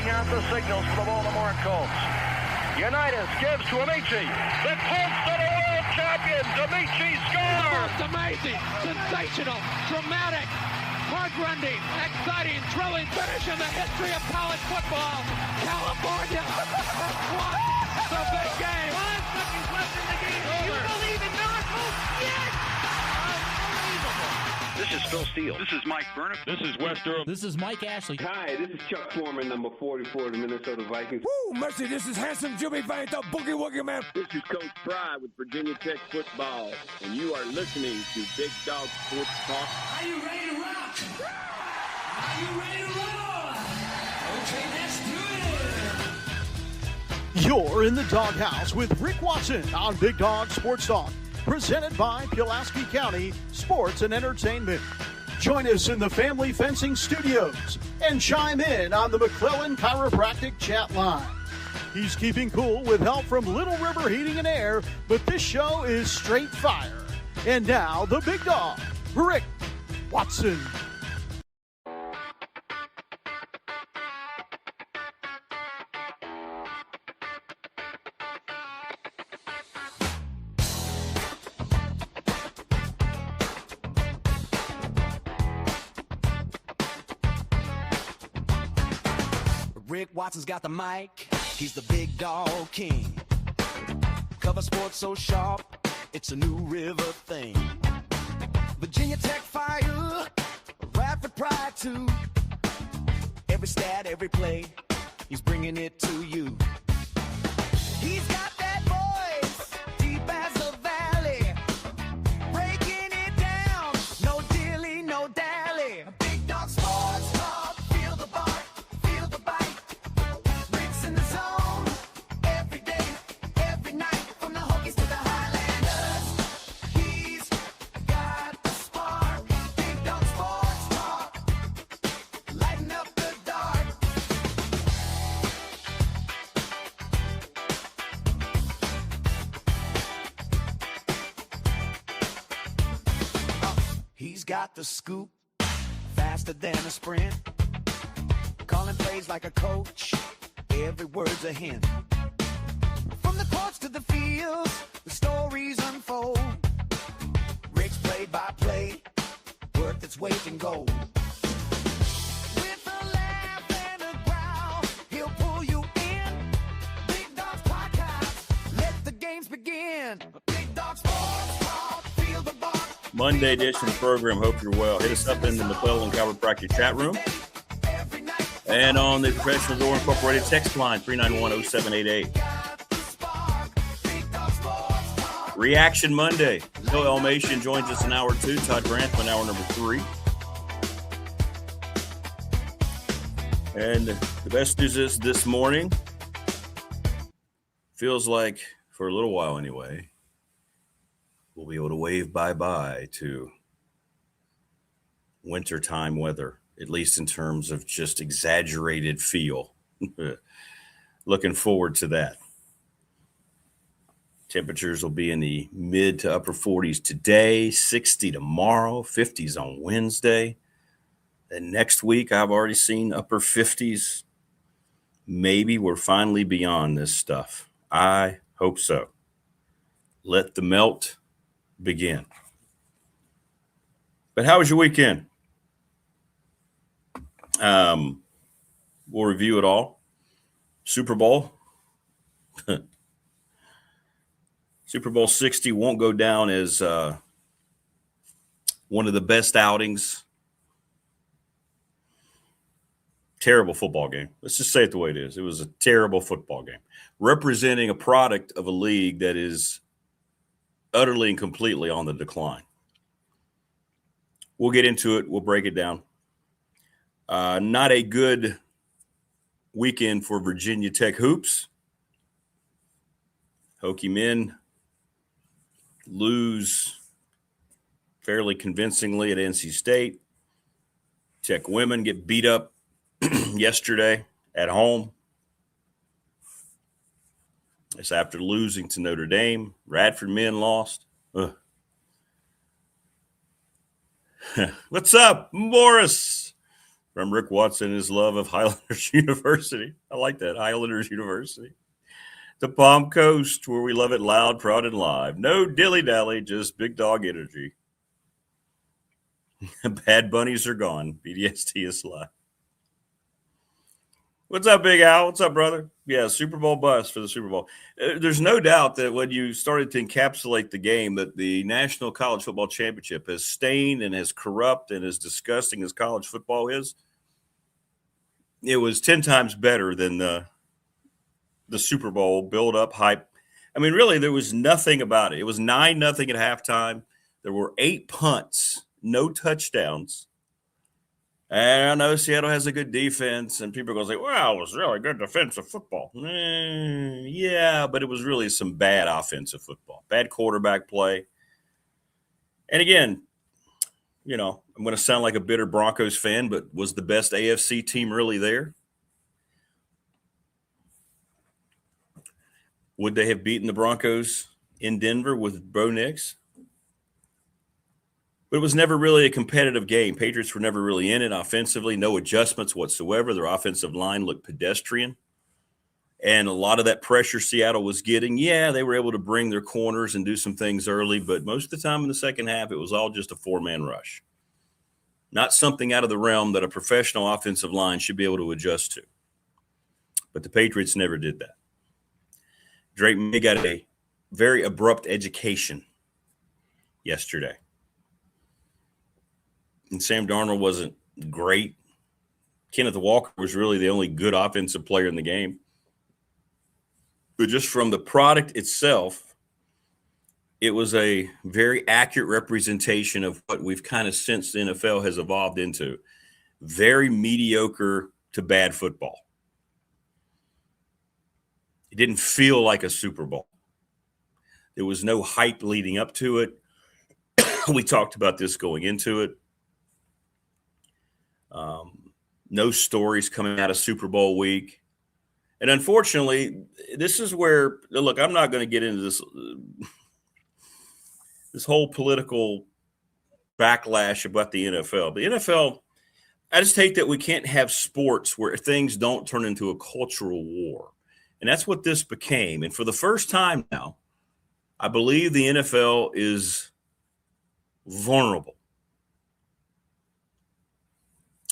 reading out the signals for the Baltimore Colts. Unitas gives to Amici. The Colts are the world champions. Amici scores. It's amazing, sensational, dramatic, heart-rending, exciting, thrilling finish in the history of college football. California has won the big game. 5 seconds left in the game. Do you believe in miracles? Yes! Unbelievable. This is Phil Steele. This is Mike Burnham. This is Wes Durham. This is Mike Ashley. Hi, this is Chuck Foreman, number 44 of the Minnesota Vikings. Woo, mercy, this is handsome Jimmy Vane, the Boogie Woogie Man. This is Coach Fry with Virginia Tech Football, and you are listening to Big Dog Sports Talk. Are you ready to rock? Are you ready to roll? Okay, let's do it. You're in the doghouse with Rick Watson on Big Dog Sports Talk, presented by Pulaski County Sports and Entertainment. Join us in the Family Fencing Studios and chime in on the McClellan Chiropractic chat line. He's keeping cool with help from Little River Heating and Air, but this show is straight fire. And now, the big dog, Rick Watson. Rick Watson's got the mic, he's the big dog king. Cover sports so sharp, it's a New River thing. Virginia Tech fire, Radford pride too. Every stat, every play, he's bringing it to you. He's got that voice, deep as a valley, breaking it down, no dilly, no dally. Big dog sports talk, feel the bark. He's got the scoop, faster than a sprint. Calling plays like a coach, every word's a hint. From the courts to the fields, the stories unfold. Rick's play-by-play, worth its weight in gold. With a laugh and a growl, he'll pull you in. Big Dog's podcast, let the games begin. Big Dog Sports Talk, feel the bar. Monday edition of the program. Hope you're well. Hit us up in the McClellan Chiropractic chat room and on the Professional Door Incorporated text line 391-0788. Reaction Monday. Phil Elmassian joins us in hour 2. Todd Grantham in hour number 3. And the best news is this morning, feels like for a little while anyway, we'll be able to wave bye-bye to wintertime weather, at least in terms of just exaggerated feel. Looking forward to that. Temperatures will be in the mid to upper 40s today, 60 tomorrow, 50s on Wednesday. And next week, I've already seen upper 50s. Maybe we're finally beyond this stuff. I hope so. Let the melt begin. But how was your weekend? We'll review it all. Super Bowl. Super Bowl 60 won't go down as one of the best outings. Terrible football game. Let's just say it the way it is. It was a terrible football game, representing a product of a league that is utterly and completely on the decline. We'll get into it. We'll break it down. Not a good weekend for Virginia Tech hoops. Hokie men lose fairly convincingly at NC State. Tech women get beat up yesterday at home. It's after losing to Notre Dame. Radford men lost. What's up, Morris? From Rick Watson, his love of Highlanders University. I like that, Highlanders University. To Palm Coast, where we love it loud, proud, and live. No dilly-dally, just big dog energy. Bad bunnies are gone. BDST is live. What's up, Big Al? What's up, brother? Yeah, Super Bowl bust for the Super Bowl. There's no doubt that when you started to encapsulate the game, that the National College Football Championship, as stained and as corrupt and as disgusting as college football is, it was 10 times better than the Super Bowl build-up hype. I mean, really, there was nothing about it. It was 9-0 at halftime. There were 8 punts, no touchdowns. And I know Seattle has a good defense, and people are going to say, well, it was really good defensive football. Yeah, but it was really some bad offensive football, bad quarterback play. And again, you know, I'm going to sound like a bitter Broncos fan, but was the best AFC team really there? Would they have beaten the Broncos in Denver with Bo Nix? But it was never really a competitive game. Patriots were never really in it offensively, no adjustments whatsoever. Their offensive line looked pedestrian. And a lot of that pressure Seattle was getting, yeah, they were able to bring their corners and do some things early, but most of the time in the second half, it was all just a 4-man rush. Not something out of the realm that a professional offensive line should be able to adjust to. But the Patriots never did that. Drake May got a very abrupt education yesterday. And Sam Darnold wasn't great. Kenneth Walker was really the only good offensive player in the game. But just from the product itself, it was a very accurate representation of what we've kind of sensed the NFL has evolved into. Very mediocre to bad football. It didn't feel like a Super Bowl. There was no hype leading up to it. We talked about this going into it. No stories coming out of Super Bowl week. And unfortunately, this is where, look, I'm not going to get into this whole political backlash about the NFL. The NFL, I just hate that we can't have sports where things don't turn into a cultural war. And that's what this became. And for the first time now, I believe the NFL is vulnerable.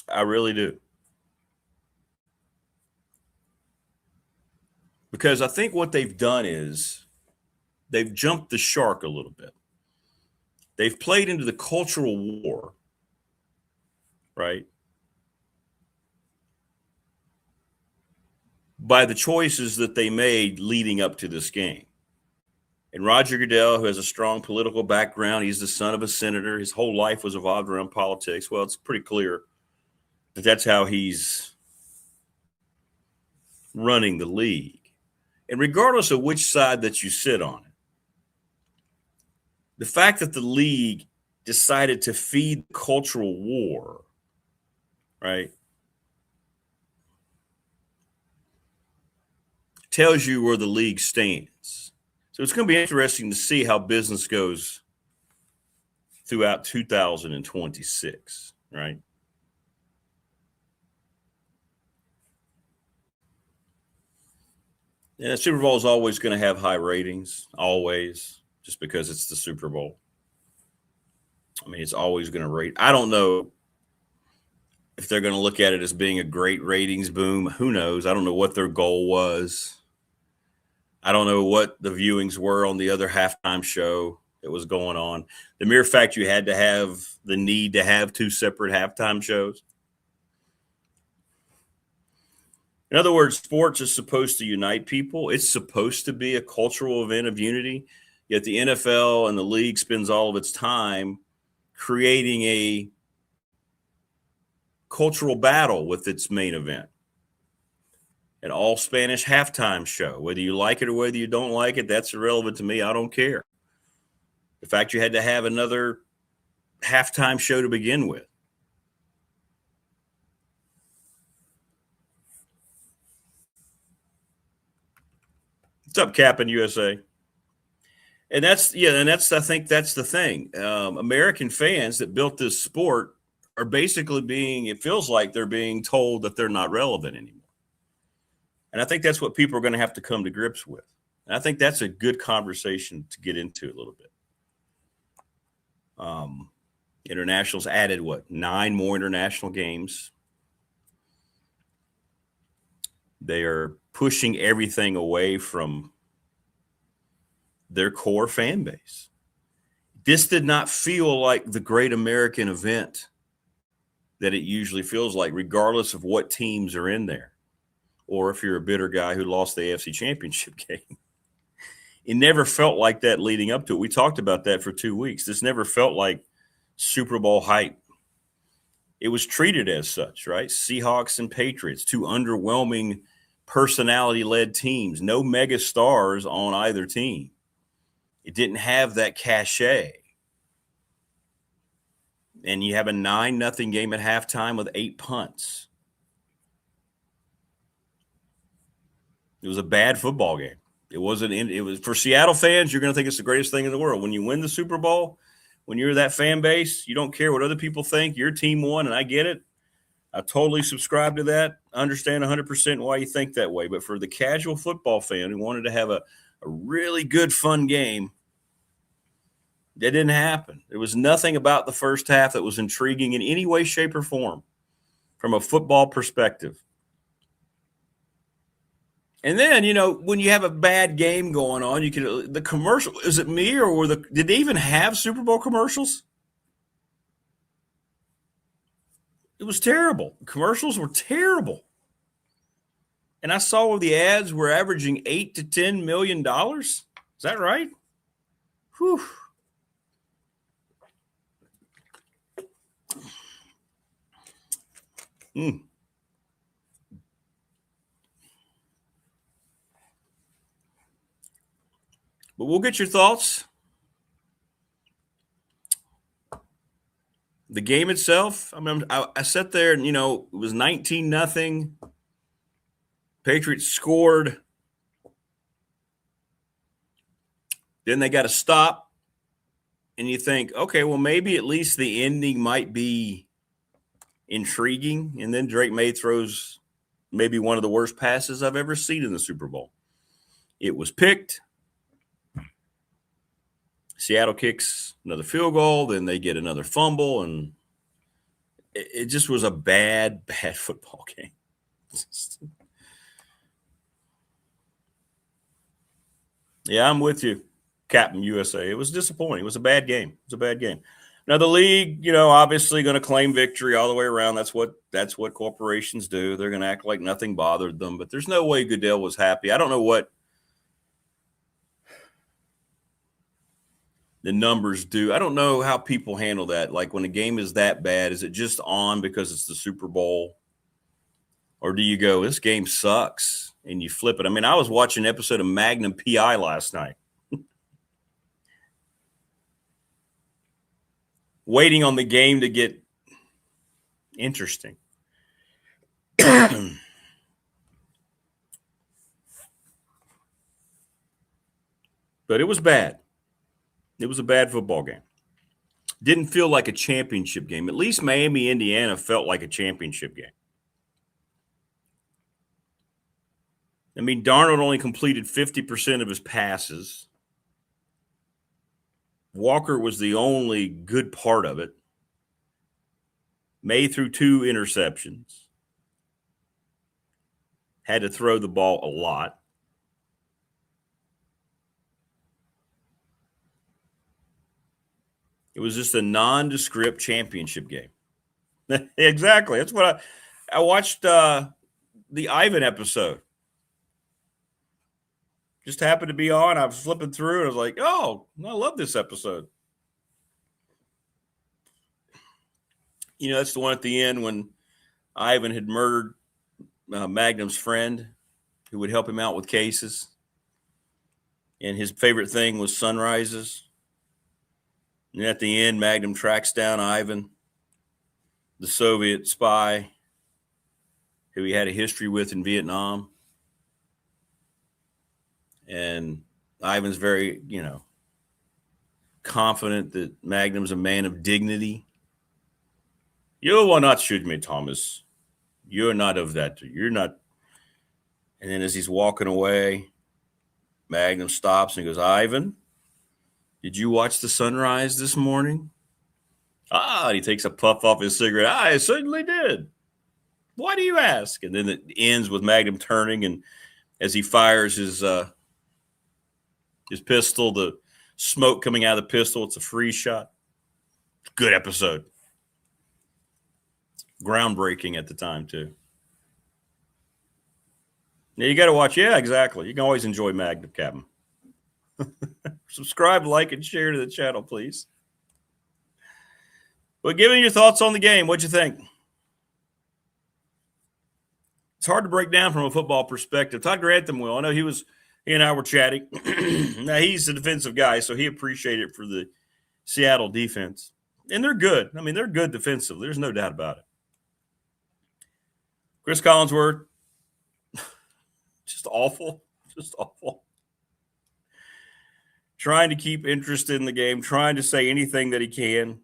I really do. Because I think what they've done is they've jumped the shark a little bit. They've played into the cultural war, right? By the choices that they made leading up to this game. And Roger Goodell, who has a strong political background, he's the son of a senator. His whole life was evolved around politics. Well, it's pretty clear that that's how he's running the league. And regardless of which side that you sit on, the fact that the league decided to feed the cultural war, right, tells you where the league stands. So it's going to be interesting to see how business goes throughout 2026, right? Yeah, the Super Bowl is always going to have high ratings, always, just because it's the Super Bowl. I mean, it's always going to rate. I don't know if they're going to look at it as being a great ratings boom. Who knows? I don't know what their goal was. I don't know what the viewings were on the other halftime show that was going on. The mere fact you had to have the need to have 2 separate halftime shows. In other words, sports is supposed to unite people. It's supposed to be a cultural event of unity. Yet the NFL and the league spends all of its time creating a cultural battle with its main event. An all-Spanish halftime show. Whether you like it or whether you don't like it, that's irrelevant to me. I don't care. The fact you had to have another halftime show to begin with. What's up, Cap in USA? I think that's the thing. American fans that built this sport are basically it feels like they're being told that they're not relevant anymore. And I think that's what people are going to have to come to grips with. And I think that's a good conversation to get into a little bit. Internationals added 9 more international games. They are pushing everything away from their core fan base. This did not feel like the great American event that it usually feels like, regardless of what teams are in there. Or if you're a bitter guy who lost the AFC Championship game. It never felt like that leading up to it. We talked about that for 2 weeks. This never felt like Super Bowl hype. It was treated as such, right? Seahawks and Patriots, 2 underwhelming personality-led teams. No mega stars on either team. It didn't have that cachet. And you have a 9-0 game at halftime with 8 punts. It was a bad football game. It was for Seattle fans, you're going to think it's the greatest thing in the world. When you win the Super Bowl, when you're that fan base, you don't care what other people think. Your team won, and I get it. I totally subscribe to that. I understand 100% why you think that way. But for the casual football fan who wanted to have a really good, fun game, that didn't happen. There was nothing about the first half that was intriguing in any way, shape, or form from a football perspective. And then, when you have a bad game going on, the commercial, is it me or did they even have Super Bowl commercials? It was terrible. Commercials were terrible. And I saw where the ads were averaging $8 to $10 million. Is that right? Whew. But we'll get your thoughts. The game itself, I sat there and, it was 19-0. Patriots scored. Then they got to stop. And you think, okay, well, maybe at least the ending might be intriguing. And then Drake May throws maybe one of the worst passes I've ever seen in the Super Bowl. It was picked. Seattle kicks another field goal, then they get another fumble, and it just was a bad football game. Yeah, I'm with you, Captain USA. It was disappointing. It was a bad game. Now the league, obviously going to claim victory all the way around. That's what corporations do. They're going to act like nothing bothered them, but there's no way Goodell was happy. I don't know what the numbers do. I don't know how people handle that. Like when a game is that bad, is it just on because it's the Super Bowl? Or do you go, this game sucks, and you flip it? I was watching an episode of Magnum P.I. last night. Waiting on the game to get interesting. But it was bad. It was a bad football game. Didn't feel like a championship game. At least Miami, Indiana felt like a championship game. Darnold only completed 50% of his passes. Walker was the only good part of it. May threw 2 interceptions. Had to throw the ball a lot. It was just a nondescript championship game. Exactly. That's what I watched the Ivan episode. Just happened to be on. I was flipping through and I was like, oh, I love this episode. That's the one at the end when Ivan had murdered Magnum's friend who would help him out with cases. And his favorite thing was sunrises. And at the end, Magnum tracks down Ivan, the Soviet spy who he had a history with in Vietnam. And Ivan's very, confident that Magnum's a man of dignity. You will not shoot me, Thomas. You're not of that. You're not. And then as he's walking away, Magnum stops and goes, Ivan, did you watch the sunrise this morning? And he takes a puff off his cigarette. I certainly did. Why do you ask? And then it ends with Magnum turning, and as he fires his pistol, the smoke coming out of the pistol, it's a freeze shot. Good episode. Groundbreaking at the time, too. Yeah, you got to watch. Yeah, exactly. You can always enjoy Magnum, Captain. Subscribe, like, and share to the channel, please. But give me your thoughts on the game. What'd you think? It's hard to break down from a football perspective. Todd Grantham will. I know he and I were chatting. Now, he's a defensive guy, so he appreciated it for the Seattle defense. And they're good. I mean, they're good defensively. There's no doubt about it. Chris Collinsworth, just awful. Just awful. Trying to keep interest in the game, trying to say anything that he can.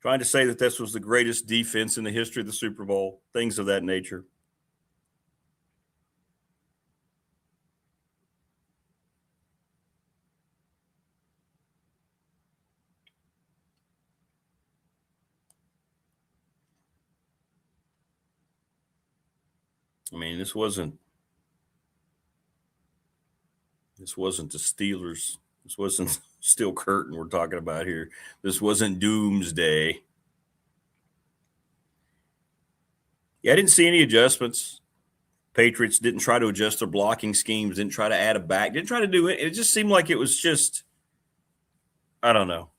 Trying to say that this was the greatest defense in the history of the Super Bowl, things of that nature. I mean, this wasn't the Steelers. This wasn't Steel Curtain we're talking about here. This wasn't Doomsday. Yeah, I didn't see any adjustments. Patriots didn't try to adjust their blocking schemes, didn't try to add a back, didn't try to do it. It just seemed like it was just, I don't know.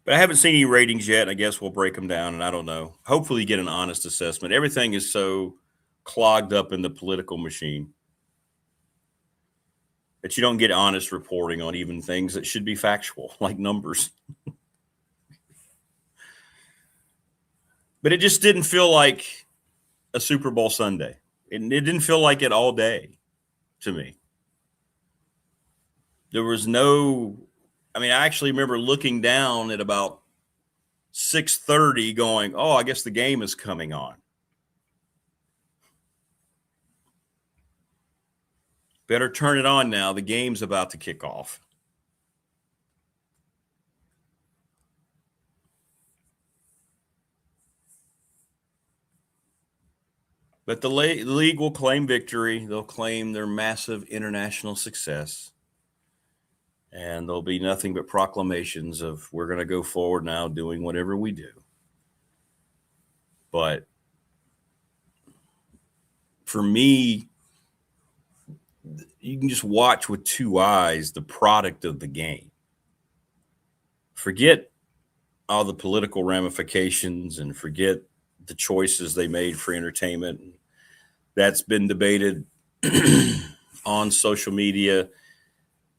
But I haven't seen any ratings yet. I guess we'll break them down, and I don't know. Hopefully you get an honest assessment. Everything is so clogged up in the political machine that you don't get honest reporting on even things that should be factual, like numbers. But it just didn't feel like a Super Bowl Sunday. It didn't feel like it all day to me. There was no – I mean, I actually remember looking down at about 6:30 going, I guess the game is coming on. Better turn it on now. The game's about to kick off. But the league will claim victory. They'll claim their massive international success. And there'll be nothing but proclamations of we're going to go forward now doing whatever we do. But for me, you can just watch with two eyes the product of the game. Forget all the political ramifications and forget the choices they made for entertainment. That's been debated on social media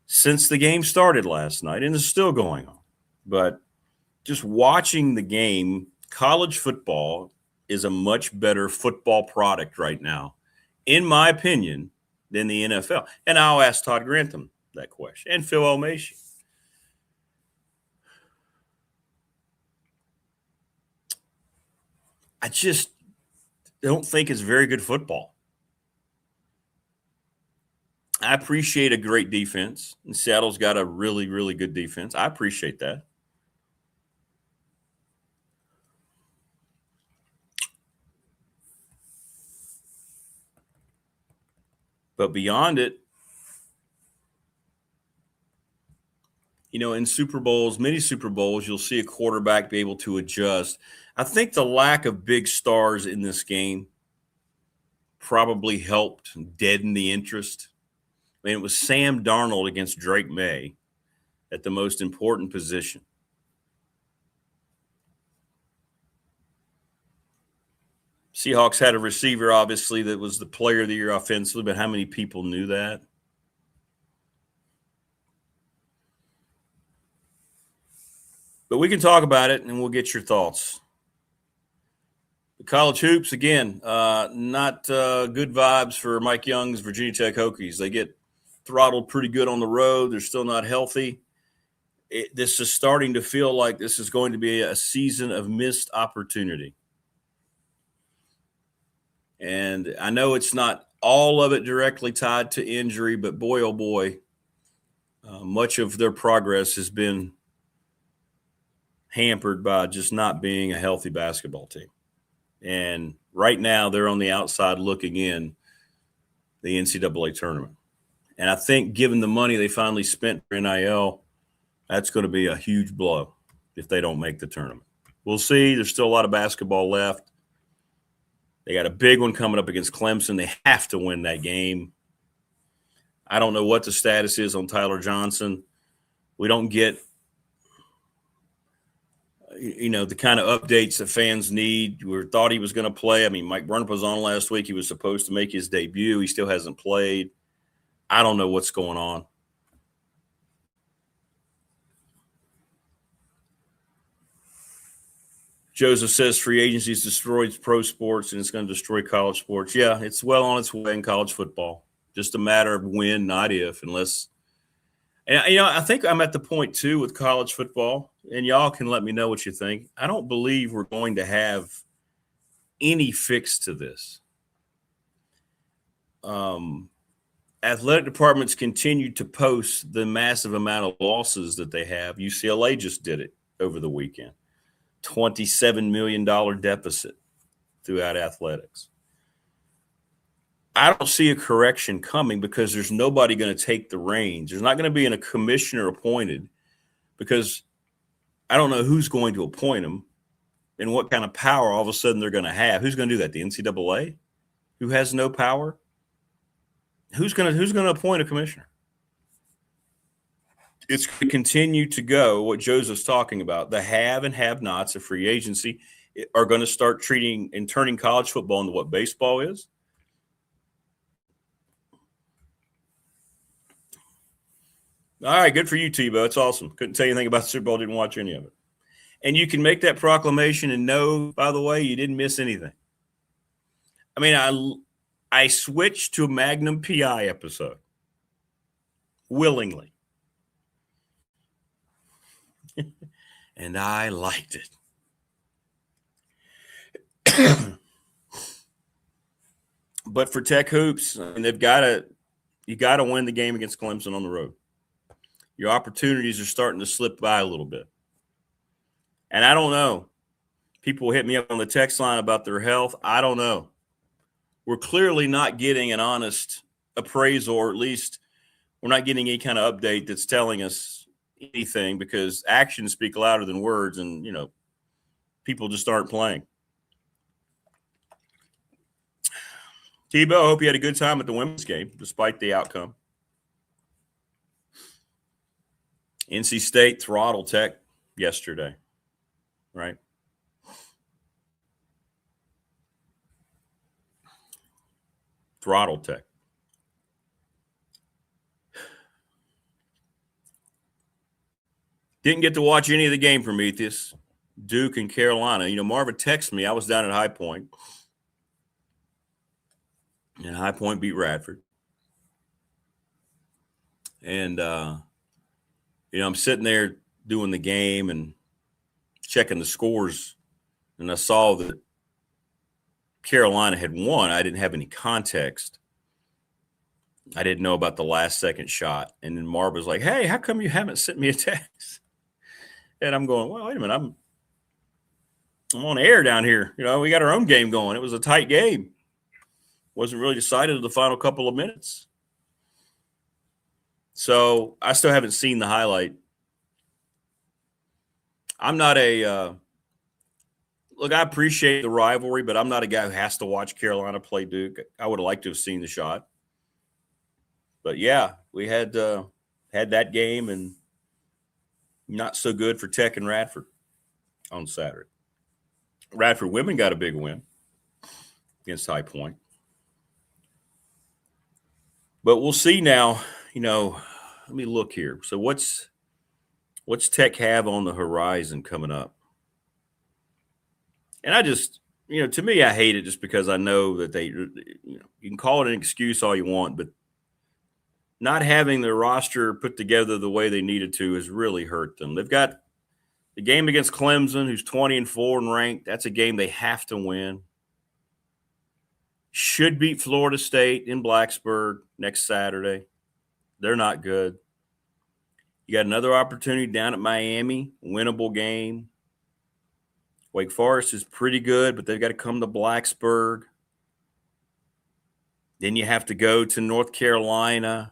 since the game started last night, and it's still going on. But just watching the game, college football is a much better football product right now, in my opinion, than the NFL. And I'll ask Todd Grantham that question, and Phil Elmassian. I just don't think it's very good football. I appreciate a great defense, and Seattle's got a really, really good defense. I appreciate that. But beyond it, in Super Bowls, many Super Bowls, you'll see a quarterback be able to adjust. I think the lack of big stars in this game probably helped deaden the interest. I mean, it was Sam Darnold against Drake May at the most important position. Seahawks had a receiver, obviously, that was the player of the year offensively, but how many people knew that? But we can talk about it, and we'll get your thoughts. College hoops, again, not good vibes for Mike Young's Virginia Tech Hokies. They get throttled pretty good on the road. They're still not healthy. This is starting to feel like this is going to be a season of missed opportunity. And I know it's not all of it directly tied to injury, but boy, oh boy, much of their progress has been hampered by just not being a healthy basketball team. And right now they're on the outside looking in the NCAA tournament. And I think given the money they finally spent for NIL, that's going to be a huge blow if they don't make the tournament. We'll see. There's still a lot of basketball left. They got a big one coming up against Clemson. They have to win that game. I don't know what the status is on Tyler Johnson. We don't get, the kind of updates that fans need. We thought he was going to play. I mean, Mike Burnip was on last week. He was supposed to make his debut. He still hasn't played. I don't know what's going on. Joseph says free agency has destroyed pro sports and it's going to destroy college sports. Yeah, it's well on its way in college football. Just a matter of when, not if, unless. And, I think I'm at the point, too, with college football, and y'all can let me know what you think. I don't believe we're going to have any fix to this. Athletic departments continue to post the massive amount of losses that they have. UCLA just did it over the weekend. $27 million deficit throughout athletics. I don't see a correction coming because there's nobody going to take the reins. There's not going to be a commissioner appointed because I don't know who's going to appoint them and what kind of power all of a sudden they're going to have. Who's going to do that? The NCAA, who has no power? Who's going to appoint a commissioner? It's going to continue to go what Joseph's talking about. The have and have-nots of free agency are going to start treating and turning college football into what baseball is. All right, good for you, Tebow. It's awesome. Couldn't tell you anything about the Super Bowl, didn't watch any of it. And you can make that proclamation and know, by the way, you didn't miss anything. I mean, I switched to a Magnum PI episode willingly. And I liked it. But for Tech Hoops, I mean, you got to win the game against Clemson on the road. Your opportunities are starting to slip by a little bit. And I don't know. People hit me up on the text line about their health. I don't know. We're clearly not getting an honest appraisal, or at least we're not getting any kind of update that's telling us anything, because actions speak louder than words, and people just aren't playing. Tebow, I hope you had a good time at the women's game despite the outcome. NC State throttled Tech yesterday, right? Throttled Tech. Didn't get to watch any of the game, Prometheus. Duke and Carolina. Marva texted me. I was down at High Point. And High Point beat Radford. And, I'm sitting there doing the game and checking the scores. And I saw that Carolina had won. I didn't have any context. I didn't know about the last second shot. And then Marv was like, hey, how come you haven't sent me a text? And I'm going, well, wait a minute. I'm on air down here. We got our own game going. It was a tight game. Wasn't really decided in the final couple of minutes. So I still haven't seen the highlight. I'm not look, I appreciate the rivalry, but I'm not a guy who has to watch Carolina play Duke. I would have liked to have seen the shot. But, yeah, we had that game, and not so good for Tech and Radford on Saturday. Radford women got a big win against High Point. But we'll see now, let me look here. So what's Tech have on the horizon coming up? And to me, I hate it just because I know that you can call it an excuse all you want, but not having their roster put together the way they needed to has really hurt them. They've got the game against Clemson, who's 20-4 and ranked. That's a game they have to win. Should beat Florida State in Blacksburg next Saturday. They're not good. You got another opportunity down at Miami, winnable game. Wake Forest is pretty good, but they've got to come to Blacksburg. Then you have to go to North Carolina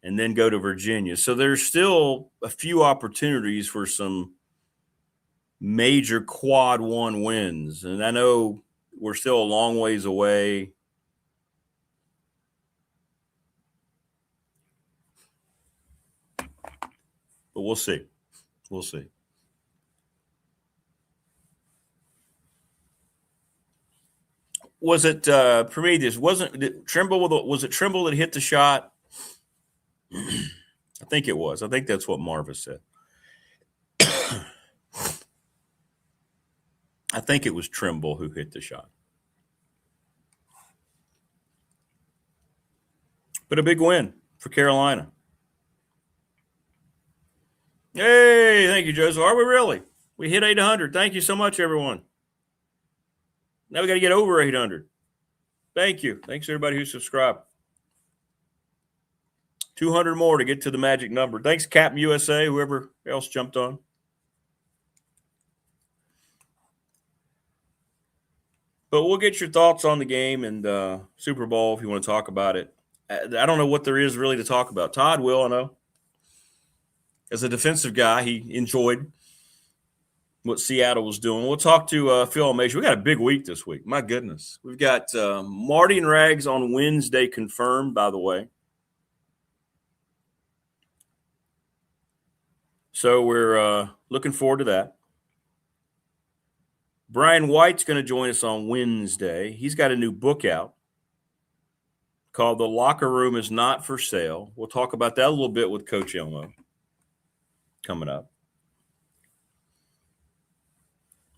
and then go to Virginia. So there's still a few opportunities for some major quad one wins. And I know we're still a long ways away. But we'll see. We'll see. Was it Prometheus? Was it Trimble that hit the shot? I think it was. I think that's what Marva said. I think it was Trimble who hit the shot. But a big win for Carolina. Hey, thank you, Joseph. Are we really? We hit 800. Thank you so much, everyone. Now we got to get over 800. Thank you. Thanks, everybody who subscribed. 200 more to get to the magic number. Thanks, Captain USA, whoever else jumped on. But we'll get your thoughts on the game and Super Bowl if you want to talk about it. I don't know what there is really to talk about. Todd will, I know. As a defensive guy, he enjoyed what Seattle was doing. We'll talk to Phil Elmassian. We got a big week this week. My goodness. We've got Marty and Rags on Wednesday confirmed, by the way. So we're looking forward to that. Brian White's going to join us on Wednesday. He's got a new book out called The Locker Room Is Not for Sale. We'll talk about that a little bit with Coach Elmo coming up.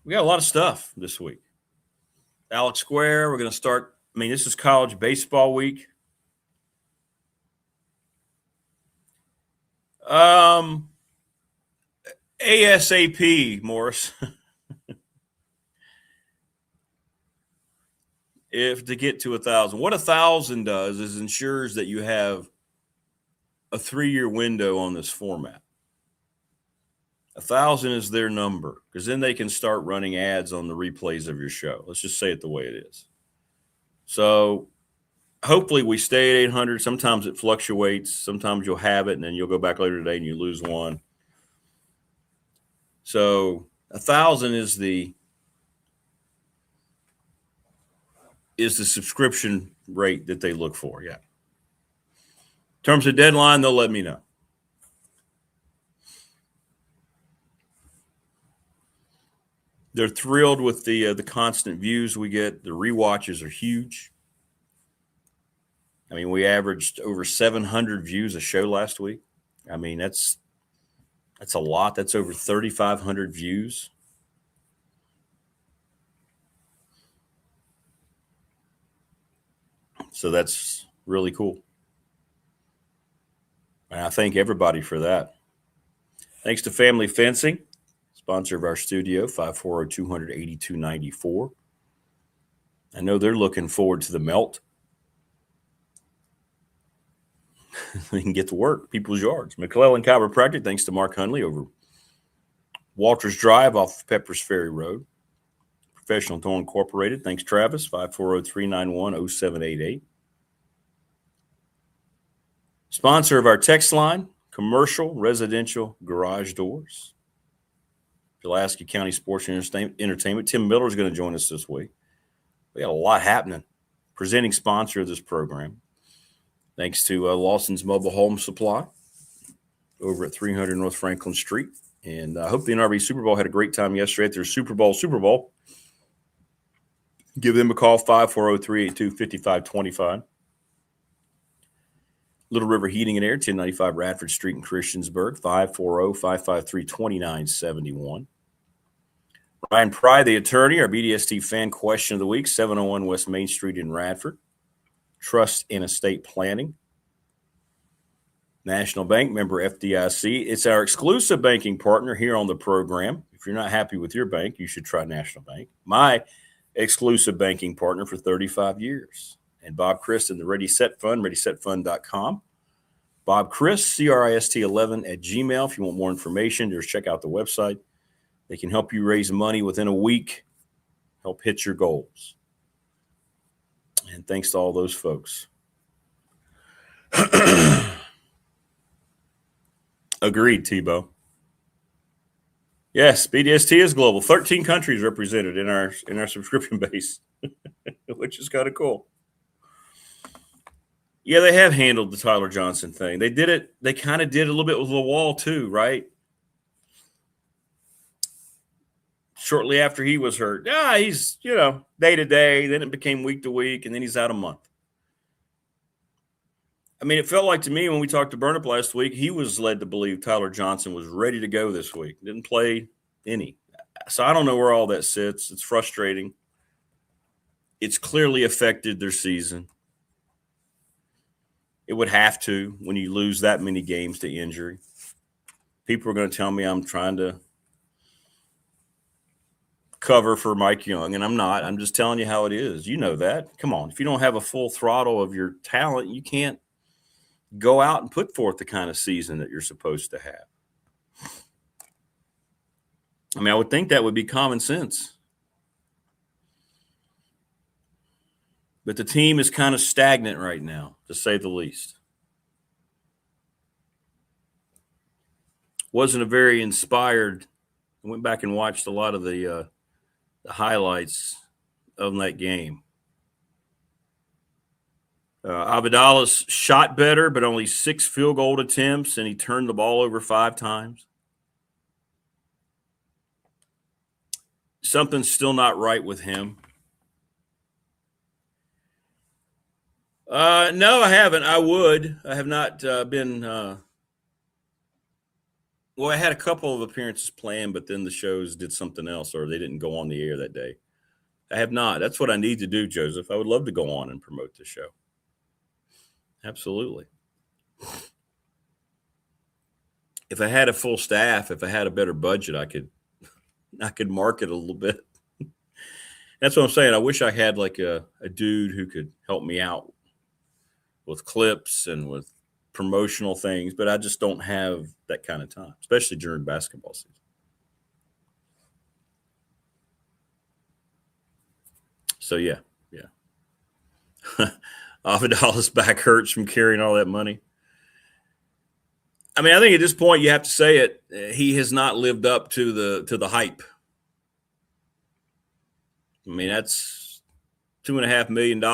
We got a lot of stuff this week. Alex Square, we're going to start. This is college baseball week. ASAP, Morris. If to get to 1,000. What 1,000 does is ensures that you have a 3-year window on this format. 1,000 is their number because then they can start running ads on the replays of your show. Let's just say it the way it is. So hopefully we stay at 800. Sometimes it fluctuates. Sometimes you'll have it and then you'll go back later today and you lose one. So 1,000 is the subscription rate that they look for. Yeah. In terms of deadline, they'll let me know. They're thrilled with the constant views we get. The rewatches are huge. We averaged over 700 views a show last week. That's a lot. That's over 3,500 views. So that's really cool. And I thank everybody for that. Thanks to Family Fencing, sponsor of our studio, 540-200-8294. I know they're looking forward to the melt. They can get to work, People's Yards. McClellan Chiropractic, thanks to Mark Hunley over Walters Drive off Peppers Ferry Road. Professional Toll Incorporated, thanks Travis, 540-391-0788. Sponsor of our text line, commercial, residential, garage doors. Pulaski County Sports Entertainment. Tim Miller is going to join us this week. We got a lot happening. Presenting sponsor of this program. Thanks to Lawson's Mobile Home Supply over at 300 North Franklin Street. And I hope the NRB Super Bowl had a great time yesterday at their Super Bowl. Give them a call, 540-382-5525. Little River Heating and Air, 1095 Radford Street in Christiansburg, 540-553-2971. Ryan Pry, the attorney, our BDST fan question of the week, 701 West Main Street in Radford. Trust in estate planning. National Bank, member FDIC. It's our exclusive banking partner here on the program. If you're not happy with your bank, you should try National Bank. My exclusive banking partner for 35 years. And Bob Christ and the Ready Set Fund, ReadySetFund.com. Bob Christ, CRIST11@gmail. If you want more information, just check out the website. They can help you raise money within a week, help hit your goals. And thanks to all those folks. Agreed, Tebow. Yes, BDST is global. 13 countries represented in our subscription base, which is kind of cool. Yeah, they have handled the Tyler Johnson thing. They did it. They kind of did a little bit with Lawal too, right? Shortly after he was hurt. Yeah, he's, day to day. Then it became week to week, and then he's out a month. I mean, it felt like to me when we talked to Burnup last week, he was led to believe Tyler Johnson was ready to go this week. Didn't play any. So I don't know where all that sits. It's frustrating. It's clearly affected their season. It would have to when you lose that many games to injury. People are going to tell me I'm trying to cover for Mike Young, and I'm not. I'm just telling you how it is. You know that. Come on. If you don't have a full throttle of your talent, you can't go out and put forth the kind of season that you're supposed to have. I mean, I would think that would be common sense. But the team is kind of stagnant right now, to say the least. Wasn't a very inspired. I went back and watched a lot of the highlights of that game. Abadalis shot better, but only 6 field goal attempts, and he turned the ball over 5 times. Something's still not right with him. No, I haven't. I would. I have not been. Well, I had a couple of appearances planned, but then the shows did something else, or they didn't go on the air that day. I have not. That's what I need to do, Joseph. I would love to go on and promote the show. Absolutely. If I had a full staff, if I had a better budget, I could market a little bit. That's what I'm saying. I wish I had like a dude who could help me out with clips and with promotional things, but I just don't have that kind of time, especially during basketball season. So, yeah. Avadala's back hurts from carrying all that money. I mean, I think at this point you have to say it. He has not lived up to the hype. I mean, that's $2.5 million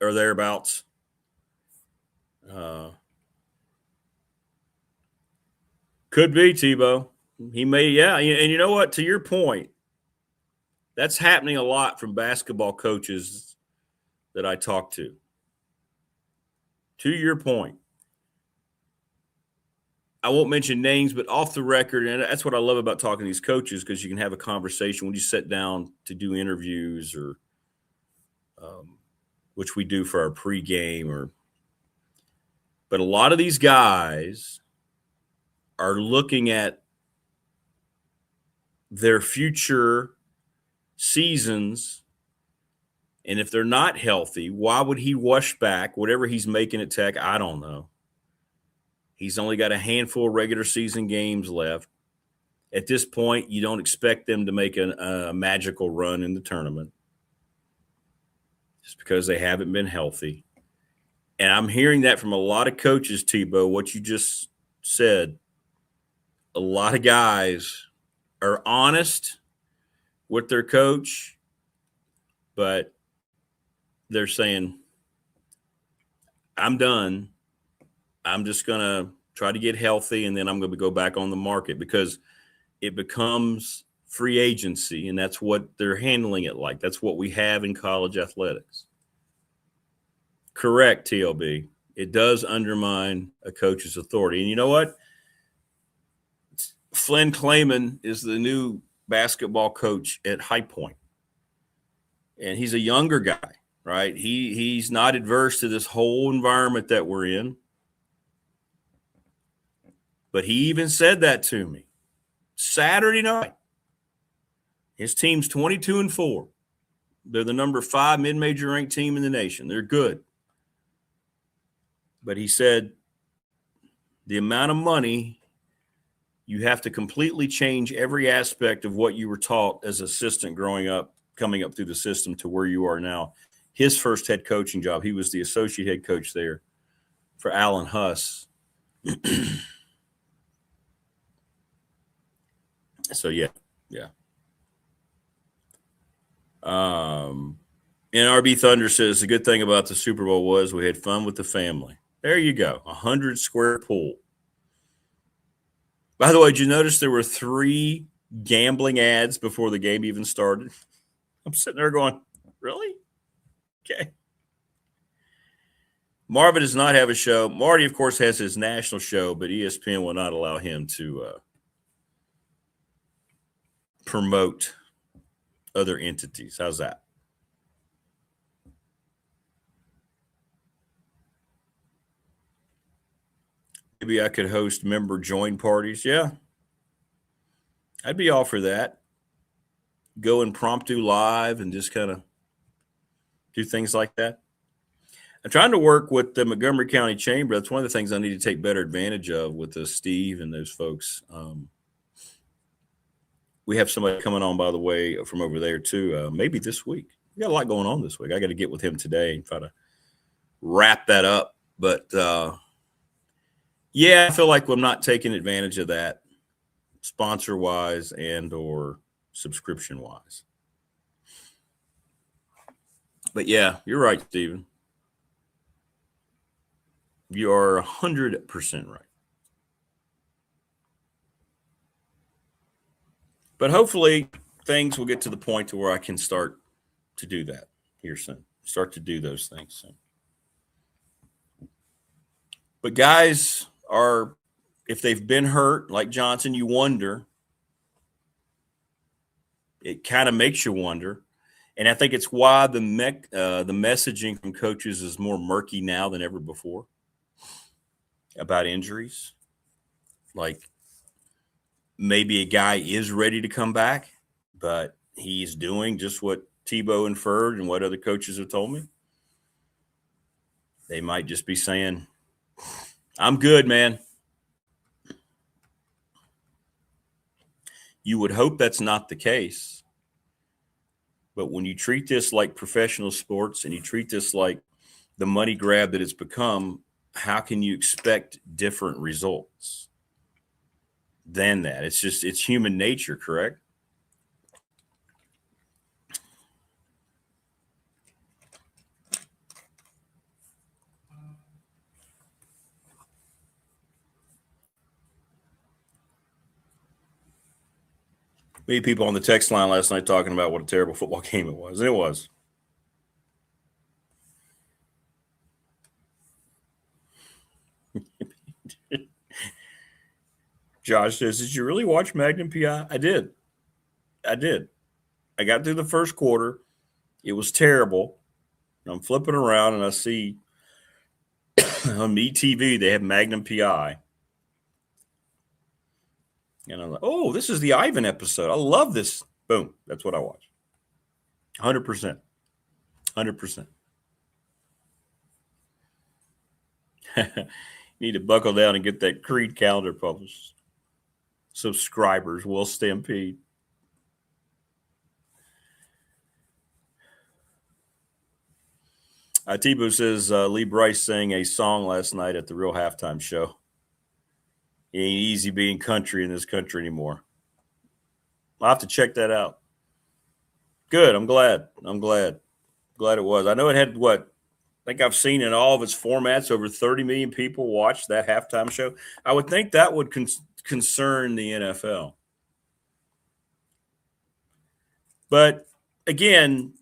or thereabouts. Could be, Tebow. He may, yeah. And you know what? To your point, that's happening a lot from basketball coaches that I talk to. To your point, I won't mention names, but off the record, and that's what I love about talking to these coaches, because you can have a conversation when you sit down to do interviews, or which we do for our pregame. But a lot of these guys are looking at their future seasons, and if they're not healthy, why would he rush back whatever he's making at Tech? I don't know. He's only got a handful of regular season games left. At this point, you don't expect them to make a magical run in the tournament just because they haven't been healthy. And I'm hearing that from a lot of coaches, Tebow, what you just said. A lot of guys are honest with their coach, but they're saying, I'm done. I'm just going to try to get healthy, and then I'm going to go back on the market, because it becomes free agency, and that's what they're handling it like. That's what we have in college athletics. Correct, TLB. It does undermine a coach's authority. And you know what? Flynn Clayman is the new basketball coach at High Point. And he's a younger guy, right? He's not adverse to this whole environment that we're in. But he even said that to me Saturday night. His team's 22-4. They're the number 5 mid-major ranked team in the nation. They're good. But he said the amount of money, you have to completely change every aspect of what you were taught as assistant growing up, coming up through the system to where you are now. His first head coaching job, he was the associate head coach there for Alan Huss. So, yeah. NRB Thunder says the good thing about the Super Bowl was we had fun with the family. There you go, 100-square pool. By the way, did you notice there were 3 gambling ads before the game even started? I'm sitting there going, really? Okay. Marvin does not have a show. Marty, of course, has his national show, but ESPN will not allow him to promote other entities. How's that? Maybe I could host member join parties. Yeah. I'd be all for that. Go impromptu live and just kind of do things like that. I'm trying to work with the Montgomery County Chamber. That's one of the things I need to take better advantage of with Steve and those folks. We have somebody coming on, by the way, from over there too. Maybe this week. We got a lot going on this week. I got to get with him today and try to wrap that up. But yeah, I feel like I'm not taking advantage of that, sponsor-wise and or subscription-wise. But yeah, you're right, Stephen. You are 100% right. But hopefully things will get to the point to where I can start to do that here soon. Start to do those things soon. But guys are, if they've been hurt, like Johnson, you wonder. It kind of makes you wonder. And I think it's why the messaging from coaches is more murky now than ever before about injuries. Like, maybe a guy is ready to come back, but he's doing just what Tebow inferred and what other coaches have told me. They might just be saying, I'm good, man. You would hope that's not the case. But when you treat this like professional sports and you treat this like the money grab that it's become, how can you expect different results than that? It's human nature, correct? Many people on the text line last night talking about what a terrible football game it was. And it was. Josh says, did you really watch Magnum PI? I did. I got through the first quarter. It was terrible. I'm flipping around and I see on MeTV they have Magnum PI. And I'm like, oh, this is the Ivan episode. I love this. Boom. That's what I watch. 100%. 100%. You need to buckle down and get that Creed calendar published. Subscribers will stampede. Tebow says Lee Bryce sang a song last night at the Real Halftime Show. It ain't easy being country in this country anymore. I'll have to check that out. Good. I'm glad. Glad it was. I know it had I think I've seen in all of its formats over 30 million people watch that halftime show. I would think that would concern the NFL. But again,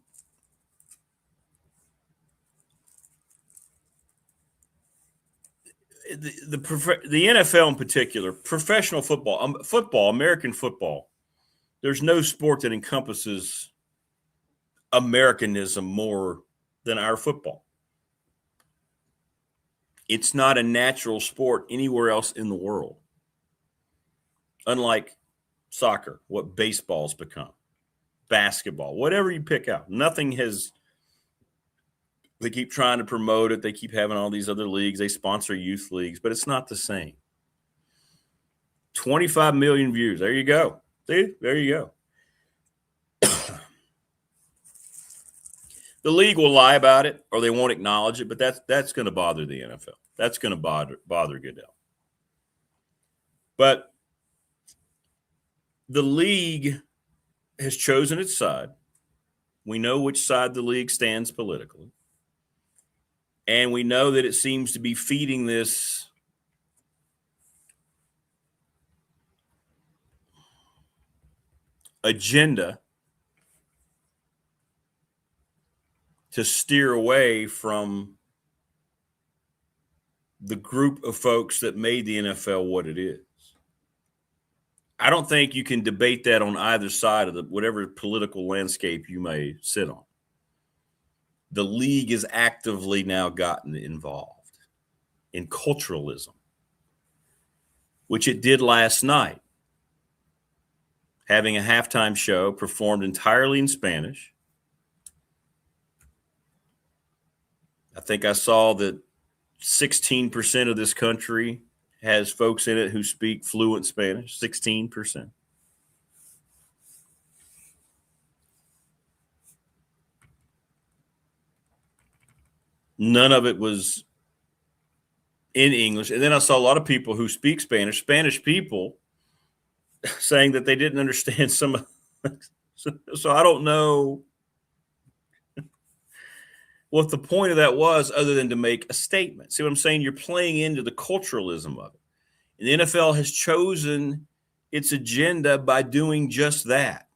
the NFL in particular, professional football, American football, there's no sport that encompasses Americanism more than our football. It's not a natural sport anywhere else in the world. Unlike soccer, what baseball's become, basketball, whatever you pick out, nothing has. They keep trying to promote it. They keep having all these other leagues. They sponsor youth leagues, but it's not the same. 25 million views. There you go. See, there you go. The league will lie about it or they won't acknowledge it, but that's going to bother the NFL. That's going to bother Goodell. But the league has chosen its side. We know which side the league stands politically. And we know that it seems to be feeding this agenda to steer away from the group of folks that made the NFL what it is. I don't think you can debate that on either side of whatever political landscape you may sit on. The league has actively now gotten involved in culturalism, which it did last night, having a halftime show performed entirely in Spanish. I think I saw that 16% of this country has folks in it who speak fluent Spanish, 16%. None of it was in English. And then I saw a lot of people who speak Spanish people saying that they didn't understand some of so I don't know what the point of that was other than to make a statement. See what I'm saying? You're playing into the culturalism of it. And the NFL has chosen its agenda by doing just that,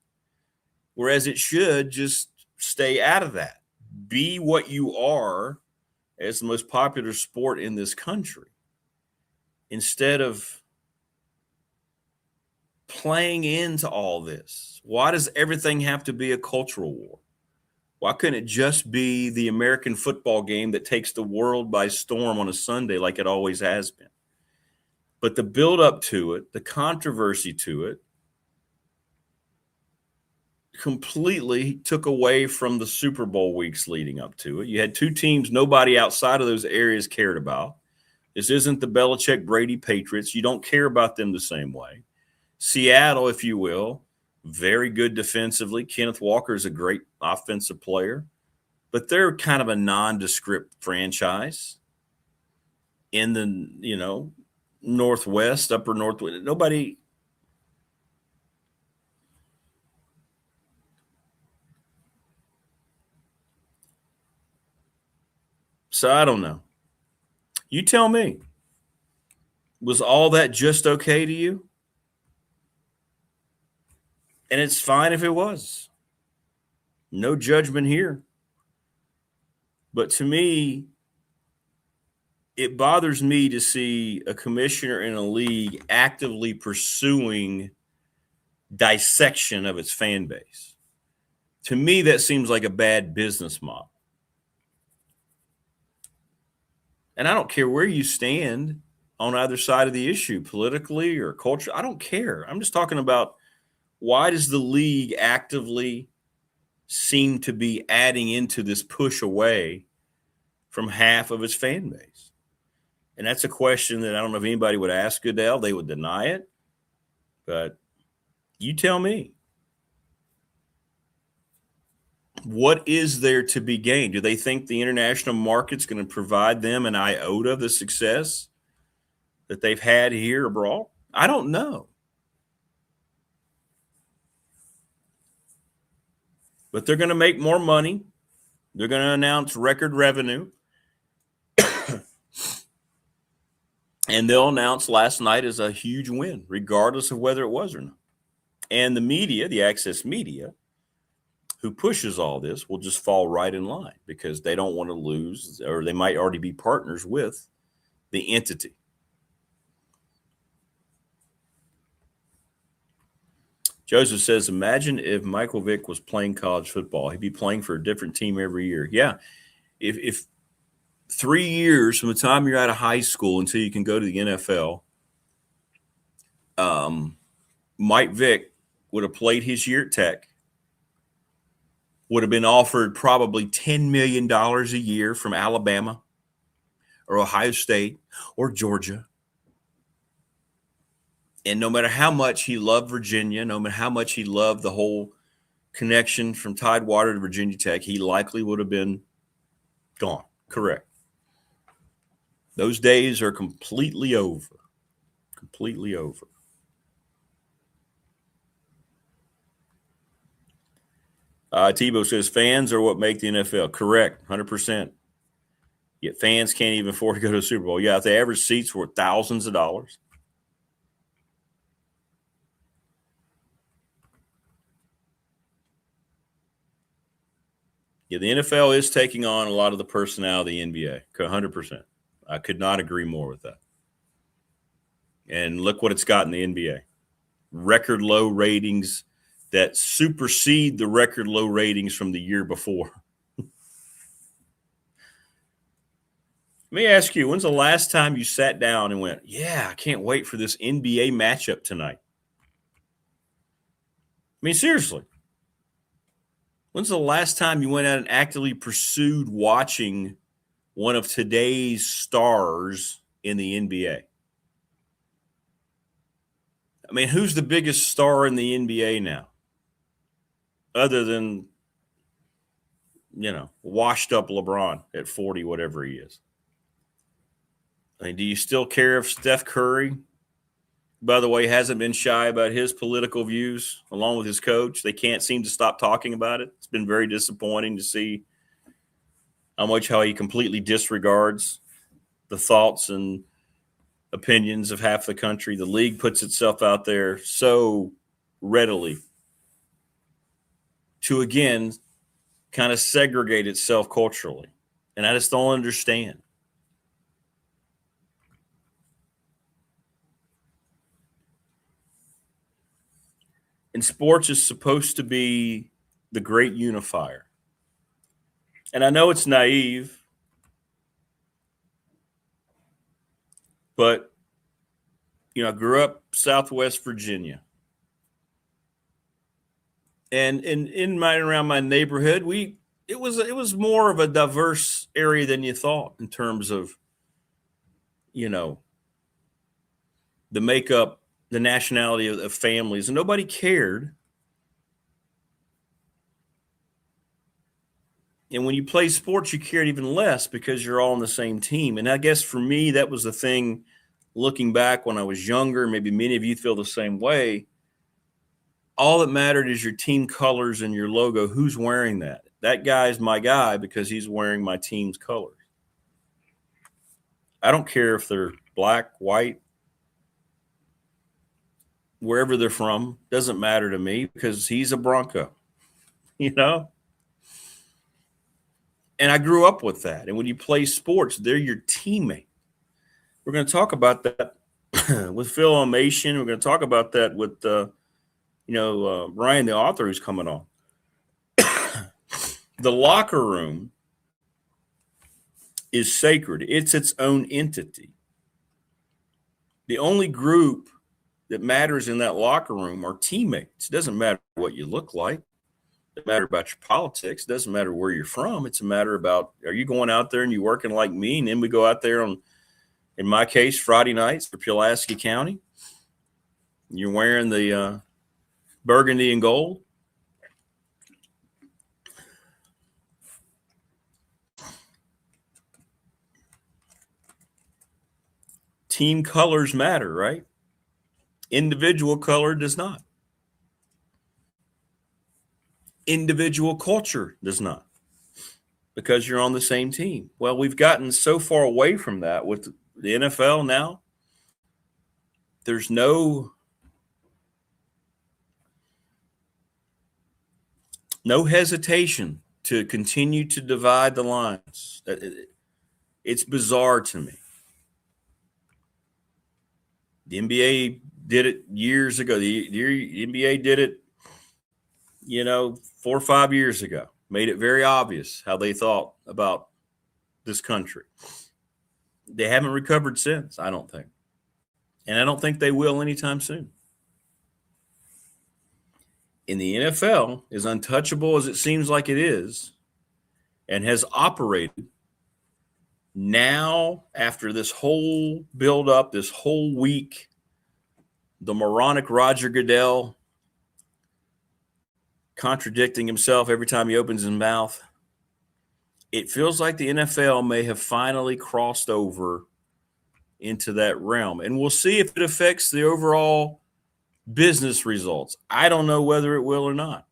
whereas it should just stay out of that. Be what you are as the most popular sport in this country instead of playing into all this. Why does everything have to be a cultural war? Why couldn't it just be the American football game that takes the world by storm on a Sunday like it always has been? But the build up to it, the controversy to it, completely took away from the Super Bowl weeks leading up to it. You had two teams nobody outside of those areas cared about. This isn't the Belichick-Brady Patriots. You don't care about them the same way. Seattle, if you will, very good defensively. Kenneth Walker is a great offensive player, but they're kind of a nondescript franchise in the, Northwest, upper Northwest. Nobody. So I don't know. You tell me. Was all that just okay to you? And it's fine if it was. No judgment here. But to me, it bothers me to see a commissioner in a league actively pursuing dissection of its fan base. To me, that seems like a bad business model. And I don't care where you stand on either side of the issue, politically or culture. I don't care. I'm just talking about why does the league actively seem to be adding into this push away from half of its fan base? And that's a question that I don't know if anybody would ask Goodell. They would deny it. But you tell me. What is there to be gained? Do they think the international market's going to provide them an iota of the success that they've had here abroad? I don't know. But they're going to make more money. They're going to announce record revenue. And they'll announce last night as a huge win, regardless of whether it was or not. And the media, the access media, who pushes all this, will just fall right in line because they don't want to lose, or they might already be partners with the entity. Joseph says, imagine if Michael Vick was playing college football. He'd be playing for a different team every year. Yeah. If 3 years from the time you're out of high school until you can go to the NFL, Mike Vick would have played his year at Tech, would have been offered probably $10 million a year from Alabama or Ohio State or Georgia. And no matter how much he loved Virginia, no matter how much he loved the whole connection from Tidewater to Virginia Tech, he likely would have been gone. Correct. Those days are completely over. Completely over. Tebow says fans are what make the NFL. Correct. 100%. Yet fans can't even afford to go to the Super Bowl. Yeah, if the average seats were thousands of dollars. Yeah, the NFL is taking on a lot of the personnel of the NBA. 100%. I could not agree more with that. And look what it's got in the NBA. Record low ratings that supersede the record low ratings from the year before. Let me ask you, when's the last time you sat down and went, yeah, I can't wait for this NBA matchup tonight? I mean, seriously. When's the last time you went out and actively pursued watching one of today's stars in the NBA? I mean, who's the biggest star in the NBA now? Other than, washed up LeBron at 40, whatever he is. I mean, do you still care if Steph Curry, by the way, hasn't been shy about his political views along with his coach? They can't seem to stop talking about it. It's been very disappointing to see how he completely disregards the thoughts and opinions of half the country. The league puts itself out there so readily to, again, kind of segregate itself culturally. And I just don't understand. And sports is supposed to be the great unifier. And I know it's naive, but, I grew up Southwest Virginia. And around my neighborhood, it was more of a diverse area than you thought in terms of, the makeup, the nationality of families, and nobody cared. And when you play sports, you cared even less because you're all on the same team. And I guess for me, that was the thing looking back when I was younger. Maybe many of you feel the same way. All that mattered is your team colors and your logo. Who's wearing that? That guy's my guy because he's wearing my team's colors. I don't care if they're black, white, wherever they're from. Doesn't matter to me because he's a Bronco, And I grew up with that. And when you play sports, they're your teammate. We're going to talk about that with Phil Elmassian. We're going to talk about that with Ryan, the author, who's coming on. The locker room is sacred. It's its own entity. The only group that matters in that locker room are teammates. It doesn't matter what you look like. It doesn't matter about your politics. It doesn't matter where you're from. It's a matter about, are you going out there and you working like me? And then we go out there on, in my case, Friday nights for Pulaski County. You're wearing the burgundy and gold. Team colors matter, right? Individual color does not. Individual culture does not, because you're on the same team. Well, we've gotten so far away from that with the NFL now. There's no hesitation to continue to divide the lines. It's bizarre to me. The NBA did it years ago. The NBA did it 4 or 5 years ago, made it very obvious how they thought about this country. They haven't recovered since, I don't think. And I don't think they will anytime soon. In the NFL, as untouchable as it seems like it is, and has operated now after this whole build-up, this whole week, the moronic Roger Goodell contradicting himself every time he opens his mouth, it feels like the NFL may have finally crossed over into that realm. And we'll see if it affects the overall business results. I don't know whether it will or not.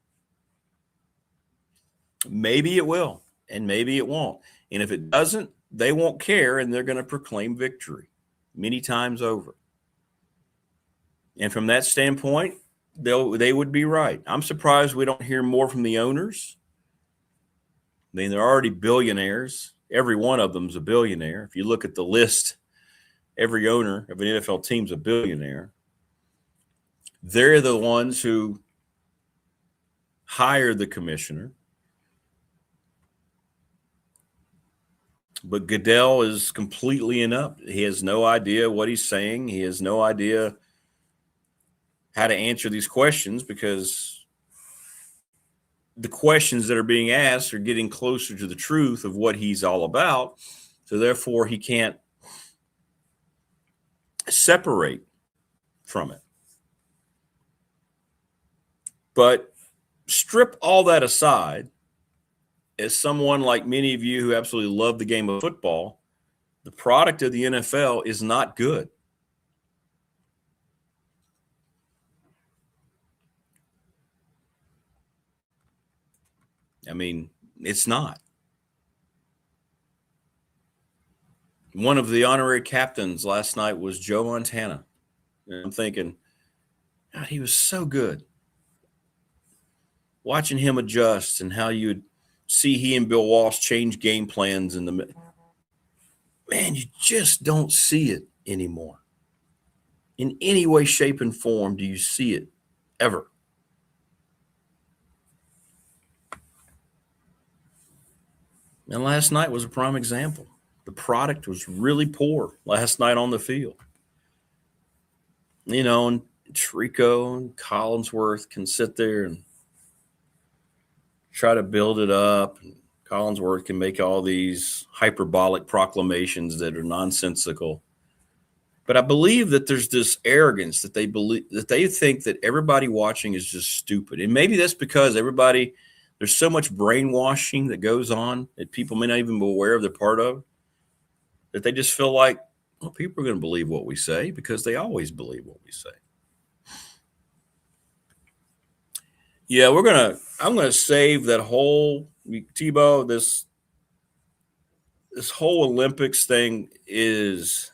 Maybe it will, and maybe it won't. And if it doesn't, they won't care, and they're going to proclaim victory many times over. And from that standpoint, they would be right. I'm surprised we don't hear more from the owners. I mean, they're already billionaires. Every one of them is a billionaire. If you look at the list, every owner of an NFL team is a billionaire. They're the ones who hire the commissioner. But Goodell is completely inept. He has no idea what he's saying. He has no idea how to answer these questions because the questions that are being asked are getting closer to the truth of what he's all about. So therefore, he can't separate from it. But strip all that aside, as someone like many of you who absolutely love the game of football, the product of the NFL is not good. I mean, it's not. One of the honorary captains last night was Joe Montana. And I'm thinking, God, he was so good. Watching him adjust and how you'd see he and Bill Walsh change game plans in the man, you just don't see it anymore. In any way, shape, and form do you see it ever. And last night was a prime example. The product was really poor last night on the field. And Trico and Collinsworth can sit there and try to build it up. And Collinsworth can make all these hyperbolic proclamations that are nonsensical. But I believe that there's this arrogance that they think that everybody watching is just stupid. And maybe that's because there's so much brainwashing that goes on that people may not even be aware of they're part of, that they just feel like, well, people are going to believe what we say because they always believe what we say. Yeah, I'm going to save that whole, Tebow, this whole Olympics thing is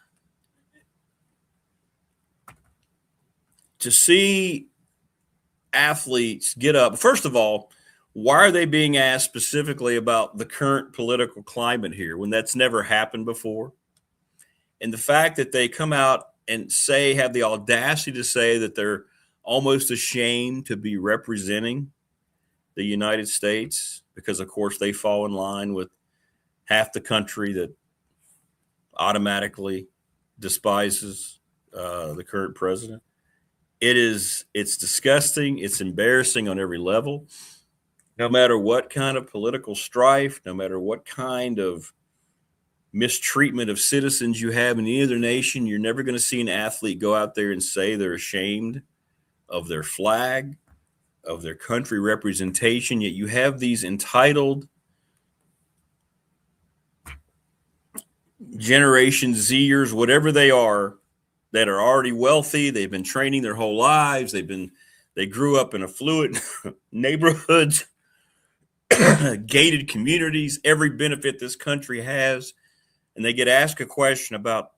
to see athletes get up. First of all, why are they being asked specifically about the current political climate here when that's never happened before? And the fact that they come out and have the audacity to say that they're almost ashamed to be representing the United States because, of course, they fall in line with half the country that automatically despises the current president. It's disgusting. It's embarrassing on every level. No matter what kind of political strife, no matter what kind of mistreatment of citizens you have in any other nation, you're never going to see an athlete go out there and say they're ashamed of their flag, of their country representation. Yet you have these entitled Generation Zers, whatever they are, that are already wealthy. They've been training their whole lives. They grew up in affluent neighborhoods, gated communities, every benefit this country has. And they get asked a question about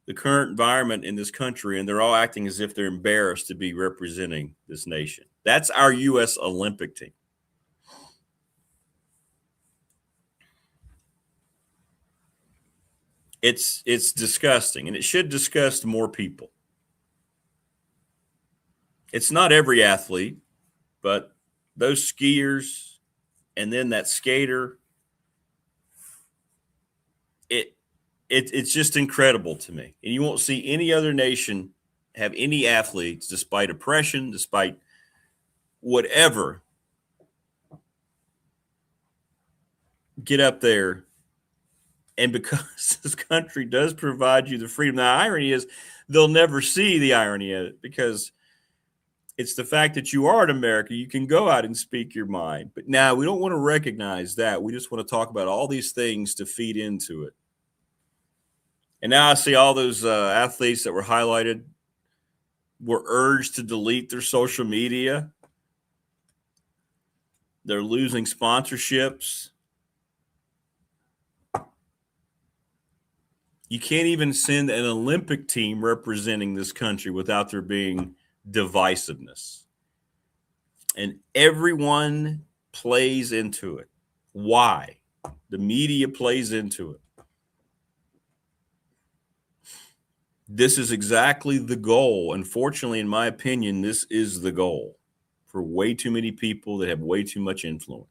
the current environment in this country, and they're all acting as if they're embarrassed to be representing this nation. That's our U.S. Olympic team. It's disgusting, and it should disgust more people. It's not every athlete, But those skiers and then that skater, it's just incredible to me. And you won't see any other nation have any athletes, despite oppression, despite whatever, get up there. And because this country does provide you the freedom, the irony is they'll never see the irony of it, because it's the fact that you are in America. You can go out and speak your mind. But now we don't want to recognize that. We just want to talk about all these things to feed into it. And now I see all those athletes that were highlighted were urged to delete their social media. They're losing sponsorships. You can't even send an Olympic team representing this country without there being divisiveness. And everyone plays into it. Why? The media plays into it. This is exactly the goal. Unfortunately, in my opinion, this is the goal for way too many people that have way too much influence.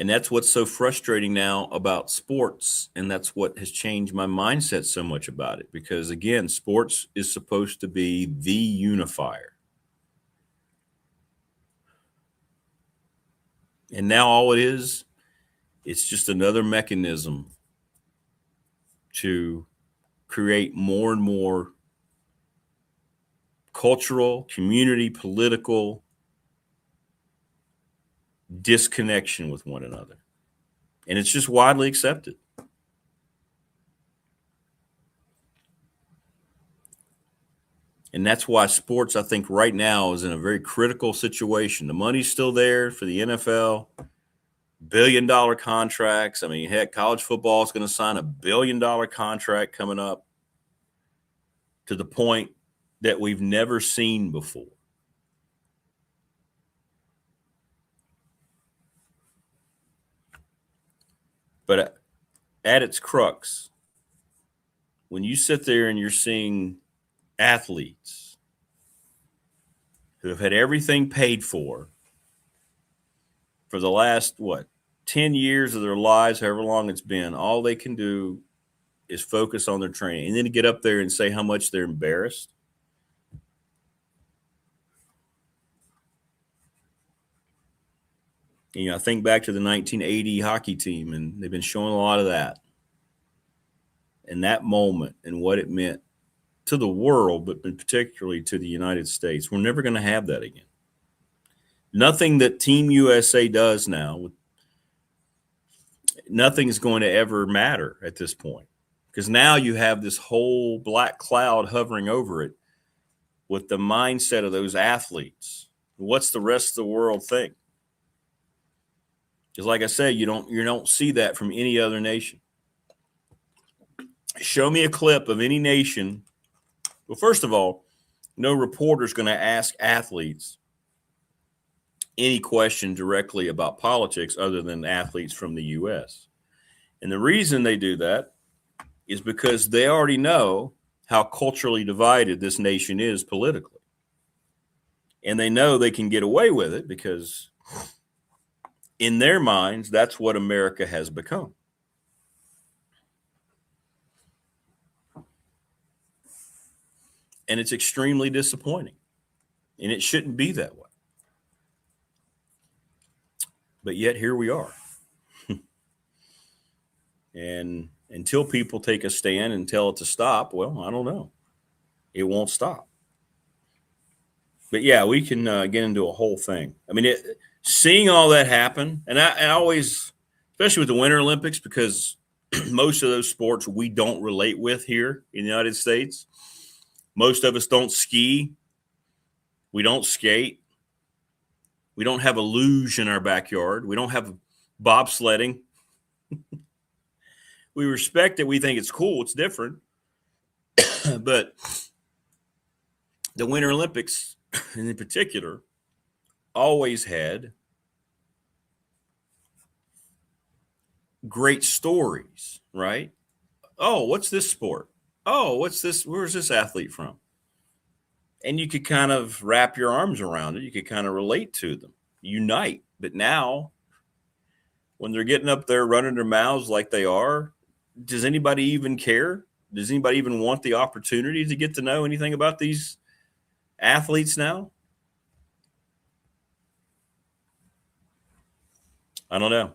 And that's what's so frustrating now about sports. And that's what has changed my mindset so much about it. Because, again, sports is supposed to be the unifier. And now all it is, it's just another mechanism to create more and more cultural, community, political disconnection with one another. And it's just widely accepted. And that's why sports, I think, right now is in a very critical situation. The money's still there for the NFL. billion-dollar contracts. I mean, heck, college football is going to sign $1 billion contract coming up, to the point that we've never seen before. But at its crux, when you sit there and you're seeing athletes who have had everything paid for the last, 10 years of their lives, however long it's been, all they can do is focus on their training. And then to get up there and say how much they're embarrassed. You know, I think back to the 1980 hockey team, and they've been showing a lot of that. And that moment and what it meant to the world, but particularly to the United States. We're never going to have that again. Nothing that Team USA does now, nothing's going to ever matter at this point. Because now you have this whole black cloud hovering over it with the mindset of those athletes. What's the rest of the world think? Because like I said, you don't see that from any other nation. Show me a clip of any nation. Well, first of all, no reporter's going to ask athletes any question directly about politics other than athletes from the U.S. And the reason they do that is because they already know how culturally divided this nation is politically. And they know they can get away with it because in their minds, that's what America has become. And it's extremely disappointing. And it shouldn't be that way. But yet here we are. And until people take a stand and tell it to stop, well, I don't know. It won't stop. But yeah, we can get into a whole thing. I mean, seeing all that happen, and I always, especially with the Winter Olympics, because most of those sports we don't relate with here in the United States. Most of us don't ski. We don't skate. We don't have a luge in our backyard. We don't have bobsledding. We respect it. We think it's cool. It's different. But the Winter Olympics, in particular, always had great stories, right? Oh, what's this sport? Oh, what's this? Where's this athlete from? And you could kind of wrap your arms around it. You could kind of relate to them, unite. But now, when they're getting up there running their mouths like they are, does anybody even care? Does anybody even want the opportunity to get to know anything about these athletes now? I don't know.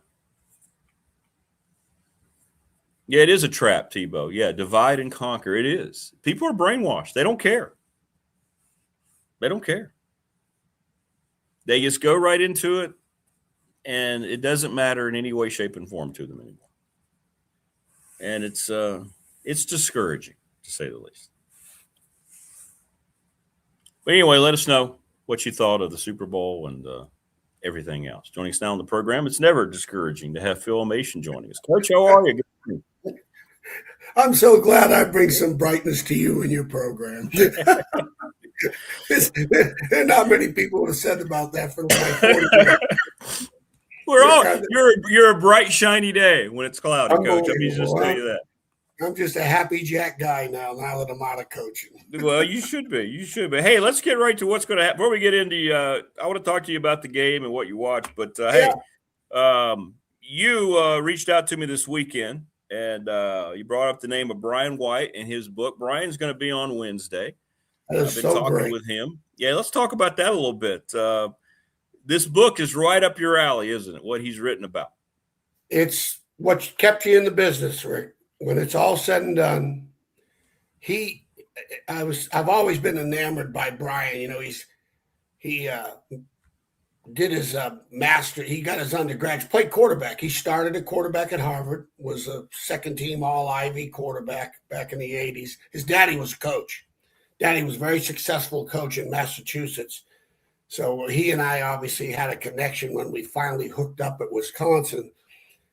Yeah, it is a trap, Tebow. Yeah, divide and conquer. It is. People are brainwashed. They don't care. They don't care. They just go right into it, and it doesn't matter in any way, shape, and form to them anymore. And it's discouraging, to say the least. But anyway, let us know what you thought of the Super Bowl and everything else. Joining us now on the program, it's never discouraging to have Phil Elmassian joining us. Coach, how are you? I'm so glad I bring some brightness to you and your program. There are not many people who have said about that for like 40 years. You're a bright, shiny day when it's cloudy, Coach. I mean, just tell you that. I'm just a happy Jack guy now that I'm out of coaching. Well, you should be. You should be. Hey, let's get right to what's going to happen. Before we get into I want to talk to you about the game and what you watched. But, hey, you reached out to me this weekend, and you brought up the name of Brian White and his book. Brian's going to be on Wednesday. I've been talking with him. Yeah, let's talk about that a little bit. This book is right up your alley, isn't it, what he's written about? It's what kept you in the business, Rick. When it's all said and done, I've always been enamored by Brian. You know, he did his master. He got his undergraduate, played quarterback. He started at quarterback at Harvard, was a second-team All-Ivy quarterback back in the 80s. His daddy was a coach. Daddy was a very successful coach in Massachusetts. So he and I obviously had a connection when we finally hooked up at Wisconsin.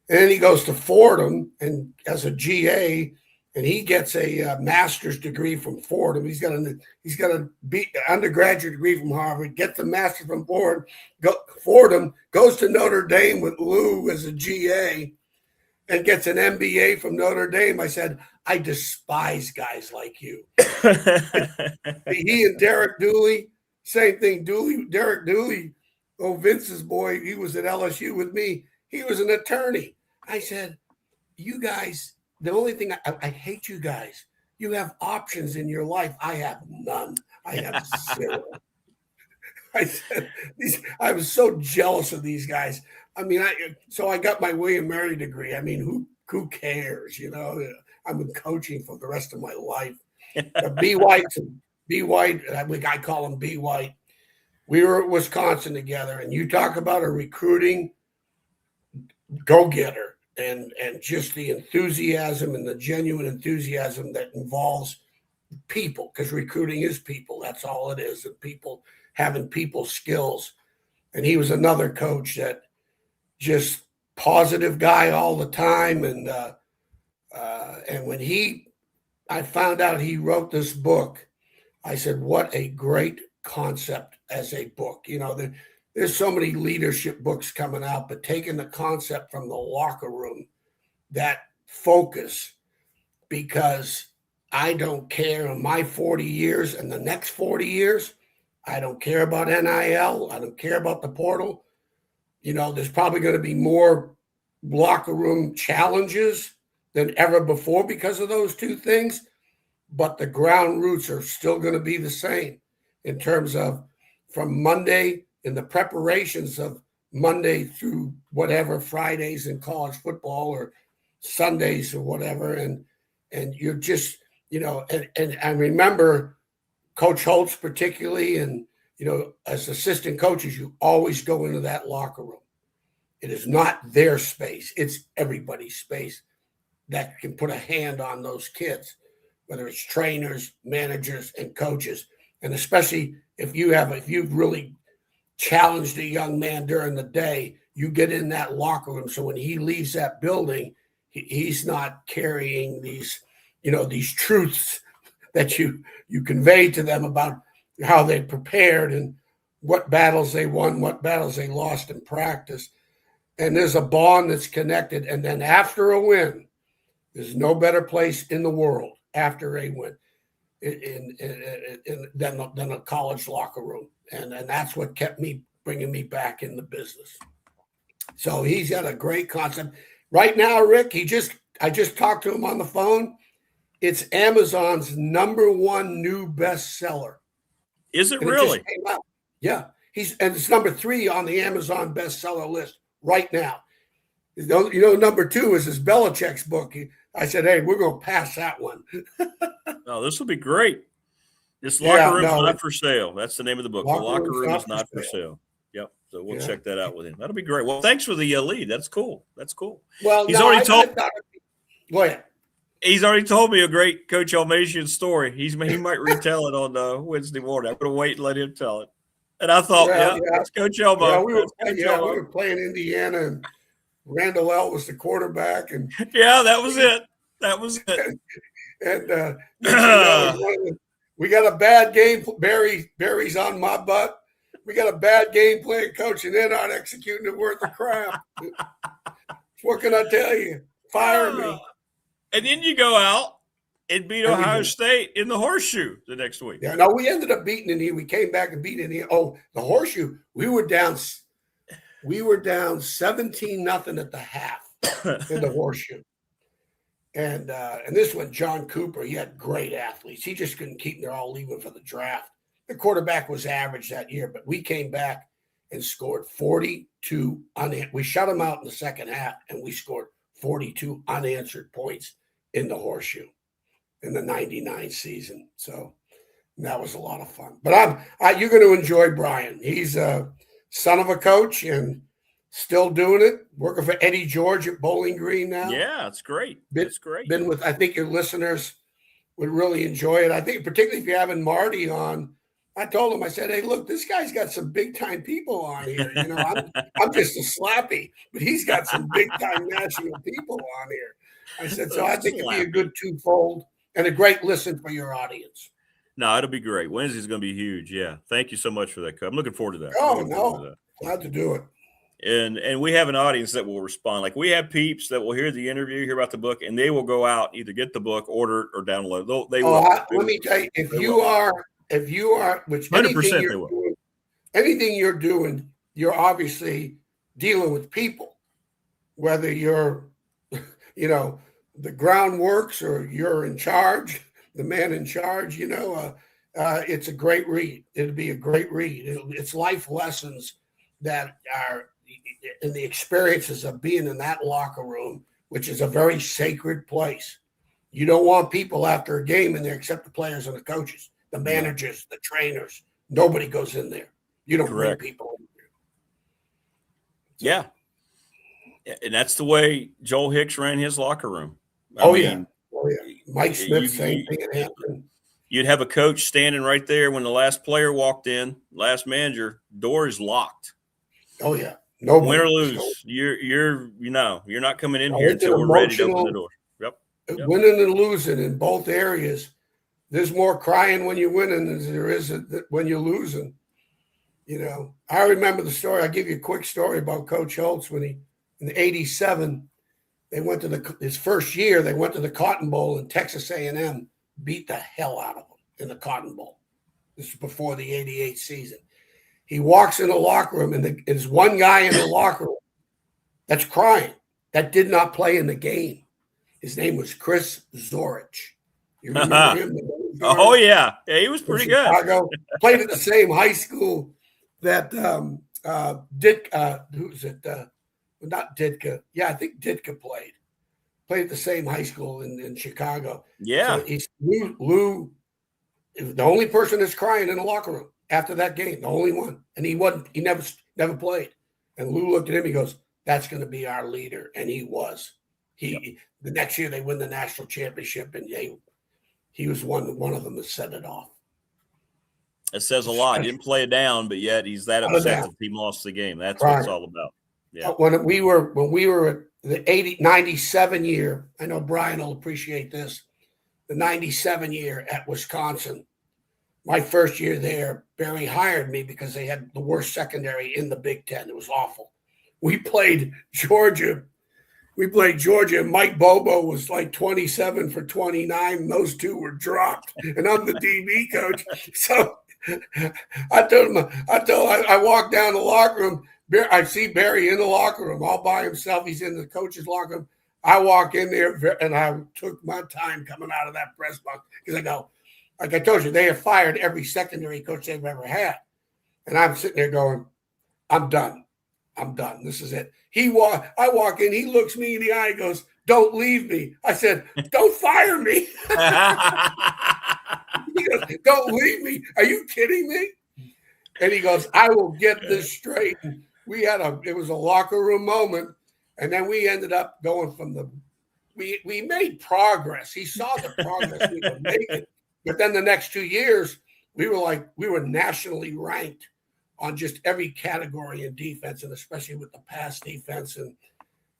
And then he goes to Fordham and as a GA, and he gets a master's degree from Fordham. He's got an undergraduate degree from Harvard, gets the master's from Fordham, goes to Notre Dame with Lou as a GA, and gets an MBA from Notre Dame. I said, I despise guys like you. He and Derek Dooley, same thing. Derek Dooley, Vince's boy, he was at LSU with me. He was an attorney. I said, you guys, the only thing I hate you guys. You have options in your life. I have none. I have zero. I said, I was so jealous of these guys. I mean, so I got my William Mary degree. I mean, who cares? You know, I've been coaching for the rest of my life. B. White, I call him B. White. We were at Wisconsin together, and you talk about a recruiting go-getter and just the enthusiasm and the genuine enthusiasm that involves people, because recruiting is people. That's all it is, and people having people skills. And he was another coach that just positive guy all the time. And when I found out he wrote this book, I said, what a great concept as a book. You know, there's so many leadership books coming out, but taking the concept from the locker room, that focus, because I don't care in my 40 years and the next 40 years, I don't care about NIL. I don't care about the portal. You know, there's probably going to be more locker room challenges than ever before because of those two things. But the ground roots are still going to be the same in terms of from Monday in the preparations of Monday through whatever Fridays in college football or Sundays or whatever. And you're just, you know, and I remember Coach Holtz particularly, and, you know, as assistant coaches, you always go into that locker room. It is not their space. It's everybody's space that can put a hand on those kids, whether it's trainers, managers, and coaches. And especially if you've really challenged a young man during the day, you get in that locker room. So when he leaves that building, he's not carrying these, you know, these truths that you convey to them about how they prepared and what battles they won, what battles they lost in practice. And there's a bond that's connected. And then after a win, there's no better place in the world after a win. than a college locker room. And that's what kept me bringing me back in the business. So he's got a great concept. Right now, Rick, I just talked to him on the phone. It's Amazon's #1 new bestseller. Is it and really? It just came out. Yeah. It's #3 on the Amazon bestseller list right now. #2 is his Belichick's book. I said, hey, we're going to pass that one. Oh, this will be great. This Locker Room's Not for Sale. That's the name of the book. The Locker Room is Not for Sale. Yep. So we'll check that out with him. That'll be great. Well, thanks for the lead. That's cool. Well, he's already told. Go ahead. He's already told me a great Coach Elmassian story. He might retell it on Wednesday morning. I'm going to wait and let him tell it. And I thought, that's Coach Elmo. Yeah, we were playing Indiana, and Randall L. was the quarterback. And yeah, that was it. And we got a bad game. Barry's on my butt. We got a bad game plan, coach, and they're not executing it worth of crap. What can I tell you? Fire me. And then you go out and beat Ohio State in the Horseshoe the next week. Yeah, no, we ended up beating Indiana. We came back and beat Indiana. Oh, the Horseshoe. We were down 17-0 at the half in the Horseshoe. And this one, John Cooper, he had great athletes. He just couldn't keep them. They're all leaving for the draft. The quarterback was average that year, but we came back and scored 42 unanswered. We shut them out in the second half, and we scored 42 unanswered points in the Horseshoe in the 99 season. So that was a lot of fun. But you're going to enjoy Brian. He's a son of a coach and still doing it, working for Eddie George at Bowling Green now. Yeah, it's great. It's great. Been with, I think your listeners would really enjoy it. I think particularly if you're having Marty on, I told him, I said, hey, look, this guy's got some big-time people on here. You know, I'm just a slappy, but he's got some big-time national people on here. I said, so I think it'd be a good twofold and a great listen for your audience. No, it'll be great. Wednesday's going to be huge. Yeah. Thank you so much for that, Coach. I'm looking forward to that. Oh, no. Glad to do it. And we have an audience that will respond. Like we have peeps that will hear the interview, hear about the book, and they will go out, either get the book, order it, or download it. They will. Let me tell you, if you are, which 100% anything you're doing, you're obviously dealing with people, whether you're, the groundworks or you're in charge, the man in charge, it's a great read. It'll be a great read. It's life lessons that are in the experiences of being in that locker room, which is a very sacred place. You don't want people after a game in there except the players and the coaches, the managers, the trainers. Nobody goes in there. You don't bring people in there. Yeah. And that's the way Joel Hicks ran his locker room. Oh, yeah. Mike Smith, same thing at Hampton. You'd have a coach standing right there when the last player walked in, last manager, door is locked. Oh, yeah. Win or lose, you're not coming in here until we're ready to open the door. Yep. Winning and losing in both areas. There's more crying when you're winning than there is when you're losing. I remember the story. I'll give you a quick story about Coach Holtz when in '87, they went to his first year. They went to the Cotton Bowl, and Texas A&M beat the hell out of them in the Cotton Bowl. This is before the '88 season. He walks in the locker room, and there's one guy in the locker room that's crying that did not play in the game. His name was Chris Zorich. You remember him? Oh, yeah. He was pretty good. Chicago. Played at the same high school that who's it? Not Ditka. Yeah, I think Ditka played. Played at the same high school in Chicago. Yeah. So he's Lou, the only person that's crying in the locker room after that game, the only one. And he never played. And Lou looked at him, he goes, that's going to be our leader. And he was. The next year they win the national championship, and he was one of them that set it off. It says a lot. He didn't play it down, but yet he's that upset that the team lost the game. That's what it's all about. Yeah. When we were at the 97 year, I know Brian will appreciate this, the 97 year at Wisconsin, my first year there, Barry hired me because they had the worst secondary in the Big Ten. It was awful. We played Georgia We played Georgia, and Mike Bobo was like 27 for 29. And those two were dropped, and I'm the DB coach. So I walked down the locker room. I see Barry in the locker room all by himself. He's in the coach's locker room. I walk in there, and I took my time coming out of that press box because I go, like I told you, they have fired every secondary coach they've ever had. And I'm sitting there going, I'm done. This is it. I walk in, he looks me in the eye, goes, don't leave me. I said, don't fire me. He goes, don't leave me. Are you kidding me? And he goes, I will get this straight. And it was a locker room moment. And then we ended up going we made progress. He saw the progress we were making. But then the next 2 years, we were nationally ranked on just every category in defense, and especially with the pass defense, and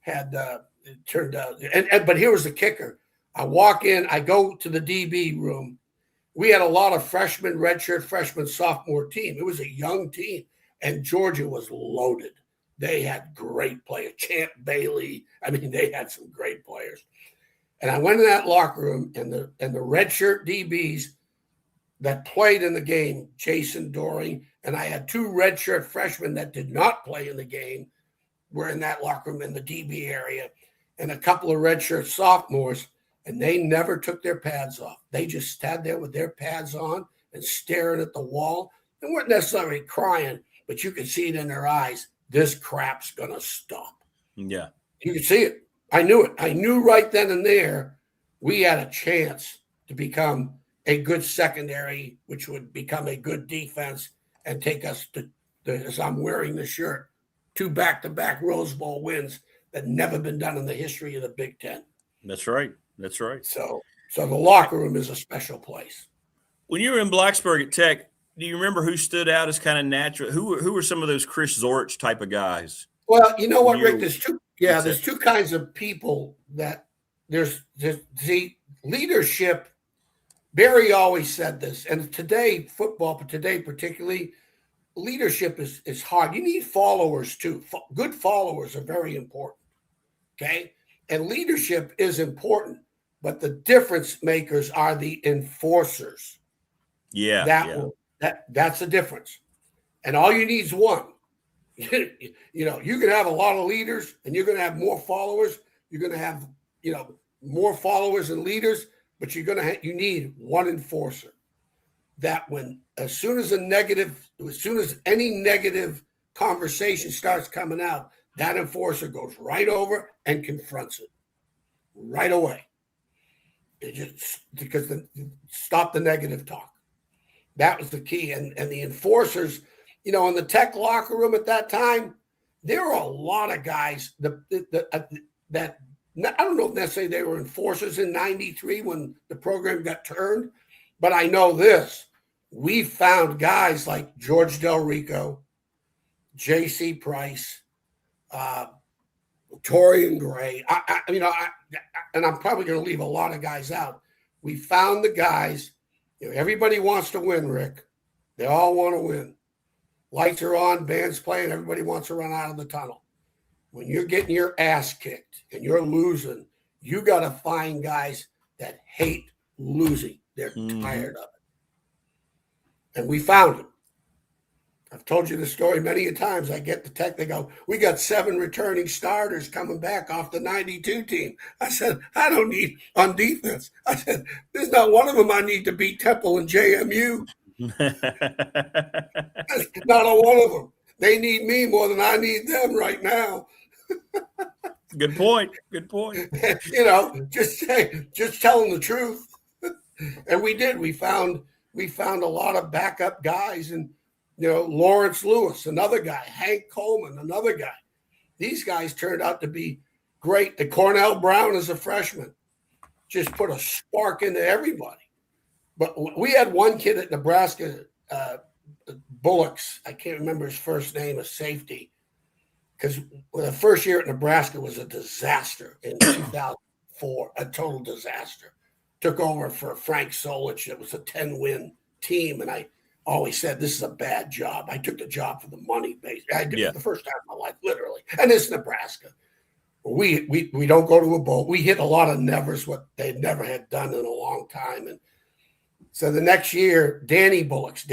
it turned out. But here was the kicker. I walk in, I go to the DB room. We had a lot of freshmen, redshirt freshman, sophomore team. It was a young team, and Georgia was loaded. They had great players. Champ Bailey. I mean, they had some great players. And I went in that locker room, and the redshirt DBs that played in the game, Jason Doring, and I had two redshirt freshmen that did not play in the game, were in that locker room in the DB area, and a couple of redshirt sophomores, and they never took their pads off. They just sat there with their pads on and staring at the wall. They weren't necessarily crying, but you could see it in their eyes. This crap's going to stop. Yeah. You could see it. I knew it. I knew right then and there we had a chance to become a good secondary, which would become a good defense and take us to, as I'm wearing the shirt, 2 back-to-back Rose Bowl wins that never been done in the history of the Big Ten. That's right. That's right. So the locker room is a special place. When you were in Blacksburg at Tech, do you remember who stood out as kind of natural? Who were some of those Chris Zorich type of guys? Well, you know what, Rick? There's two kinds of people that there's the leadership. Barry always said this, and today, football, but today particularly, leadership is hard. You need followers too. Good followers are very important. Okay? And leadership is important, but the difference makers are the enforcers. Yeah. That's the difference. And all you need is one. You know, you can have a lot of leaders and you're going to have more followers. You're going to have, more followers and leaders, but you need one enforcer. That as soon as any negative conversation starts coming out, that enforcer goes right over and confronts it right away. Stop the negative talk. That was the key. And the enforcers, in the Tech locker room at that time, there were a lot of guys that I don't know if necessarily they were enforcers in 93 when the program got turned, but I know this. We found guys like George Del Rico, J.C. Price, Torian Gray. And I'm probably going to leave a lot of guys out. We found the guys. Everybody wants to win, Rick. They all want to win. Lights are on, band's playing, everybody wants to run out of the tunnel. When you're getting your ass kicked and you're losing, you got to find guys that hate losing. They're tired of it. And we found them. I've told you the story many a times. I get to Tech, they go, we got 7 returning starters coming back off the 92 team. I said, I don't need on defense. I said, there's not one of them I need to beat Temple and JMU. Not a one of them. They need me more than I need them right now. Good point. Just telling the truth. And we did. We found a lot of backup guys, and Lawrence Lewis, another guy, Hank Coleman, another guy. These guys turned out to be great. The Cornell Brown as a freshman just put a spark into everybody. But we had one kid at Nebraska, Bullocks. I can't remember his first name, a safety, because the first year at Nebraska was a disaster in 2004, a total disaster. Took over for Frank Solich. It was a 10-win team, and I always said, this is a bad job. I took the job for the money. I did it the first time in my life, literally. And it's Nebraska. We don't go to a bowl. We hit a lot of nevers, what they never had done in a long time. And so the next year, Danny Bullocks,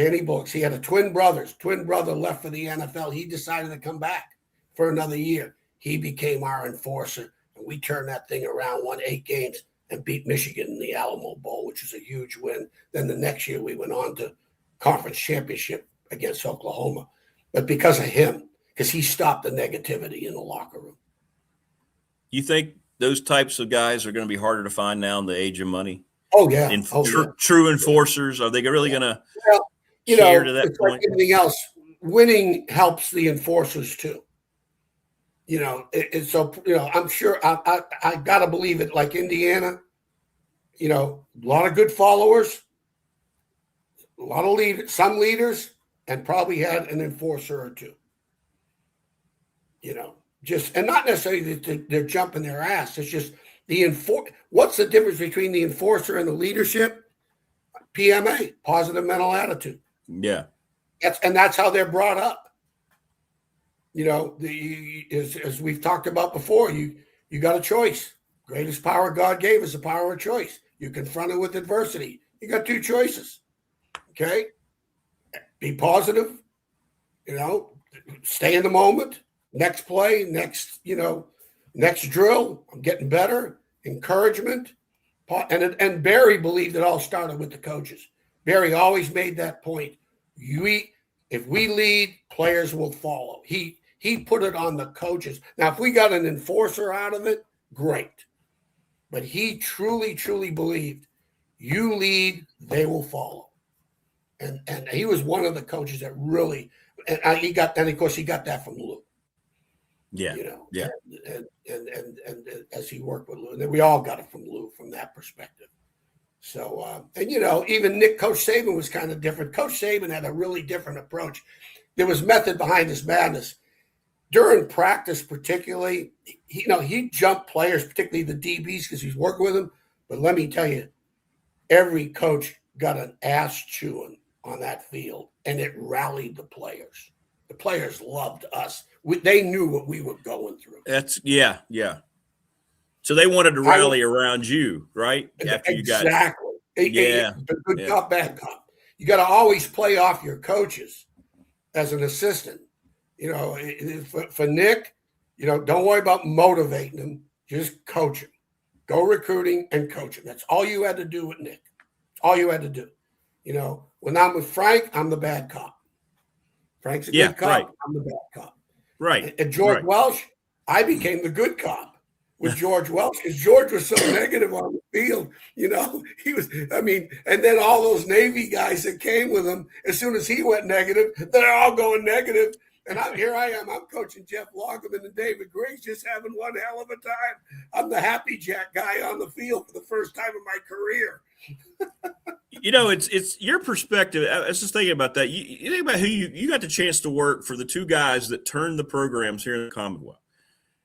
he had twin brother left for the NFL. He decided to come back for another year. He became our enforcer, and we turned that thing around, won 8 games, and beat Michigan in the Alamo Bowl, which was a huge win. Then the next year, we went on to conference championship against Oklahoma. But because of him, because he stopped the negativity in the locker room. You think those types of guys are going to be harder to find now in the age of money? Oh, yeah. True enforcers. Are they really going to care to that it's point? Like anything else, winning helps the enforcers too. So, I'm sure I got to believe it, like Indiana, a lot of good followers, a lot of leaders, some leaders, and probably had an enforcer or two. And not necessarily that they're jumping their ass. It's just what's the difference between the enforcer and the leadership? PMA, positive mental attitude. Yeah. That's how they're brought up. As we've talked about before, you got a choice. Greatest power God gave is the power of choice. You confront it with adversity. You got 2 choices. Okay? Be positive, stay in the moment. Next play, next drill, I'm getting better. Encouragement. And Barry believed it all started with the coaches. Barry always made that point. If we lead, players will follow. He put it on the coaches. Now, if we got an enforcer out of it, great. But he truly, truly believed you lead, they will follow. And he was one of the coaches that really, he got that from Lou. Yeah. And as he worked with Lou, and then we all got it from Lou from that perspective. So, even Coach Saban was kind of different. Coach Saban had a really different approach. There was method behind his madness. During practice, particularly, he jumped players, particularly the DBs, because he's working with them. But let me tell you, every coach got an ass chewing on that field, and it rallied the players. The players loved us. They knew what we were going through. Yeah. So they wanted to rally around you, right? After exactly. Good cop, bad cop. You got to always play off your coaches as an assistant. For Nick, don't worry about motivating him. Just coach him. Go recruiting and coach him. That's all you had to do with Nick. All you had to do. When I'm with Frank, I'm the bad cop. Frank's a good cop. Right. I'm the bad cop. Right. And George Welsh, I became the good cop with George Welsh because George was so negative on the field. He was, and then all those Navy guys that came with him, as soon as he went negative, they're all going negative. And here I am. I'm coaching Jeff Loggeman and David Griggs, just having one hell of a time. I'm the happy Jack guy on the field for the first time in my career. It's your perspective. I was just thinking about that. You think about who you got the chance to work for, the 2 guys that turned the programs here in the Commonwealth.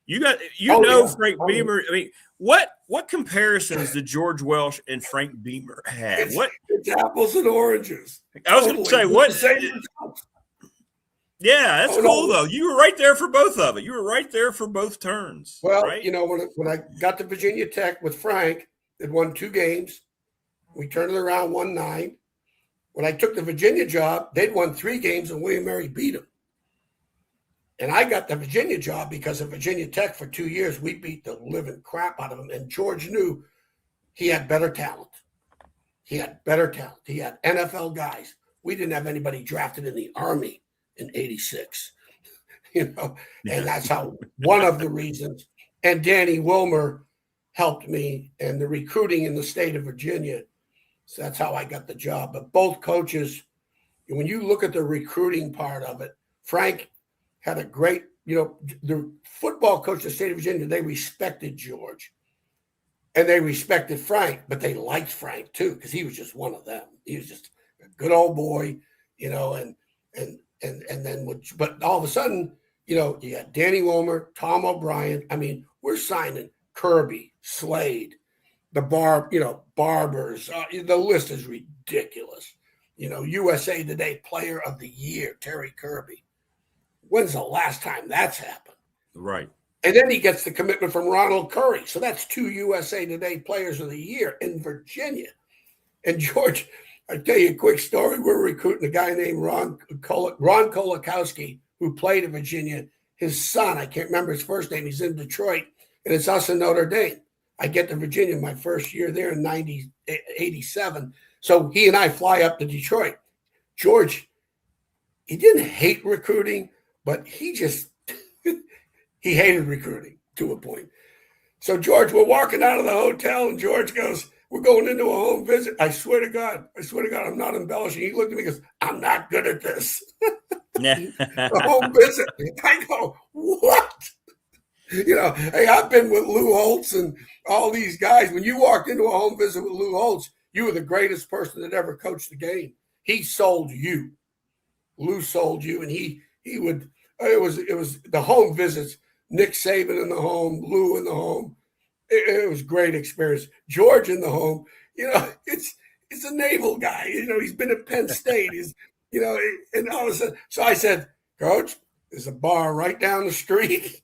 Frank Beamer. I mean, what comparisons did George Welsh and Frank Beamer have? It's apples and oranges. I was going to say what. Yeah, that's cool though. You were right there for both of it. You were right there for both turns. Well, right? When I got to Virginia Tech with Frank, they'd won 2 games. We turned it around, won 9. When I took the Virginia job, they'd won 3 games and William Mary beat them. And I got the Virginia job because of Virginia Tech for 2 years. We beat the living crap out of them. And George knew he had better talent. He had NFL guys. We didn't have anybody drafted in the Army in 86, and that's how one of the reasons. And Danny Wilmer helped me and the recruiting in the state of Virginia. So that's how I got the job. But both coaches, when you look at the recruiting part of it, Frank had a great, the football coach of the state of Virginia, they respected George and they respected Frank, but they liked Frank too, because he was just one of them. He was just a good old boy, and then, but all of a sudden, you got Danny Wilmer, Tom O'Brien. I mean, we're signing Kirby, Slade, the Barbers. The list is ridiculous. USA Today Player of the Year, Terry Kirby. When's the last time that's happened? Right. And then he gets the commitment from Ronald Curry. So that's 2 USA Today Players of the Year in Virginia. And George, I'll tell you a quick story. We're recruiting a guy named Ron Kolakowski, who played in Virginia. His son, I can't remember his first name, he's in Detroit, and it's us in Notre Dame. I get to Virginia my first year there in 87. So he and I fly up to Detroit. George, he didn't hate recruiting, but he just he hated recruiting to a point. So George, we're walking out of the hotel, and George goes, we're going into a home visit. I swear to God, I'm not embellishing. He looked at me and goes, I'm not good at this. A home visit. I go, what? You know, hey, I've been with Lou Holtz and all these guys. When you walked into a home visit with Lou Holtz, you were the greatest person that ever coached the game. He sold you. Lou sold you, and he would. It was the home visits. Nick Saban in the home, Lou in the home. It was a great experience. George in the home. You know, it's a naval guy. You know, he's been at Penn State. He's, you know, and all of a sudden, so I said, Coach, there's a bar right down the street.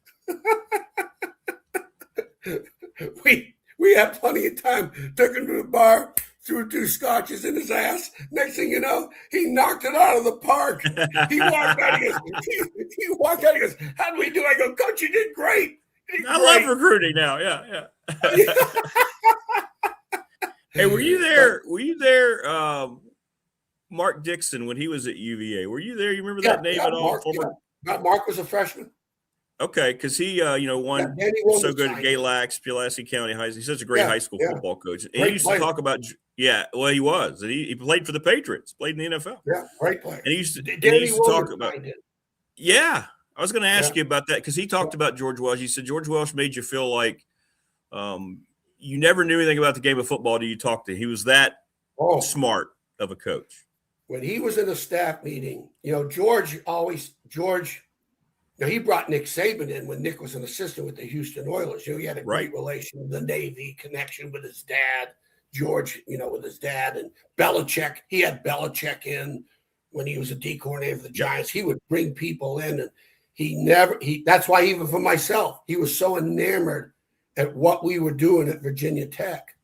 we had plenty of time. Took him to the bar, threw 2 scotches in his ass. Next thing you know, he knocked it out of the park. He walked out. He goes, how do we do? I go, Coach, you did great. I love recruiting now. Yeah. Hey, were you there? Mark Dixon, when he was at UVA, were you there? You remember that name at all? Mark was a freshman. Okay, because he, won so good at Galax, Pulaski County High. He's such a great high school football coach. And he used to talk about, he was. And he played for the Patriots, played in the NFL. Yeah, great player. And he used to talk about, I was going to ask you about that because he talked about George Welsh. He said George Welsh made you feel like you never knew anything about the game of football until you talked to him. He was that smart of a coach. When he was in a staff meeting, you know, George, now, he brought Nick Saban in when Nick was an assistant with the Houston Oilers. You know, he had a great relation with the Navy, connection with his dad, George, you know, with his dad. And Belichick, he had Belichick in when he was a D coordinator for the Giants. He would bring people in, and that's why even for myself, he was so enamored at what we were doing at Virginia Tech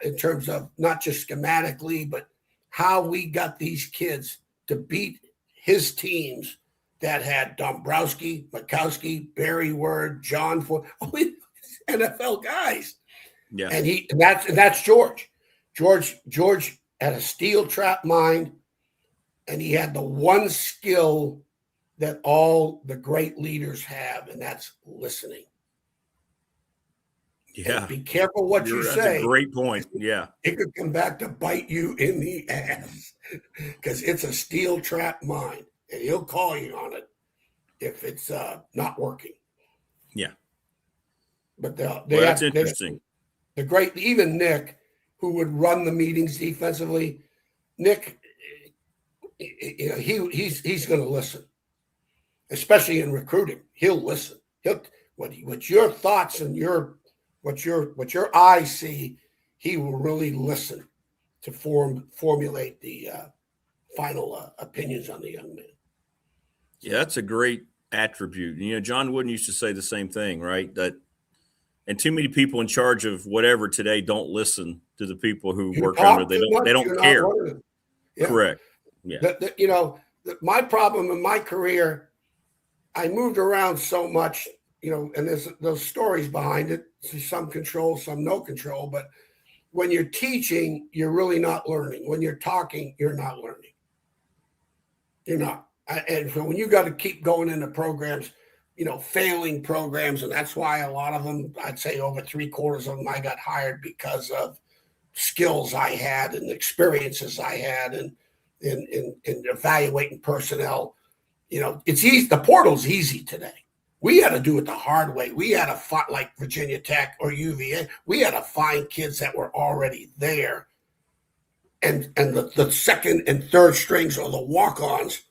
in terms of not just schematically, but how we got these kids to beat his teams that had Dombrowski, Mikowski, Barry Word, John Ford, NFL guys. Yeah. And that's George. George had a steel trap mind, and he had the one skill that all the great leaders have, and that's listening. Yeah. And be careful what you say. That's a great point. Yeah. It could come back to bite you in the ass because it's a steel trap mind. And he'll call you on it if it's not working. Yeah. But that's interesting. The great, even Nick, who would run the meetings defensively, Nick, you know, he's going to listen, especially in recruiting. He'll listen. What your thoughts and what your eyes see, he will really listen to formulate the final opinions on the young man. Yeah, that's a great attribute. You know, John Wooden used to say the same thing, right? And too many people in charge of whatever today don't listen to the people who work under. They don't care. Yeah. Correct. Yeah. My problem in my career, I moved around so much, you know, and there's those stories behind it. Some control, some no control. But when you're teaching, you're really not learning. When you're talking, you're not learning. You're not. And so when you got to keep going into programs, you know, failing programs, and that's why a lot of them, I'd say over 3/4 of them, I got hired because of skills I had and experiences I had and in evaluating personnel. You know, it's easy. The portal's easy today. We had to do it the hard way. We had to fight like Virginia Tech or UVA. We had to find kids that were already there, and the second and third strings or the walk-ons.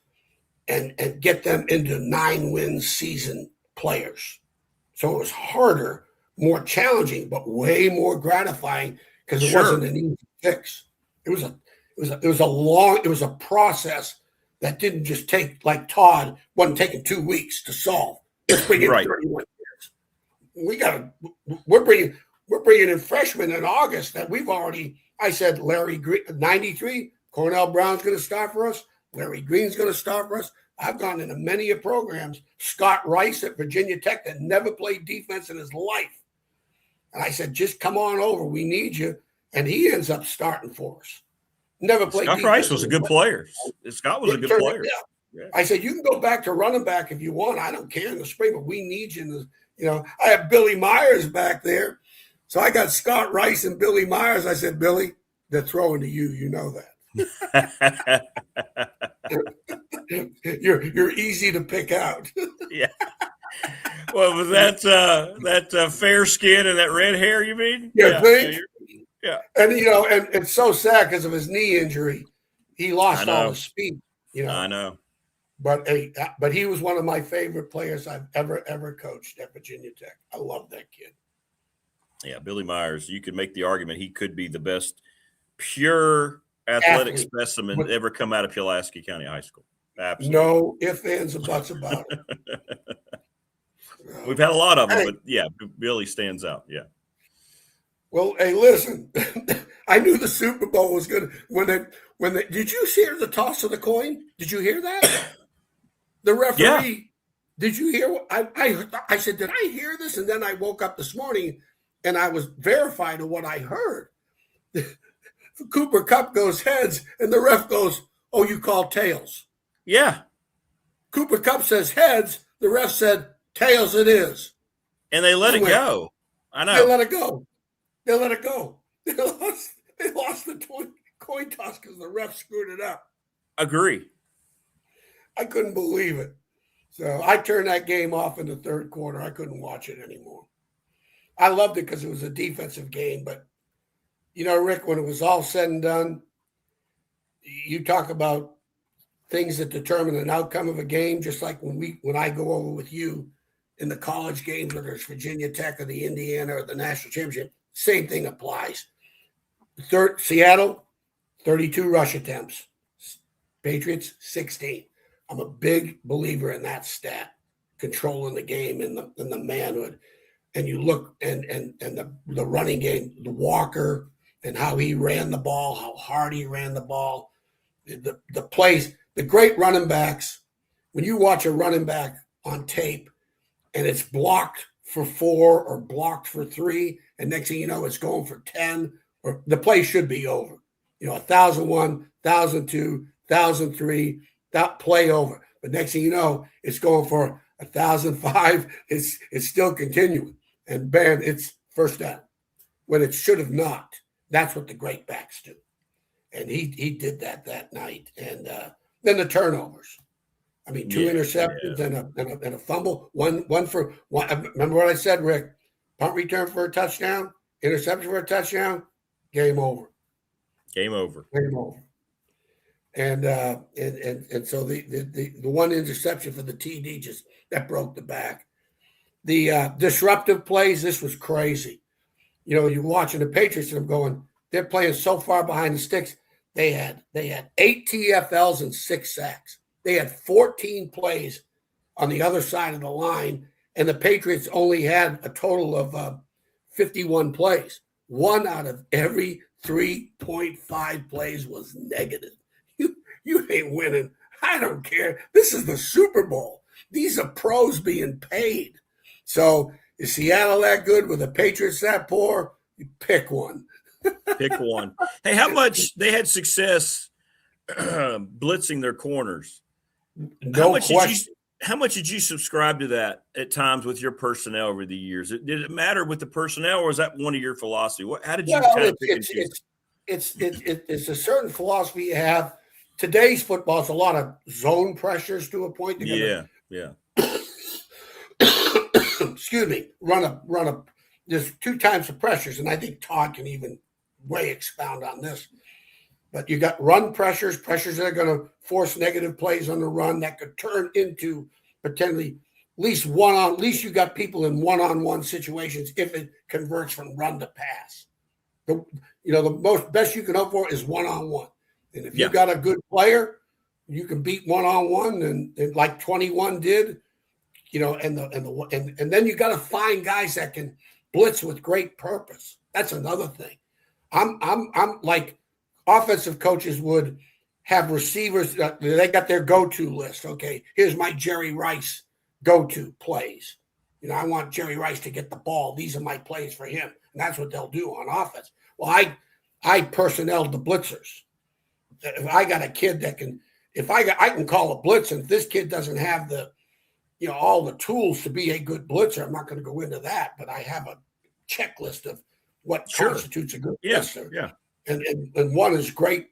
And get them into 9-win season players. So it was harder, more challenging, but way more gratifying because it wasn't an easy fix. It was a process that didn't just take, like Todd, wasn't taking 2 weeks to solve. Let's bring in 31 years. we're bringing in freshmen in August that we've already. I said Larry Green, 93. Cornell Brown's going to start for us. Larry Green's going to start for us. I've gone into many of programs. Scott Rice at Virginia Tech that never played defense in his life. And I said, just come on over. We need you. And he ends up starting for us. Never played Scott defense. Rice was a good player. Scott was a good player. Yeah. I said, you can go back to running back if you want. I don't care in the spring, but we need you. I have Billy Myers back there. So I got Scott Rice and Billy Myers. I said, Billy, they're throwing to you. You know that. You're easy to pick out. Yeah. Well, was that fair skin and that red hair, you mean? Yeah. Yeah. And and it's so sad because of his knee injury. He lost all his speed. I know. But he was one of my favorite players I've ever coached at Virginia Tech. I love that kid. Yeah, Billy Myers. You could make the argument he could be the best pure athletic specimen ever come out of Pulaski County High School. Absolutely. No ifs, ands, or buts about it. We've had a lot of them, but yeah, Billy stands out. Yeah. Well, hey, listen, I knew the Super Bowl was good when they did you hear the toss of the coin? Did you hear that? The referee, Did you hear what I said, did I hear this? And then I woke up this morning and I was verified of what I heard. Cooper Kupp goes heads and the ref goes, oh, you called tails. Yeah. Cooper Kupp says heads. The ref said tails it is. And they let it go. I know. They let it go. They lost the coin toss because the ref screwed it up. Agree. I couldn't believe it. So I turned that game off in the third quarter. I couldn't watch it anymore. I loved it because it was a defensive game. But, Rick, when it was all said and done, you talk about things that determine an outcome of a game, just like when I go over with you in the college games, whether it's Virginia Tech or the Indiana or the national championship, same thing applies. Seattle, 32 rush attempts. Patriots, 16. I'm a big believer in that stat, controlling the game and the manhood. And you look and the running game, the Walker and how he ran the ball, how hard he ran the ball, the plays, the great running backs. When you watch a running back on tape and it's blocked for 4 or blocked for 3, and next thing you know, it's going for 10, or the play should be over. 1,001, 1,002, 1,003, that play over. But next thing you know, it's going for 1,005. It's still continuing. And bam, it's first down when it should have not. That's what the great backs do. And he did that night. And then the turnovers. I mean, 2 interceptions and a fumble. One for one. Remember what I said, Rick? Punt return for a touchdown, interception for a touchdown, game over. Game over. Game over. And so the one interception for the TD just that broke the back. The disruptive plays, this was crazy. You're watching the Patriots and I'm going, they're playing so far behind the sticks. They had 8 TFLs and 6 sacks. They had 14 plays on the other side of the line, and the Patriots only had a total of 51 plays. 1 out of every 3.5 plays was negative. You ain't winning. I don't care. This is the Super Bowl. These are pros being paid. So is Seattle that good with the Patriots that poor? You pick one. Pick one. Hey, how much they had success blitzing their corners? No question. How much did you subscribe to that at times with your personnel over the years? Did it matter with the personnel, or was that one of your philosophy? How did you kind of pick and choose? It's a certain philosophy you have. Today's football is a lot of zone pressures to a point. Yeah. Excuse me. Run up. There's 2 times the pressures, and I think Todd can even way expound on this. But you got run pressures that are going to force negative plays on the run that could turn into potentially at least you got people in one-on-one situations if it converts from run to pass. The best you can hope for is one-on-one. And if you got a good player, you can beat one-on-one and like 21 did, and then you got to find guys that can blitz with great purpose. That's another thing. I'm like offensive coaches would have receivers. They got their go-to list. Okay, here's my Jerry Rice go-to plays. I want Jerry Rice to get the ball. These are my plays for him. And that's what they'll do on offense. Well, I personnel the blitzers. If I got a kid that can, I can call a blitz, and if this kid doesn't have the, all the tools to be a good blitzer, I'm not going to go into that, but I have a checklist of what constitutes a good blitzer. Yeah. And one is great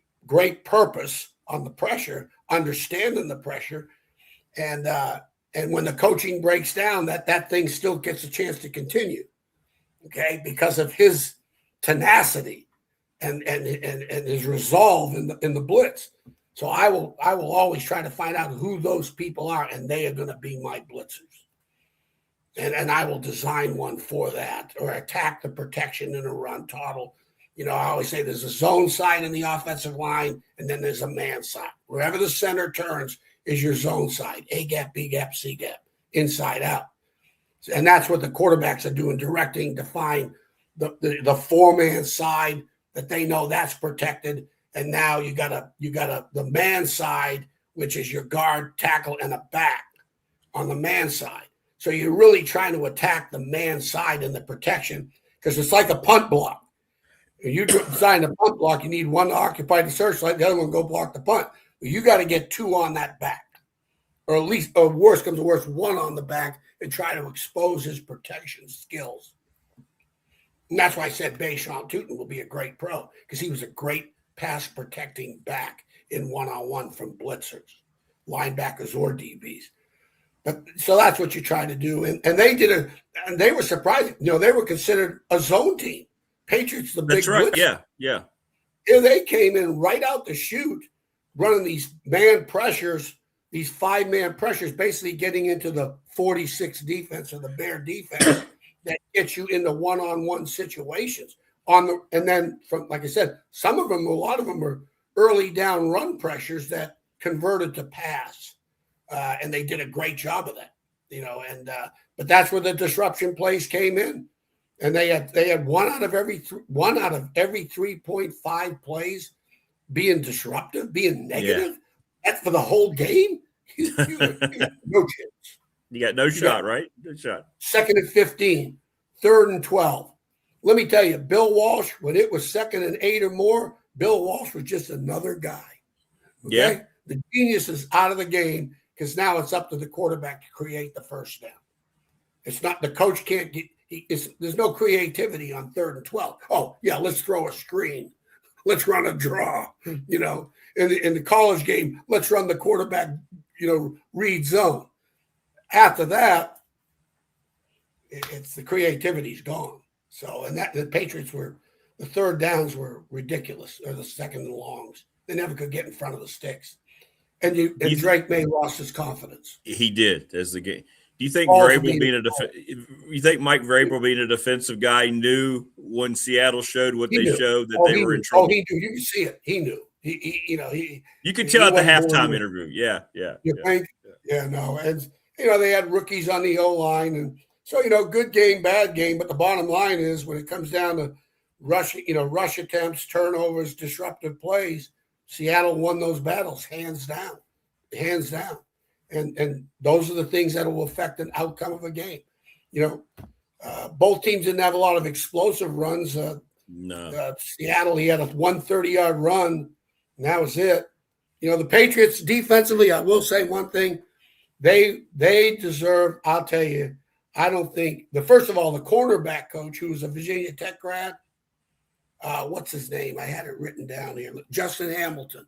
purpose on the pressure, understanding the pressure, and when the coaching breaks down, that thing still gets a chance to continue, okay, because of his tenacity and his resolve in the blitz. So I will always try to find out who those people are, and they are going to be my blitzers, and I will design one for that, or attack the protection in a run. Todd will, I always say there's a zone side in the offensive line, and then there's a man side. Wherever the center turns is your zone side, A gap, B gap, C gap, inside out. And that's what the quarterbacks are doing, directing to find the four-man side that they know that's protected. And now you got the man side, which is your guard, tackle, and a back on the man side. So you're really trying to attack the man side in the protection, because it's like a punt block. If you design a punt block, you need one to occupy the searchlight, the other one go block the punt. You got to get two on that back, or at least, or worse comes to worse, one on the back, and try to expose his protection skills. And that's why I said Bayshon Tootin will be a great pro, because he was a great pass protecting back in one-on-one from blitzers, linebackers, or DBs. But so that's what you try to do. And they were surprised. They were considered a zone team. Patriots, the big right. blitz. Yeah. They came in right out the chute, running these man pressures, these 5-man pressures, basically getting into the 46 defense or the Bear defense that gets you into one-on-one situations. And then, from, like I said, a lot of them were early down run pressures that converted to pass, and they did a great job of that. But that's where the disruption plays came in. And they had one out of every 3.5 plays being disruptive, being negative. That's for the whole game. You got no chance. You got no shot, right? No shot. 2nd and 15, 3rd and 12. Let me tell you, Bill Walsh, when it was 2nd and 8 or more, Bill Walsh was just another guy. Okay? Yeah. The genius is out of the game, because now it's up to the quarterback to create the first down. It's not, the coach can't get. There's no creativity on 3rd and 12. Oh, yeah, let's throw a screen. Let's run a draw. In the college game, let's run the quarterback, read zone. After that, it's the creativity's gone. So, and that the Patriots the 3rd downs were ridiculous, or the 2nd and longs. They never could get in front of the sticks. And Drake May lost his confidence. He did as the game. Do you think you think Mike Vrabel being a defensive guy knew when Seattle showed what they showed that they were in trouble? Oh, he knew. You could see it. He knew. You could tell at the halftime interview. Yeah. You think? Yeah, no. And they had rookies on the O-line, and so good game, bad game. But the bottom line is, when it comes down to rush attempts, turnovers, disruptive plays, Seattle won those battles hands down. And those are the things that will affect an outcome of a game. Both teams didn't have a lot of explosive runs. No. Seattle, he had a 130-yard run, and that was it. The Patriots defensively, I will say one thing. They deserve, I'll tell you, I don't think first of all, the cornerback coach, who was a Virginia Tech grad, what's his name? I had it written down here. Justin Hamilton.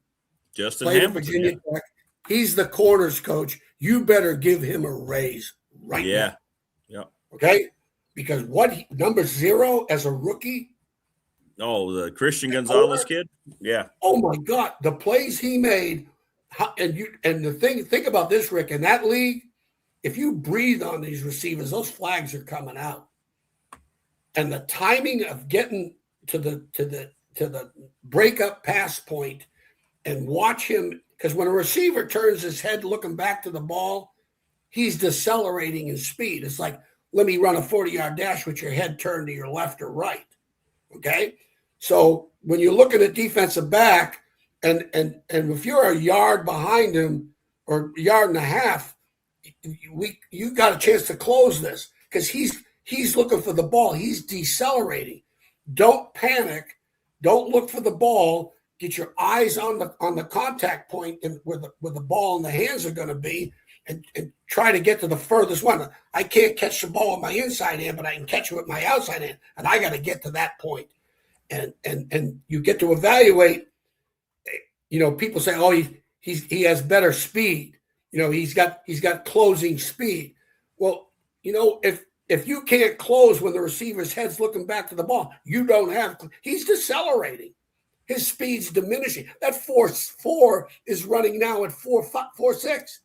Played at Virginia Tech. He's the corners coach. You better give him a raise right now. Yeah. Okay? Because number 0 as a rookie? Oh, the Christian Gonzalez kid? Yeah. Oh my God. The plays he made, and the thing, think about this, Rick, in that league, if you breathe on these receivers, those flags are coming out. And the timing of getting to the breakup pass point and watch him, because when a receiver turns his head looking back to the ball, he's decelerating in speed. It's like, let me run a 40-yard dash with your head turned to your left or right. Okay? So when you're looking at defensive back, and if you're a yard behind him or a yard and a half, you got a chance to close this because he's looking for the ball. He's decelerating. Don't panic. Don't look for the ball. Get your eyes on the contact point and where the ball and the hands are going to be, and try to get to the furthest one. I can't catch the ball with my inside hand, but I can catch it with my outside hand, and I got to get to that point. And you get to evaluate. People say, oh, he has better speed. He's got closing speed. Well, if you can't close when the receiver's head's looking back to the ball, you don't have. He's decelerating. His speed's diminishing. That 4.4 is running now at 4.6.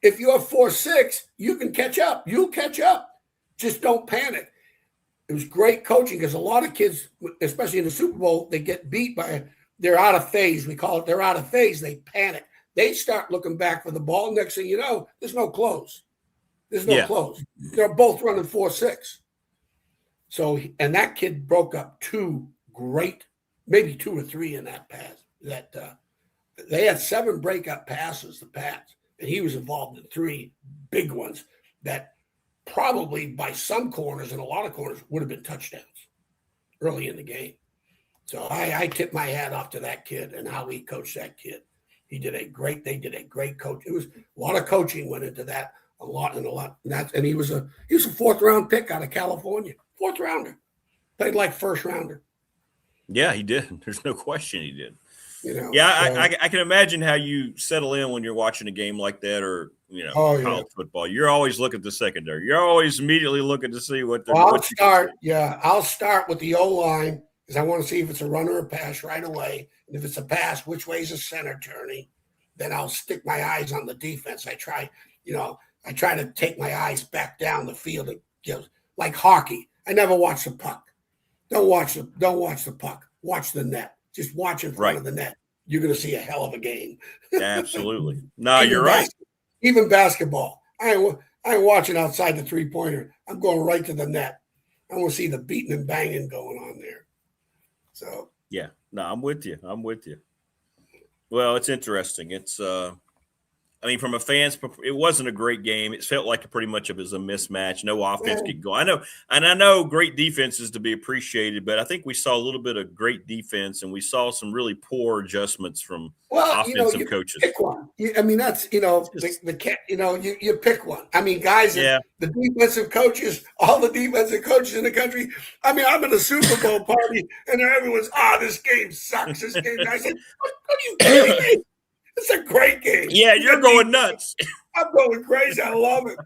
If you have 4.6, you can catch up. You'll catch up. Just don't panic. It was great coaching because a lot of kids, especially in the Super Bowl, they get beat by. They're out of phase. We call it. They're out of phase. They panic. They start looking back for the ball. Next thing you know, there's no close. There's no close. They're both running 4.6. So, and that kid broke up two great, maybe 2 or 3 in that pass. They had 7 breakup passes, the Pats, and he was involved in 3 big ones that probably by some corners and a lot of corners would have been touchdowns early in the game. So I tip my hat off to that kid and how he coached that kid. They did a great coach. It was a lot of coaching went into that, a lot. And he was a 4th round pick out of California, 4th rounder, played like 1st rounder. Yeah, he did. There's no question he did. I can imagine how you settle in when you're watching a game like that, or college football. You're always looking at the secondary. You're always immediately looking to see what. I'll start with the O-line because I want to see if it's a run or a pass right away. And if it's a pass, which way is the center turning? Then I'll stick my eyes on the defense. I try to take my eyes back down the field, like hockey. I never watch the puck. Don't watch the puck. Watch the net. Just watch in front of the net. You're going to see a hell of a game. Absolutely. No, you're right. Even basketball. I ain't watching outside the 3-pointer. I'm going right to the net. I want to see the beating and banging going on there. So yeah, no, I'm with you. Well, it's interesting. It's from a fan's, it wasn't a great game. It felt like pretty much it was a mismatch. No offense could go. I know great defense is to be appreciated, but I think we saw a little bit of great defense, and we saw some really poor adjustments from offensive coaches. Pick one. That's you pick one. Guys, the defensive coaches, all the defensive coaches in the country. I'm at a Super Bowl party, and everyone's this game sucks. This game. I said, what are you kidding me? It's a great game. Yeah, you're going nuts. I'm going crazy. I love it.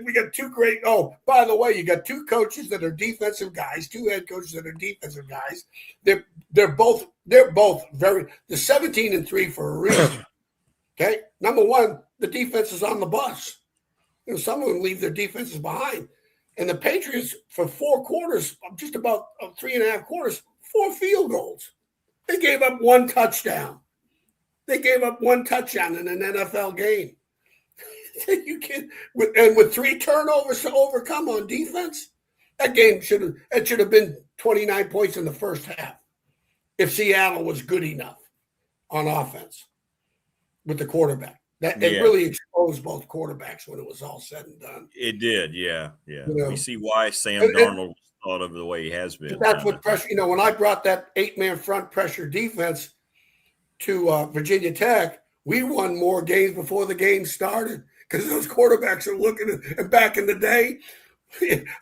We got 2 great. Oh, by the way, you got 2 coaches that are defensive guys, 2 head coaches that are defensive guys. They're both very. They're 17-3 for a reason. Okay, number one, the defense is on the bus. Some of them leave their defenses behind, and the Patriots for 4 quarters, just about 3.5 quarters, 4 field goals. They gave up 1 touchdown. They gave up 1 touchdown in an NFL game. You can't, with 3 turnovers to overcome on defense, that game should have been 29 points in the first half if Seattle was good enough on offense with the quarterback. It really exposed both quarterbacks when it was all said and done. It did, yeah. We see why Sam Darnold was thought of the way he has been. That's what pressure. When I brought that 8-man front pressure defense to Virginia Tech, we won more games before the game started because those quarterbacks are looking at. And back in the day,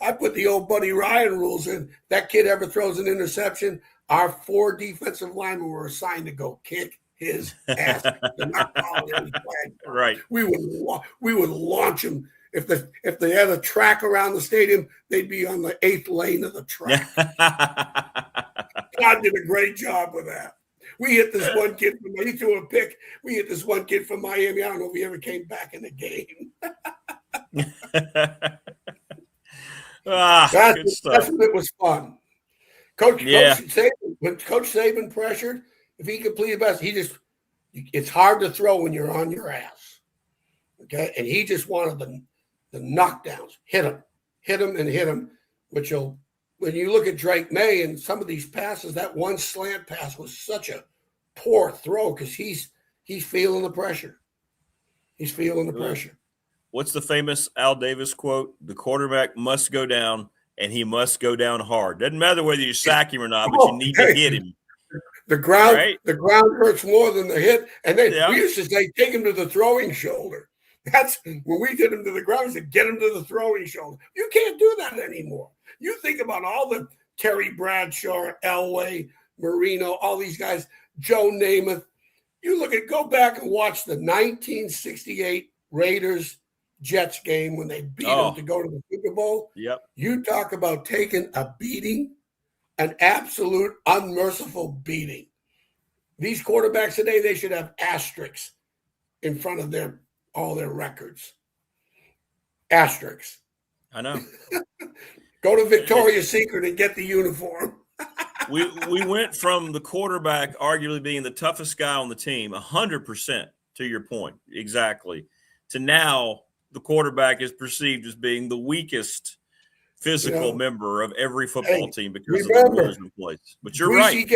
I put the old Buddy Ryan rules in. That kid ever throws an interception, our 4 defensive linemen were assigned to go kick his ass. They're not calling any flag. Right. We would launch them. If they had a track around the stadium, they'd be on the 8th lane of the track. God did a great job with that. We hit this one kid he threw a pick. We hit this one kid from Miami. I don't know if he ever came back in the game. That's when it was fun. Coach Saban, when Coach Saban pressured, if he completed best, it's hard to throw when you're on your ass. Okay, and he just wanted the knockdowns, hit him, and hit him. Which will, when you look at Drake May and some of these passes, that one slant pass was such a poor throw because he's feeling the pressure. He's feeling the pressure. What's the famous Al Davis quote? The quarterback must go down, and he must go down hard. Doesn't matter whether you sack him or not, but you need to hit him. The ground hurts more than the hit. And then we used to say, take him to the throwing shoulder. That's when we did him to the ground, we said, get him to the throwing shoulder. You can't do that anymore. You think about all the Terry Bradshaw, Elway, Marino, all these guys, Joe Namath. You go back and watch the 1968 Raiders Jets game when they beat them to go to the Super Bowl. Yep. You talk about taking a beating, an absolute unmerciful beating. These quarterbacks today, they should have asterisks in front of all their records. Asterisks. I know. Go to Victoria's Secret and get the uniform. we went from the quarterback arguably being the toughest guy on the team, 100% to your point, exactly, to now the quarterback is perceived as being the weakest physical member of every football team because of the rules in place. But you're right.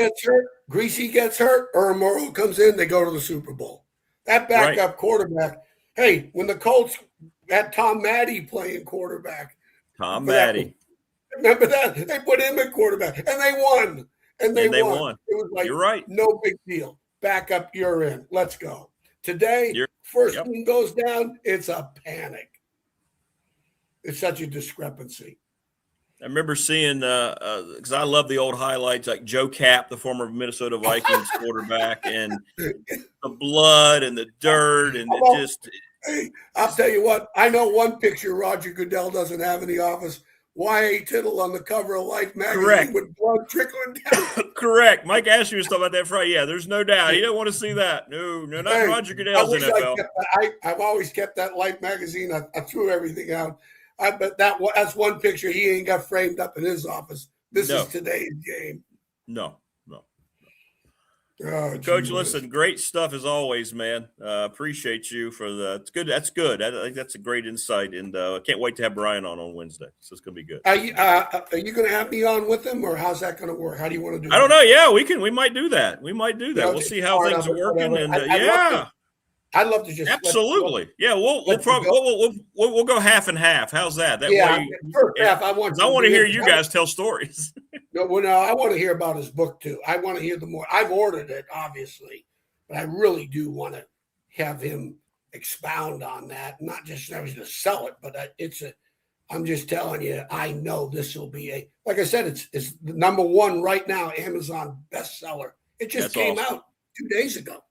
Greasy gets hurt. Earl Morrall comes in. They go to the Super Bowl. That backup quarterback. Hey, when the Colts had Tom Maddie playing quarterback. Tom Maddie. Remember that? They put him at quarterback, and they won. And they won. It was like, you're right. No big deal. Backup, you're in. Let's go. Today, first team goes down, it's a panic. It's such a discrepancy. I remember seeing, because I love the old highlights, like Joe Kapp, the former Minnesota Vikings quarterback, and the blood and the dirt, and it just. Hey, I'll tell you what. I know one picture Roger Goodell doesn't have in the office. Y.A. Tittle on the cover of Life magazine with blood trickling down. Correct. Mike asked me to talk about that Friday. Yeah, there's no doubt. He don't want to see that. No, not Roger Goodell's NFL. I've always kept that Life magazine. I threw everything out. But that's one picture he ain't got framed up in his office. This is today's game. No. Oh, Coach, listen, great stuff as always, man. Appreciate you for it's good. That's good. I think that's a great insight, and I can't wait to have Brian on Wednesday. So it's gonna be good. Are you going to have me on with him, or how's that going to work? How do you want to do it? I don't know. Yeah, we might do that. We'll see how things are working, and I'd love to just absolutely. We'll go half and half. How's that? That way, first half. I want to hear you guys tell stories. No, I want to hear about his book too. I want to hear the more. I've ordered it, obviously, but I really do want to have him expound on that. Not just having to sell it, but I'm just telling you. I know this will be like I said. It's the number one right now Amazon bestseller. It just came out 2 days ago.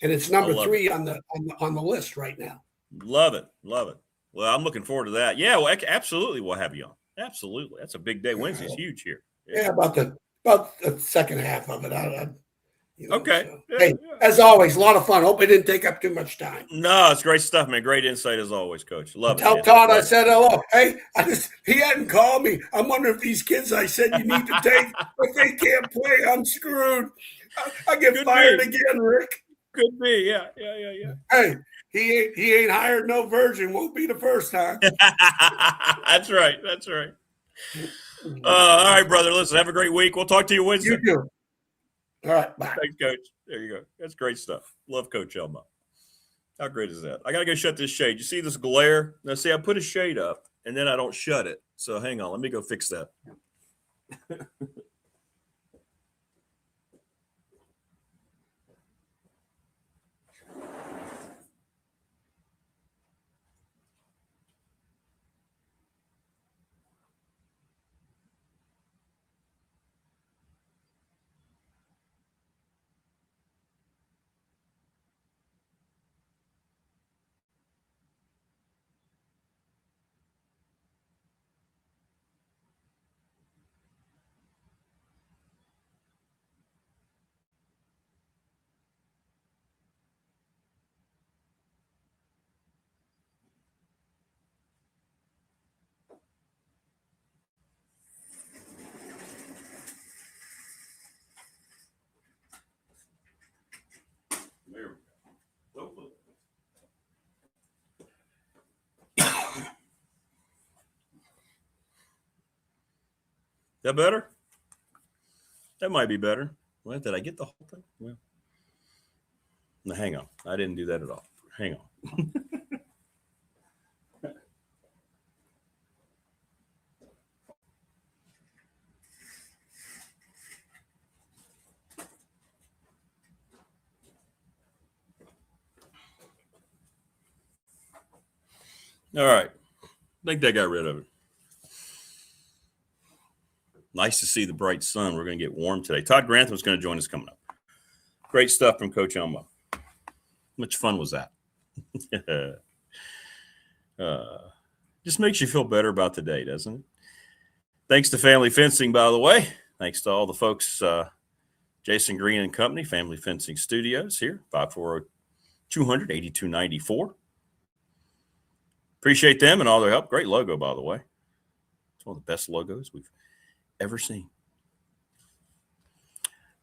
And it's number 3 on the list right now. Love it. Well, I'm looking forward to that. Yeah, well, absolutely, we'll have you on. Absolutely, that's a big day. Wednesday's huge here. Yeah, about the second half of it. Okay. So. Hey, as always, a lot of fun. Hope it didn't take up too much time. No, it's great stuff, man. Great insight as always, Coach. Love it. Tell Todd I said hello. Hey, he hadn't called me. I'm wondering if these kids I said you need to take, if they can't play, I'm screwed. I get fired again, Rick. Could be, yeah. Hey, he ain't hired no virgin. Won't be the first time. That's right. All right, brother. Listen, have a great week. We'll talk to you Wednesday. You too. All right, bye. Thanks, Coach. There you go. That's great stuff. Love Coach Elma. How great is that? I got to go shut this shade. You see this glare? Now, see, I put a shade up, and then I don't shut it. So hang on. Let me go fix that. that better? That might be better. Well, did I get the whole thing? Well, no, hang on. I didn't do that at all. Hang on. All right. I think they got rid of it. Nice to see the bright sun. We're going to get warm today. Todd Grantham is going to join us coming up. Great stuff from Coach Elmo. How much fun was that? Just makes you feel better about the day, doesn't it? Thanks to Family Fencing, by the way. Thanks to all the folks, Jason Green and Company, Family Fencing Studios here, 540-200-8294. Appreciate them and all their help. Great logo, by the way. It's one of the best logos we've ever seen.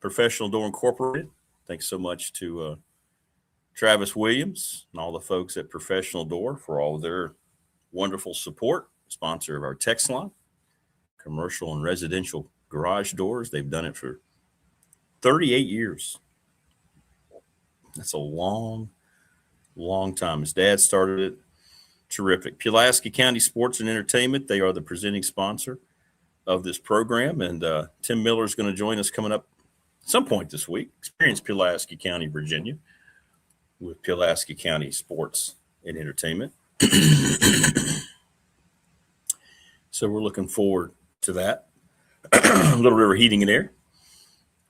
Professional Door Incorporated. Thanks so much to Travis Williams and all the folks at Professional Door for all of their wonderful support. Sponsor of our text line, commercial and residential garage doors. They've done it for 38 years. That's a long, long time. His dad started it. Terrific. Pulaski County Sports and Entertainment. They are the presenting sponsor of this program. And Tim Miller is going to join us coming up at some point this week. Experience Pulaski County, Virginia with Pulaski County Sports and Entertainment. So we're looking forward to that. Little River Heating and Air.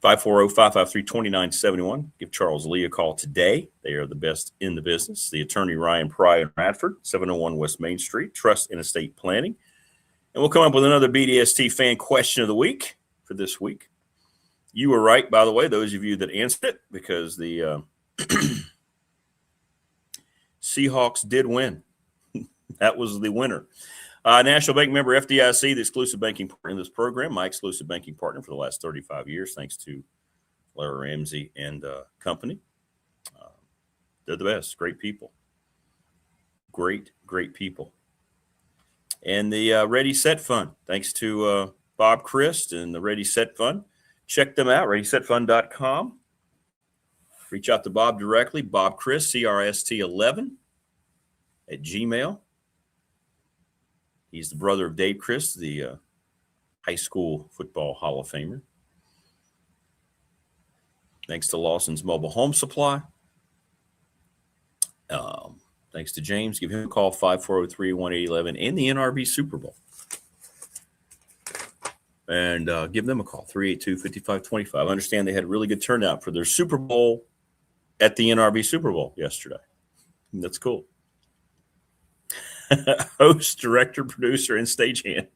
540-553-2971. Give Charles Lee a call today. They are the best in the business. The attorney Ryan Pry in Radford, 701 West Main Street, Trust and Estate Planning. And we'll come up with another BDST fan question of the week for this week. You were right, by the way, those of you that answered it, because the Seahawks did win. That was the winner. National Bank member FDIC, the exclusive banking partner in this program, my exclusive banking partner for the last 35 years, thanks to Larry Ramsey and company. They're the best. Great people. Great people. And the Ready Set Fund, thanks to Bob Christ and the Ready Set Fund. Check them out, ReadySetFund.com. Reach out to Bob directly, Bob Christ, CRST11 at Gmail. He's the brother of Dave Christ, the high school football Hall of Famer. Thanks to Lawson's Mobile Home Supply. Thanks to James. Give him a call, 540-318-11, and the NRB Super Bowl. And give them a call, 382-5525. I understand they had a really good turnout for their Super Bowl at the NRB Super Bowl yesterday. That's cool. Host, director, producer, and stagehand.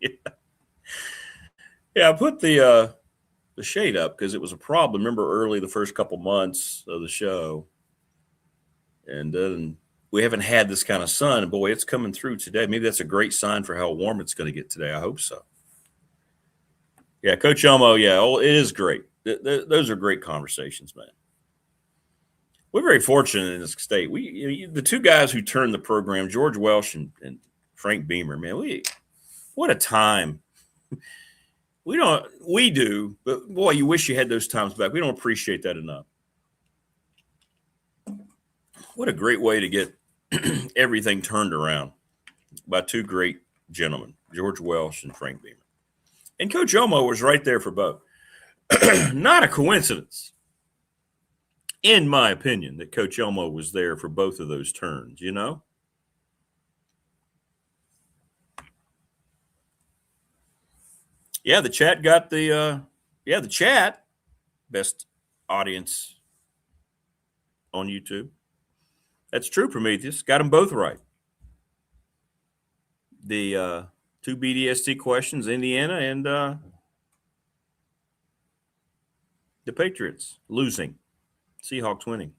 Yeah, I put the shade up because it was a problem. Remember early the first couple months of the show. And then we haven't had this kind of sun. Boy, it's coming through today. Maybe that's a great sign for how warm it's going to get today. I hope so. Yeah, Coach Elmo, yeah, it is great. Those are great conversations, man. We're very fortunate in this state. The two guys who turned the program, George Welsh and Frank Beamer, man, what a time. We do, but boy, you wish you had those times back. We don't appreciate that enough. What a great way to get everything turned around by two great gentlemen, George Welsh and Frank Beamer. And Coach Elmo was right there for both. Not a coincidence, in my opinion, that Coach Elmo was there for both of those turns, you know? Yeah, the chat got the chat best audience on YouTube. That's true, Prometheus. Got them both right. The two BDST questions, Indiana and the Patriots losing, Seahawks winning.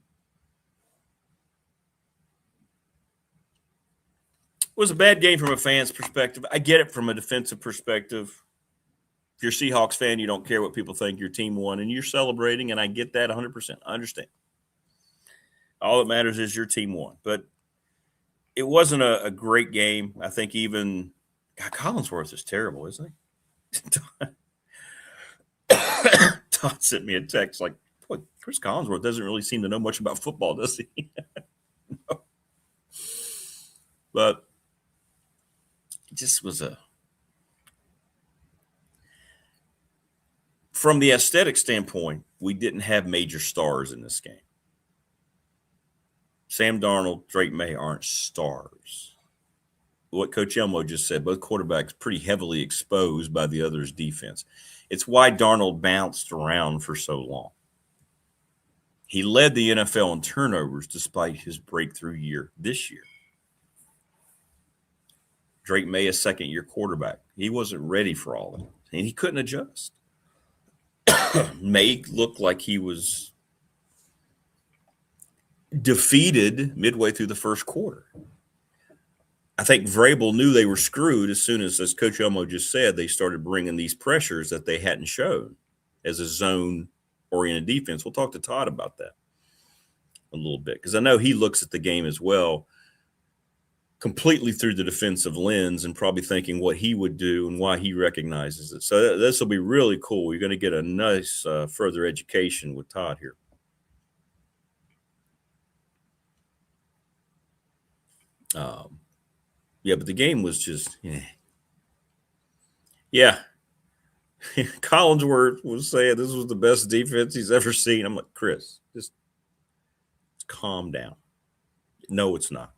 It was a bad game from a fan's perspective. I get it from a defensive perspective. If you're a Seahawks fan, you don't care what people think. Your team won, and you're celebrating, and I get that 100%. I understand. All that matters is your team won. But it wasn't a great game. I think even – God, Collinsworth is terrible, isn't he? Todd sent me a text like, boy, Chris Collinsworth doesn't really seem to know much about football, does he? No. But it just was from the aesthetic standpoint, we didn't have major stars in this game. Sam Darnold, Drake May aren't stars. What Coach Elmo just said, both quarterbacks pretty heavily exposed by the other's defense. It's why Darnold bounced around for so long. He led the NFL in turnovers despite his breakthrough year this year. Drake May, a second-year quarterback. He wasn't ready for all that, and he couldn't adjust. May looked like he was defeated midway through the first quarter. I think Vrabel knew they were screwed as soon as Coach Elmo just said, they started bringing these pressures that they hadn't shown as a zone-oriented defense. We'll talk to Todd about that a little bit because I know he looks at the game as well completely through the defensive lens and probably thinking what he would do and why he recognizes it. So this will be really cool. You're going to get a nice further education with Todd here. Yeah, but the game was just, yeah. Collinsworth was saying this was the best defense he's ever seen. I'm like, Chris, just calm down. No, it's not.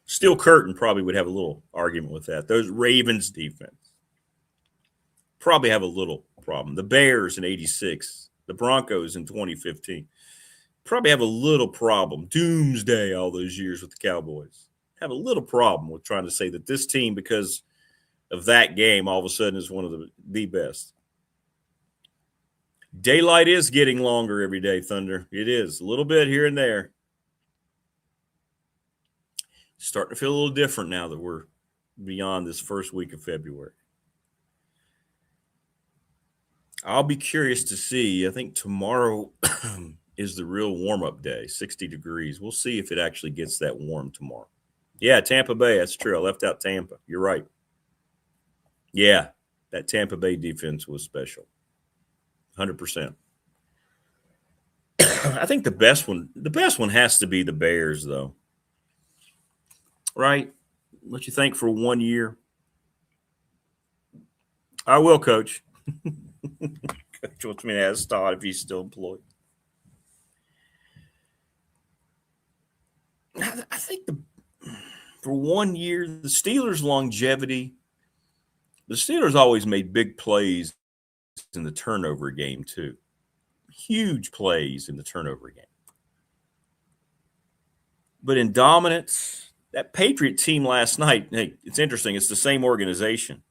Steel Curtain probably would have a little argument with that. Those Ravens defense probably have a little problem. The Bears in 86, the Broncos in 2015 probably have a little problem. Doomsday all those years with the Cowboys. Have a little problem with trying to say that this team, because of that game, all of a sudden is one of the best. Daylight is getting longer every day, Thunder. It is. A little bit here and there. Starting to feel a little different now that we're beyond this first week of February. I'll be curious to see. I think tomorrow is the real warm-up day, 60 degrees. We'll see if it actually gets that warm tomorrow. Yeah, Tampa Bay, that's true. I left out Tampa. You're right. Yeah, that Tampa Bay defense was special. 100%. I think the best one has to be the Bears, though. Right? What you think for 1 year? I will, Coach. Coach wants me to ask Todd if he's still employed. I think for 1 year, the Steelers' longevity, the Steelers always made big plays in the turnover game, too. Huge plays in the turnover game. But in dominance, that Patriot team last night, hey, it's interesting. It's the same organization.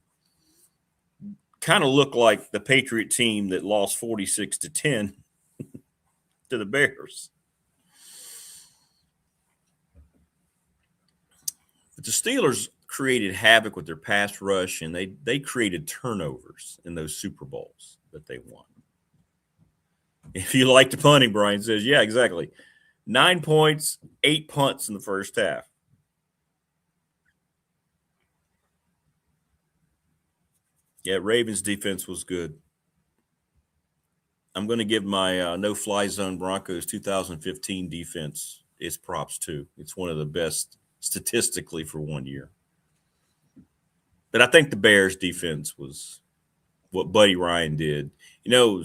Kind of looked like the Patriot team that lost 46-10 to the Bears. But the Steelers created havoc with their pass rush, and they created turnovers in those Super Bowls that they won. If you like the punting, Brian says, yeah, exactly. 9 points, 8 punts in the first half. Yeah, Ravens defense was good. I'm going to give my no-fly zone Broncos 2015 defense its props, too. It's one of the best statistically for 1 year. But I think the Bears defense was what Buddy Ryan did. You know,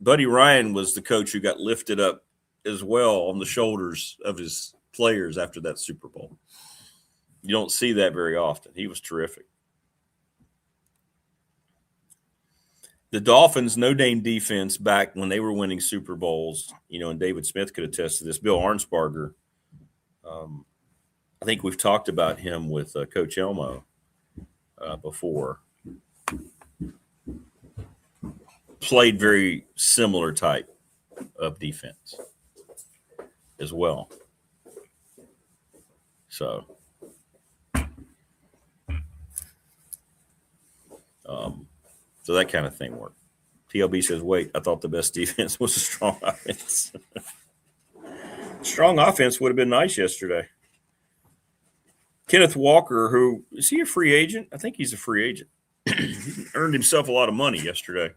Buddy Ryan was the coach who got lifted up as well on the shoulders of his players after that Super Bowl. You don't see that very often. He was terrific. The Dolphins' no-name defense back when they were winning Super Bowls, you know, and David Smith could attest to this. Bill Arnsparger, I think we've talked about him with Coach Elmo before. Played very similar type of defense as well. So, so that kind of thing worked. TLB says, wait, I thought the best defense was a strong offense. Strong offense would have been nice yesterday. Kenneth Walker, who is he a free agent? I think he's a free agent. earned himself a lot of money yesterday.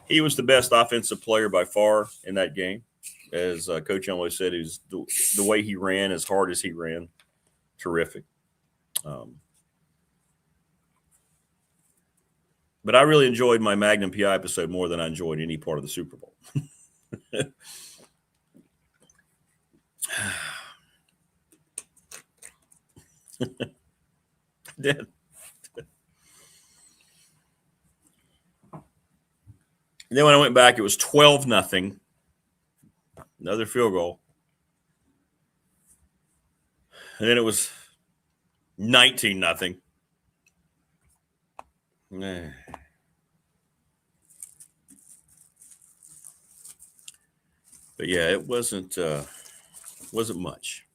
He was the best offensive player by far in that game. As Coach Elmo said, it was the way he ran, as hard as he ran, terrific. But I really enjoyed my Magnum PI episode more than I enjoyed any part of the Super Bowl. Did. And then when I went back, it was 12-0. Another field goal. And then it was 19-0. But yeah, it wasn't much.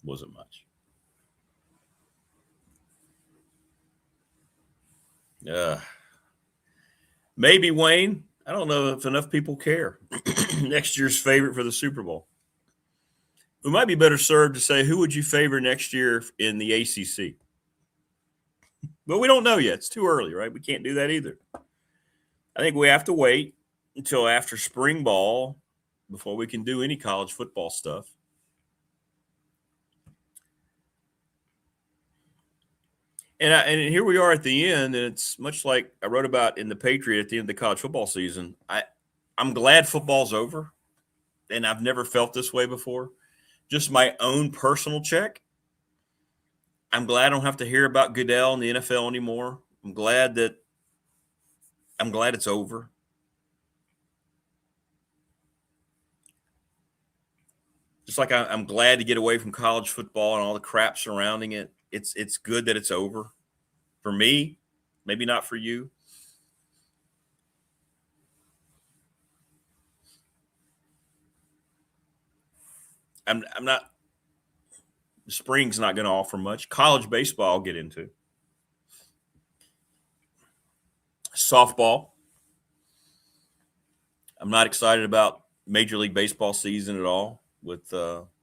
Wasn't much. Maybe Wayne. I don't know if enough people care. Next year's favorite for the Super Bowl. We might be better served to say, who would you favor next year in the ACC? But we don't know yet. It's too early, right? We can't do that either. I think we have to wait until after spring ball before we can do any college football stuff. And here we are at the end, and it's much like I wrote about in the Patriot at the end of the college football season. I'm glad football's over, and I've never felt this way before. Just my own personal check. I'm glad I don't have to hear about Goodell in the NFL anymore. I'm glad it's over. Just like I'm glad to get away from college football and all the crap surrounding it. It's good that it's over. For me, maybe not for you. I'm not. Spring's not going to offer much. College baseball I'll get into. Softball. I'm not excited about Major League Baseball season at all with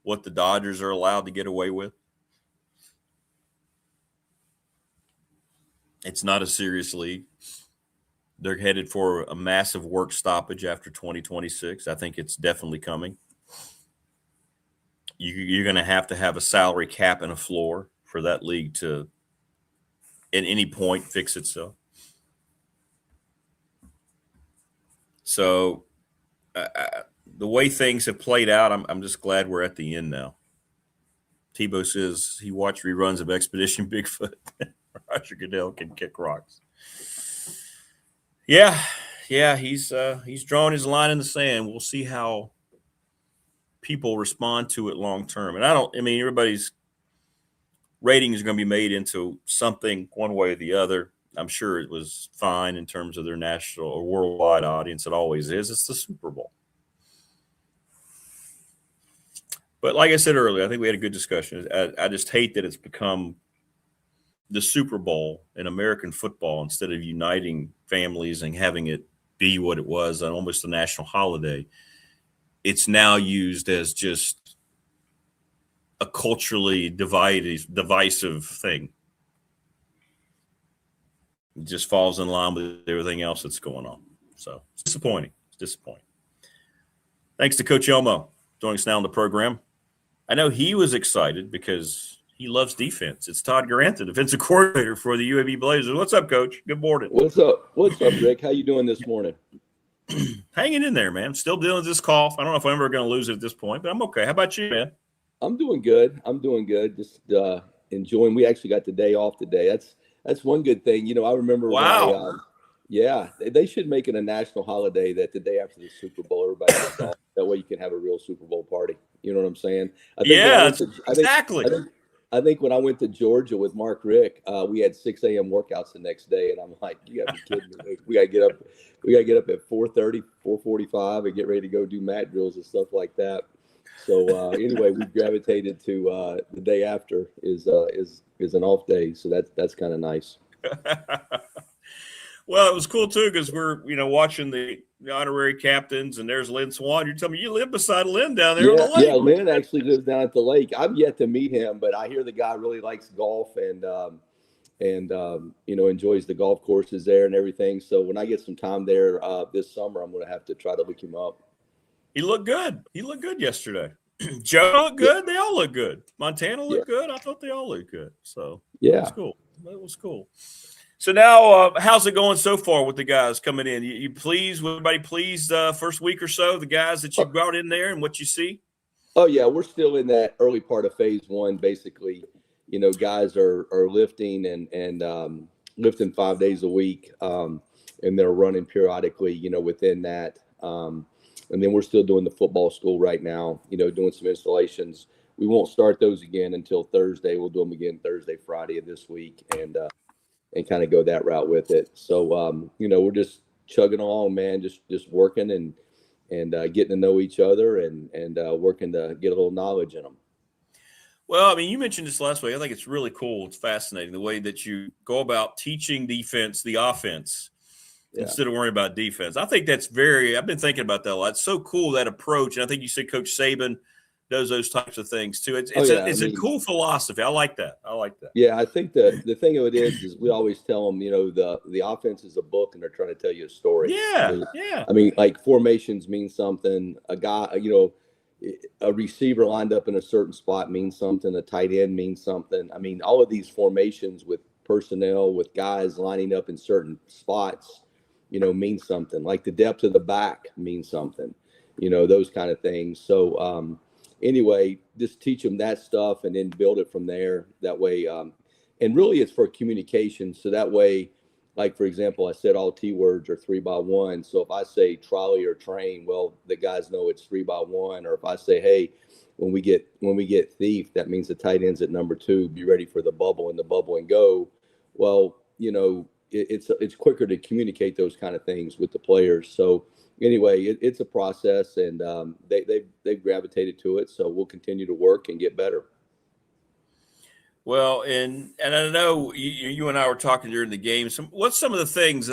what the Dodgers are allowed to get away with. It's not a serious league. They're headed for a massive work stoppage after 2026. I think it's definitely coming. You're going to have a salary cap and a floor for that league to, at any point, fix itself. So the way things have played out, I'm just glad we're at the end now. Tebow says he watched reruns of Expedition Bigfoot. Roger Goodell can kick rocks. Yeah, he's drawn his line in the sand. We'll see how people respond to it long term. And everybody's rating is going to be made into something one way or the other. I'm sure it was fine in terms of their national or worldwide audience. It always is. It's the Super Bowl. But like I said earlier, I think we had a good discussion. I just hate that it's become the Super Bowl in American football instead of uniting families and having it be what it was, almost a national holiday. It's now used as just a culturally divisive thing. It just falls in line with everything else that's going on. So it's disappointing. Thanks to Coach Elmo joining us now on the program. I know he was excited because he loves defense. It's Todd Grantham, defensive coordinator for the UAB Blazers. What's up, Coach? Good morning. What's up, Rick? How you doing this morning? Hanging in there, man. Still dealing with this cough. I don't know if I'm ever going to lose it at this point, but I'm okay. How about you, man? I'm doing good. Just enjoying. We actually got the day off today. That's one good thing. I remember. Wow. They should make it a national holiday that the day after the Super Bowl, everybody gets off. That way you can have a real Super Bowl party. You know what I'm saying? Exactly. I think when I went to Georgia with Mark Rick, we had 6 a.m. workouts the next day, and I'm like, you got to be kidding me. We got to get up at 4:30, 4:45, and get ready to go do mat drills and stuff like that. So anyway, we gravitated to the day after is an off day, so that's kind of nice. Well, it was cool too because we're watching the honorary captains, and there's Lynn Swan. You're telling me you live beside Lynn down there on the lake. Yeah, Lynn actually lives down at the lake. I've yet to meet him, but I hear the guy really likes golf, and and enjoys the golf courses there and everything. So when I get some time there this summer, I'm going to have to try to look him up. He looked good. He looked good yesterday. Joe looked good. Yeah. They all look good. Montana looked good. I thought they all looked good. So yeah, that's cool. That was cool. So now, how's it going so far with the guys coming in? You pleased? Everybody pleased first week or so? The guys that you brought in there and what you see? Oh yeah, we're still in that early part of phase one. Basically, guys are lifting and lifting 5 days a week, and they're running periodically. Within that, and then we're still doing the football school right now. Doing some installations. We won't start those again until Thursday. We'll do them again Thursday, Friday of this week, and kind of go that route with it. So, we're just chugging along, man, just working and getting to know each other and working to get a little knowledge in them. Well, I mean, you mentioned this last week. I think it's really cool. It's fascinating the way that you go about teaching defense, the offense, instead of worrying about defense. I think that's I've been thinking about that a lot. It's so cool, that approach. And I think you said Coach Saban does those types of things too. It's a cool philosophy. I like that. Yeah, I think the thing of it is we always tell them, the offense is a book and they're trying to tell you a story. Yeah, I mean, like formations mean something. A guy, a receiver lined up in a certain spot means something. A tight end means something. I mean, all of these formations with personnel, with guys lining up in certain spots, means something. Like the depth of the back means something. Those kind of things. So, anyway, just teach them that stuff and then build it from there. That way, and really it's for communication. So that way, like, for example, I said all T words are 3x1. So if I say trolley or train, well, the guys know it's 3x1. Or if I say, hey, when we get thief, that means the tight end's at number 2. Be ready for the bubble and go. Well, it's quicker to communicate those kind of things with the players. So anyway, it's a process, and they've gravitated to it. So we'll continue to work and get better. Well, and I know you and I were talking during the game. What's some of the things?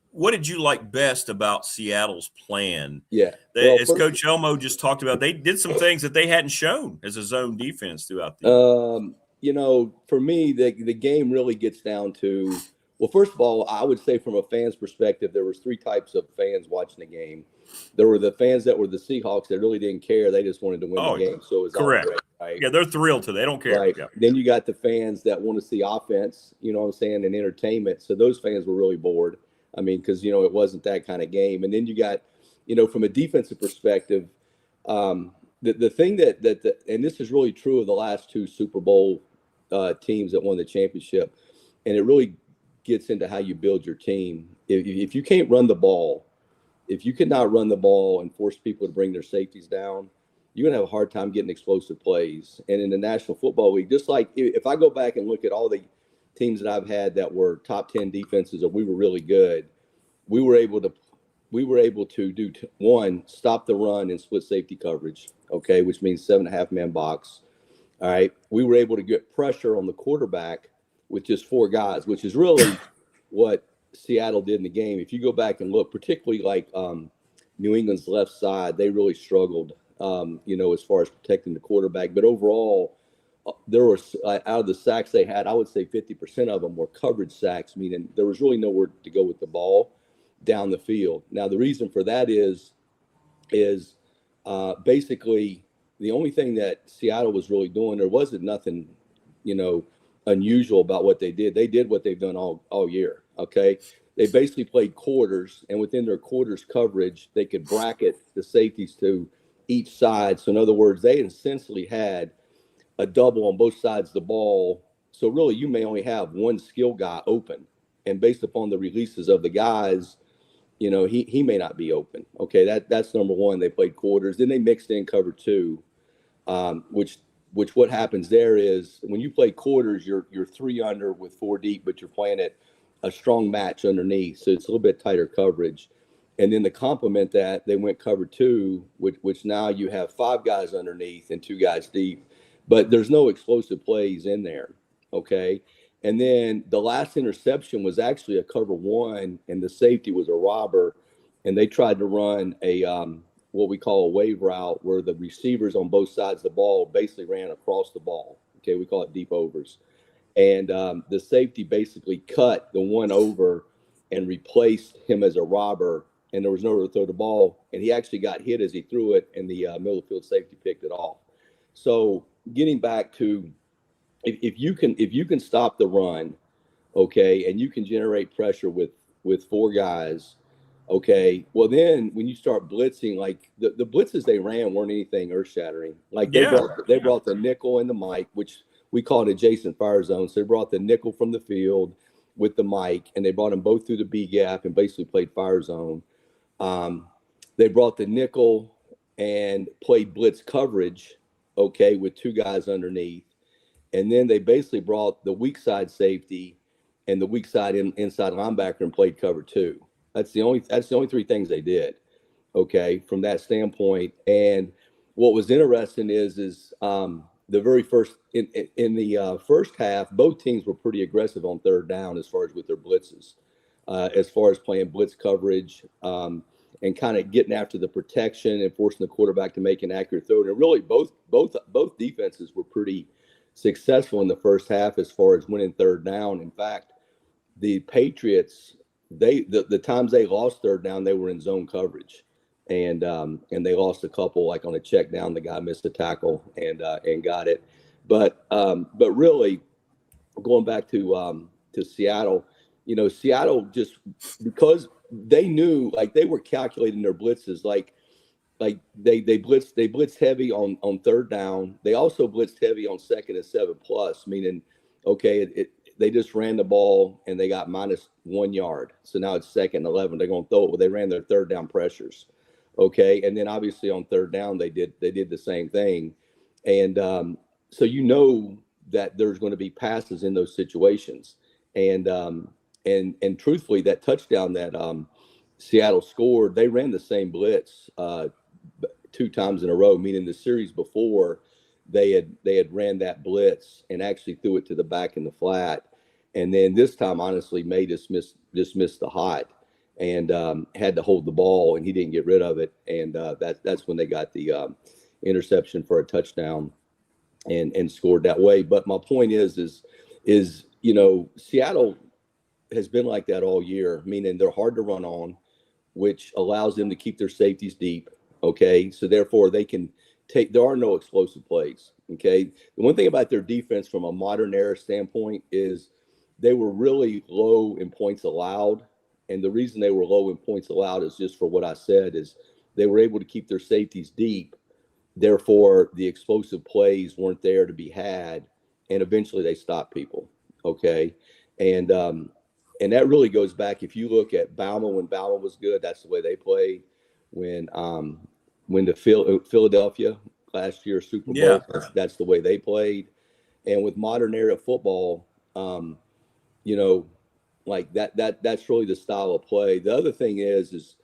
What did you like best about Seattle's plan? Yeah, as Coach Elmo just talked about, they did some things that they hadn't shown as a zone defense throughout the year. For me, the game really gets down to. Well, first of all, I would say from a fan's perspective, there was 3 types of fans watching the game. There were the fans that were the Seahawks that really didn't care. They just wanted to win the game. So it was correct. All great, right? Yeah, they're thrilled to. They don't care. Right. Yeah. Then you got the fans that want to see offense, you know what I'm saying, and entertainment. So those fans were really bored. I mean, because, it wasn't that kind of game. And then you got, from a defensive perspective, the thing that and this is really true of the last 2 Super Bowl teams that won the championship, and it really gets into how you build your team. If you can't run the ball, if you cannot run the ball and force people to bring their safeties down, you're going to have a hard time getting explosive plays. And in the National Football League, just like if I go back and look at all the teams that I've had that were top 10 defenses, or we were really good, we were able to do one, stop the run and split safety coverage, okay, which means 7.5 man box. All right. We were able to get pressure on the quarterback with just 4 guys, which is really what Seattle did in the game. If you go back and look, particularly like New England's left side, they really struggled, as far as protecting the quarterback. But overall, there were out of the sacks they had, I would say 50% of them were coverage sacks, meaning there was really nowhere to go with the ball down the field. Now, the reason for that is basically the only thing that Seattle was really doing, there wasn't nothing, unusual about what they did. They did what they've done all year. Okay. They basically played quarters, and within their quarters coverage, they could bracket the safeties to each side. So in other words, they essentially had a double on both sides of the ball. So really you may only have one skill guy open, and based upon the releases of the guys, he may not be open. Okay. That's number one. They played quarters. Then they mixed in cover 2, which what happens there is when you play quarters, you're 3 under with 4 deep, but you're playing it a strong match underneath. So it's a little bit tighter coverage. And then to complement that, they went cover 2, which now you have 5 guys underneath and 2 guys deep, but there's no explosive plays in there. Okay. And then the last interception was actually a cover 1, and the safety was a robber. And they tried to run a, what we call a wave route, where the receivers on both sides of the ball basically ran across the ball. Okay. We call it deep overs. And the safety basically cut the one over and replaced him as a robber, and there was nowhere to throw the ball. And he actually got hit as he threw it, and the middle of the field safety picked it off. So getting back to if you can stop the run, okay, and you can generate pressure with 4 guys, okay, well then when you start blitzing, like the blitzes they ran weren't anything earth shattering. Like they brought the nickel and the mic, which we call it adjacent fire zone. So they brought the nickel from the field with the mic, and they brought them both through the B gap and basically played fire zone. They brought the nickel and played blitz coverage, okay, with 2 guys underneath. And then they basically brought the weak side safety and the weak side inside linebacker and played cover 2. That's the only 3 things they did, okay, from that standpoint. And what was interesting is the very first in the first half, both teams were pretty aggressive on third down as far as with their blitzes, as far as playing blitz coverage and kind of getting after the protection and forcing the quarterback to make an accurate throw. And really, both defenses were pretty successful in the first half as far as winning third down. In fact, the Patriots, the times they lost third down, they were in zone coverage, and they lost a couple, like on a check down, the guy missed a tackle and got it. But really, going back to Seattle, Seattle just, because they knew, like they were calculating their blitzes, like they blitzed heavy on third down. They also blitzed heavy on second and 7+, meaning, okay, they just ran the ball and they got -1 yard. So now it's 2nd and 11. They're going to throw it. Well, they ran their third down pressures. Okay. And then obviously on third down, they did the same thing. And so that there's going to be passes in those situations. And truthfully, that touchdown that Seattle scored, they ran the same blitz 2 times in a row, meaning the series before they had ran that blitz and actually threw it to the back in the flat. And then this time, honestly, May just missed the hot and had to hold the ball, and he didn't get rid of it. And that's when they got the interception for a touchdown and scored that way. But my point is Seattle has been like that all year, meaning they're hard to run on, which allows them to keep their safeties deep. Okay, so therefore they can there are no explosive plays. Okay, the one thing about their defense from a modern era standpoint is they were really low in points allowed. And the reason they were low in points allowed is just for what I said, is they were able to keep their safeties deep. Therefore, the explosive plays weren't there to be had. And eventually they stopped people. Okay. And that really goes back. If you look at Bama, when Bama was good, that's the way they played. When the Philadelphia last year Super Bowl, that's the way they played. And with modern era football, like that's really the style of play. The other thing is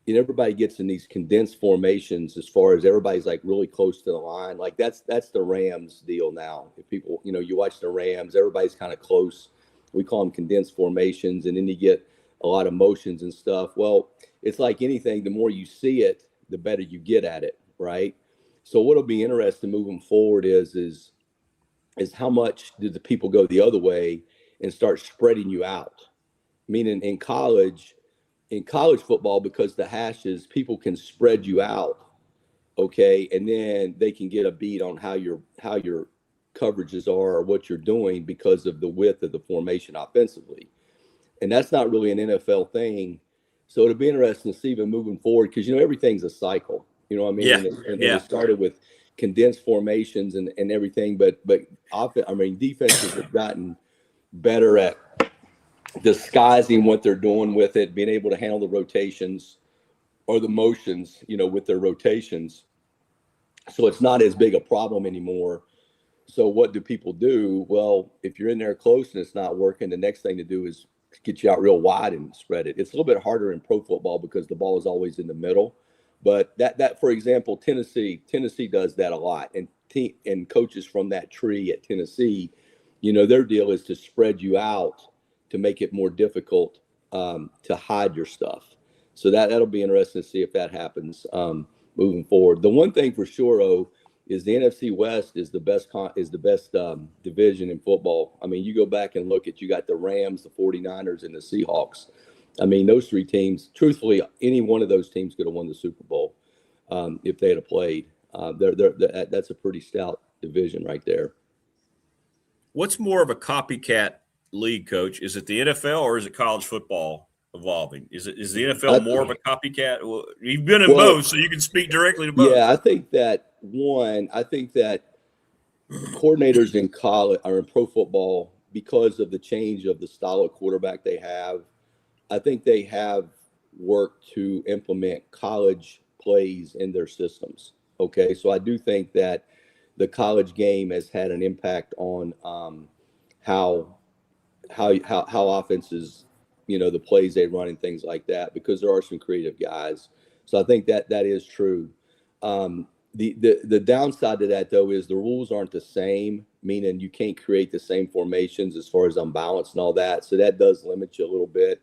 everybody gets in these condensed formations as far as everybody's like really close to the line. Like that's the Rams deal now. If people, you watch the Rams, everybody's kind of close. We call them condensed formations, and then you get a lot of motions and stuff. Well, it's like anything, the more you see it, the better you get at it, right? So what'll be interesting moving forward is how much do the people go the other way and start spreading you out? Meaning in college football, because the hashes, people can spread you out, okay, and then they can get a beat on how your coverages are or what you're doing because of the width of the formation offensively. And that's not really an NFL thing. So it'll be interesting to see even moving forward, because everything's a cycle. You know what I mean? Yeah. And it started with condensed formations and everything, but defenses have gotten better at disguising what they're doing with it, being able to handle the rotations or the motions, with their rotations. So it's not as big a problem anymore. So what do people do? Well, if you're in there close and it's not working, the next thing to do is get you out real wide and spread it. It's a little bit harder in pro football because the ball is always in the middle. But that for example, Tennessee does that a lot. And coaches from that tree at Tennessee, their deal is to spread you out to make it more difficult to hide your stuff. So that'll be interesting to see if that happens moving forward. The one thing for sure, is the NFC West is the best division in football. I mean, you go back and look at, you got the Rams, the 49ers, and the Seahawks. I mean, those three teams, truthfully, any one of those teams could have won the Super Bowl if they had played. That's a pretty stout division right there. What's more of a copycat league, Coach? Is it the NFL or is it college football evolving? Is the NFL more of a copycat? Well, you've been in both, so you can speak directly to both. Yeah, I think that coordinators in college or in pro football, because of the change of the style of quarterback they have, I think they have worked to implement college plays in their systems. Okay, so I do think that the college game has had an impact on how offenses, the plays they run and things like that, because there are some creative guys. So I think that is true. The downside to that, though, is the rules aren't the same, meaning you can't create the same formations as far as unbalanced and all that. So that does limit you a little bit.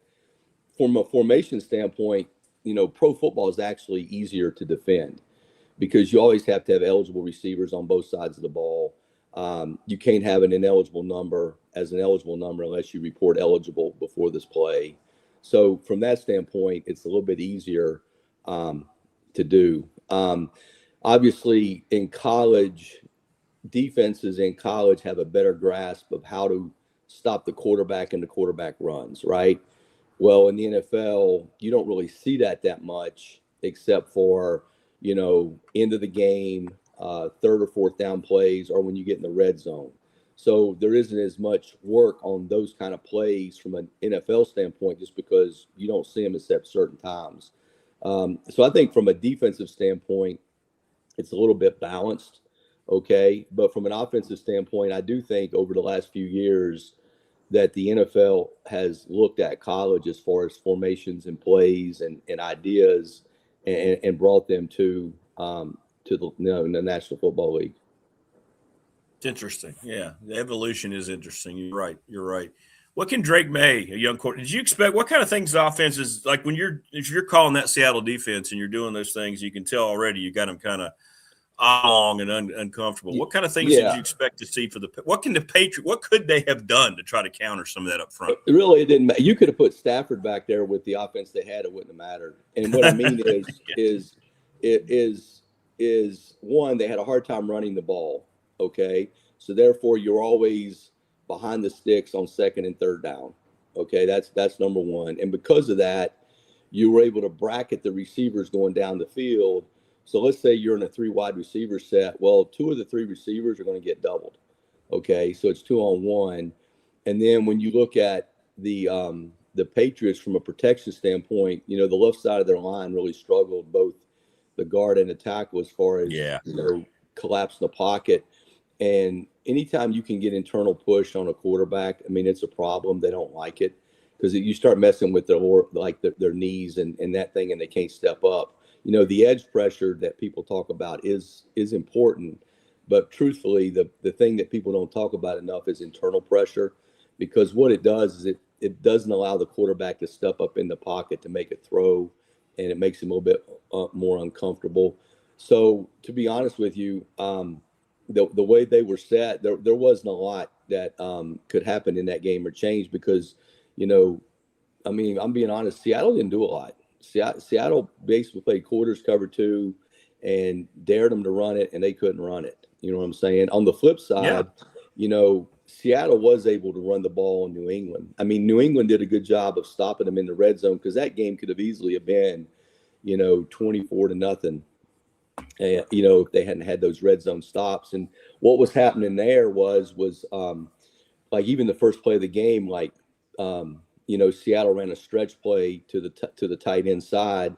From a formation standpoint, pro football is actually easier to defend because you always have to have eligible receivers on both sides of the ball. You can't have an ineligible number as an eligible number unless you report eligible before this play. So from that standpoint, it's a little bit easier to do. Obviously, in college, defenses in college have a better grasp of how to stop the quarterback and the quarterback runs, right? Well, in the NFL, you don't really see that much except for, end of the game, third or fourth down plays, or when you get in the red zone. So there isn't as much work on those kind of plays from an NFL standpoint, just because you don't see them except certain times. So I think from a defensive standpoint, it's a little bit balanced, okay? But from an offensive standpoint, I do think over the last few years that the NFL has looked at college as far as formations and plays and ideas and brought them to the National Football League. It's interesting. Yeah, the evolution is interesting. You're right. What can Drake May, a young quarterback, did you expect? What kind of things the offense is like if you're calling that Seattle defense and you're doing those things, you can tell already you got them kind of long and uncomfortable. What kind of things did you expect to see for what could they have done to try to counter some of that up front? It didn't matter. You could have put Stafford back there with the offense they had. It wouldn't have mattered. And what I mean is one, they had a hard time running the ball. Okay. So therefore you're always behind the sticks on second and third down. Okay. That's number one. And because of that, you were able to bracket the receivers going down the field. So let's say you're in a 3 wide receiver set. Well, 2 of the 3 receivers are going to get doubled. Okay. So it's 2-on-1. And then when you look at the Patriots from a protection standpoint, the left side of their line really struggled, both the guard and the tackle, as far as, collapse in the pocket. And anytime you can get internal push on a quarterback, I mean, it's a problem. They don't like it because you start messing with their knees and that thing, and they can't step up. The edge pressure that people talk about is important, but truthfully, the thing that people don't talk about enough is internal pressure, because what it does is it doesn't allow the quarterback to step up in the pocket to make a throw, and it makes him a little bit more uncomfortable. So to be honest with you, the way they were set, there wasn't a lot that could happen in that game or change because, I'm being honest, Seattle didn't do a lot. Seattle basically played quarters, cover 2, and dared them to run it, and they couldn't run it. You know what I'm saying? On the flip side, Seattle was able to run the ball in New England. I mean, New England did a good job of stopping them in the red zone, because that game could have easily have been, 24-0. If they hadn't had those red zone stops. And what was happening there was like even the first play of the game, Seattle ran a stretch play to the tight end side,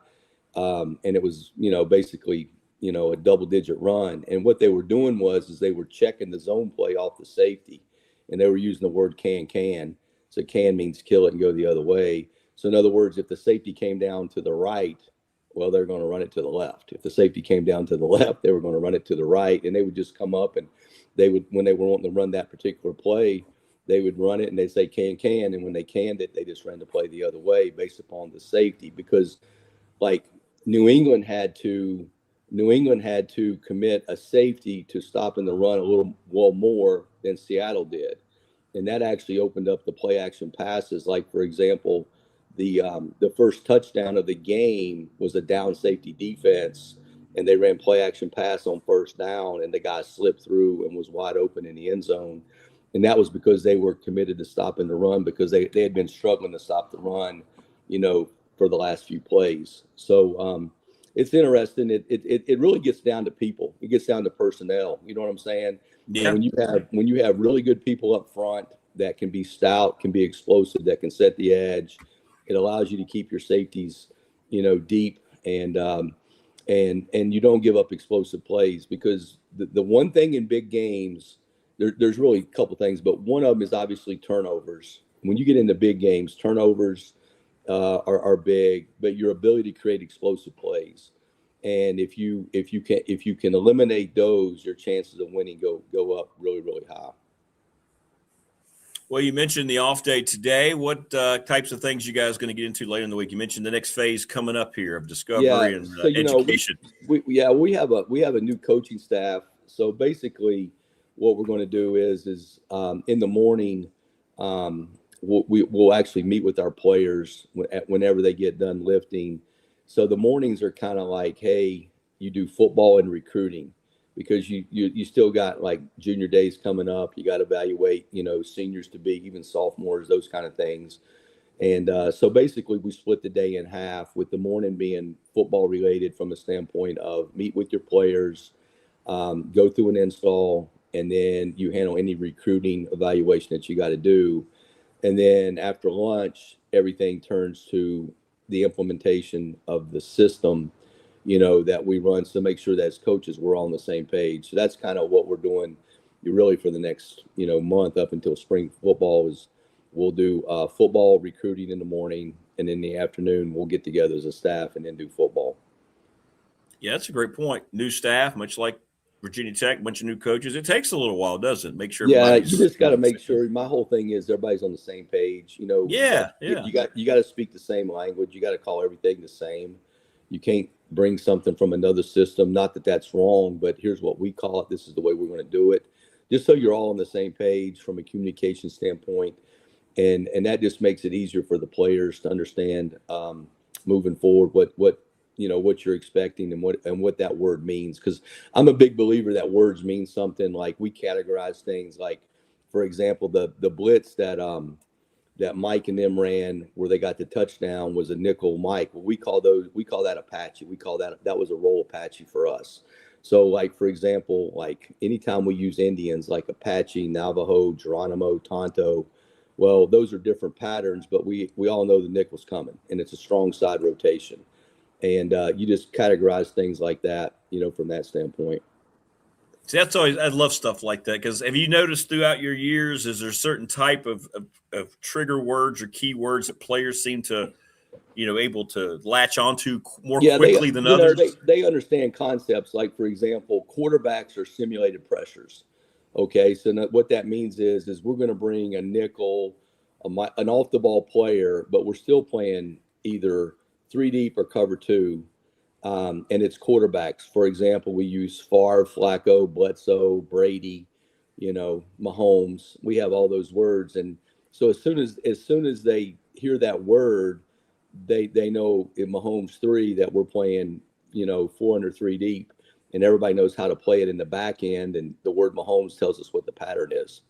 and it was basically a double-digit run. And what they were doing was they were checking the zone play off the safety, and they were using the word can. So can means kill it and go the other way. So in other words, if the safety came down to the right, well, they're going to run it to the left. If the safety came down to the left, they were going to run it to the right, and they would just come up, and they would, when they were wanting to run that particular play, they would run it and they'd say can, and when they canned it, they just ran the play the other way based upon the safety, because like New England had to New England had to commit a safety to stopping the run a little more than Seattle did. And that actually opened up the play action passes. Like, for example, the first touchdown of the game was a down safety defense, and they ran play action pass on first down, and the guy slipped through and was wide open in the end zone. And that was because they were committed to stopping the run, because they had been struggling to stop the run, for the last few plays. So it's interesting. It really gets down to people. It gets down to personnel. You know what I'm saying? Yeah. And when you have really good people up front that can be stout, can be explosive, that can set the edge, it allows you to keep your safeties, deep, and you don't give up explosive plays, because the one thing in big games, there's really a couple things, but one of them is obviously turnovers. When you get into big games, turnovers are big, but your ability to create explosive plays. And if you can eliminate those, your chances of winning go up really, really high. Well, you mentioned the off day today. What types of things you guys going to get into later in the week? You mentioned the next phase coming up here of discovery and education. We have a new coaching staff. So basically, what we're going to do is in the morning, we'll actually meet with our players whenever they get done lifting. So the mornings are kind of like, hey, you do football and recruiting, because you still got like junior days coming up. You got to evaluate, seniors to be, even sophomores, those kind of things. And so basically we split the day in half, with the morning being football related from a standpoint of meet with your players, go through an install, and then you handle any recruiting evaluation that you got to do. And then after lunch, everything turns to the implementation of the system, that we run, to make sure that as coaches, we're all on the same page. So that's kind of what we're doing really for the next, month up until spring football. Is we'll do football recruiting in the morning, and in the afternoon, we'll get together as a staff and then do football. Yeah, that's a great point. New staff, much like Virginia Tech, a bunch of new coaches. It takes a little while, doesn't it? Make sure. Yeah, you just got to make sure. My whole thing is everybody's on the same page. Yeah. You got to speak the same language. You got to call everything the same. You can't bring something from another system. Not that that's wrong, but here's what we call it. This is the way we're going to do it. Just so you're all on the same page from a communication standpoint, and that just makes it easier for the players to understand moving forward what you're expecting and what that word means. Because I'm a big believer that words mean something. Like, we categorize things, like, for example, the blitz that Mike and them ran where they got the touchdown was a nickel Mike. Well, we call that Apache. We call that was a roll Apache for us. So, like, for example, like anytime we use Indians, like Apache, Navajo, Geronimo, Tonto, well, those are different patterns, but we all know the nickel's coming, and it's a strong side rotation. And you just categorize things like that, from that standpoint. See, that's always, I love stuff like that, because have you noticed throughout your years, is there a certain type of trigger words or keywords that players seem to, able to latch onto more quickly than others? They understand concepts. Like, for example, quarterbacks are simulated pressures. Okay, so what that means is we're going to bring a nickel, an off the ball player, but we're still playing either 3 deep or cover 2, and it's quarterbacks. For example, we use Favre, Flacco, Bledsoe, Brady, Mahomes. We have all those words, and so as soon as they hear that word, they know in Mahomes 3 that we're playing 403 deep, and everybody knows how to play it in the back end, and the word Mahomes tells us what the pattern is.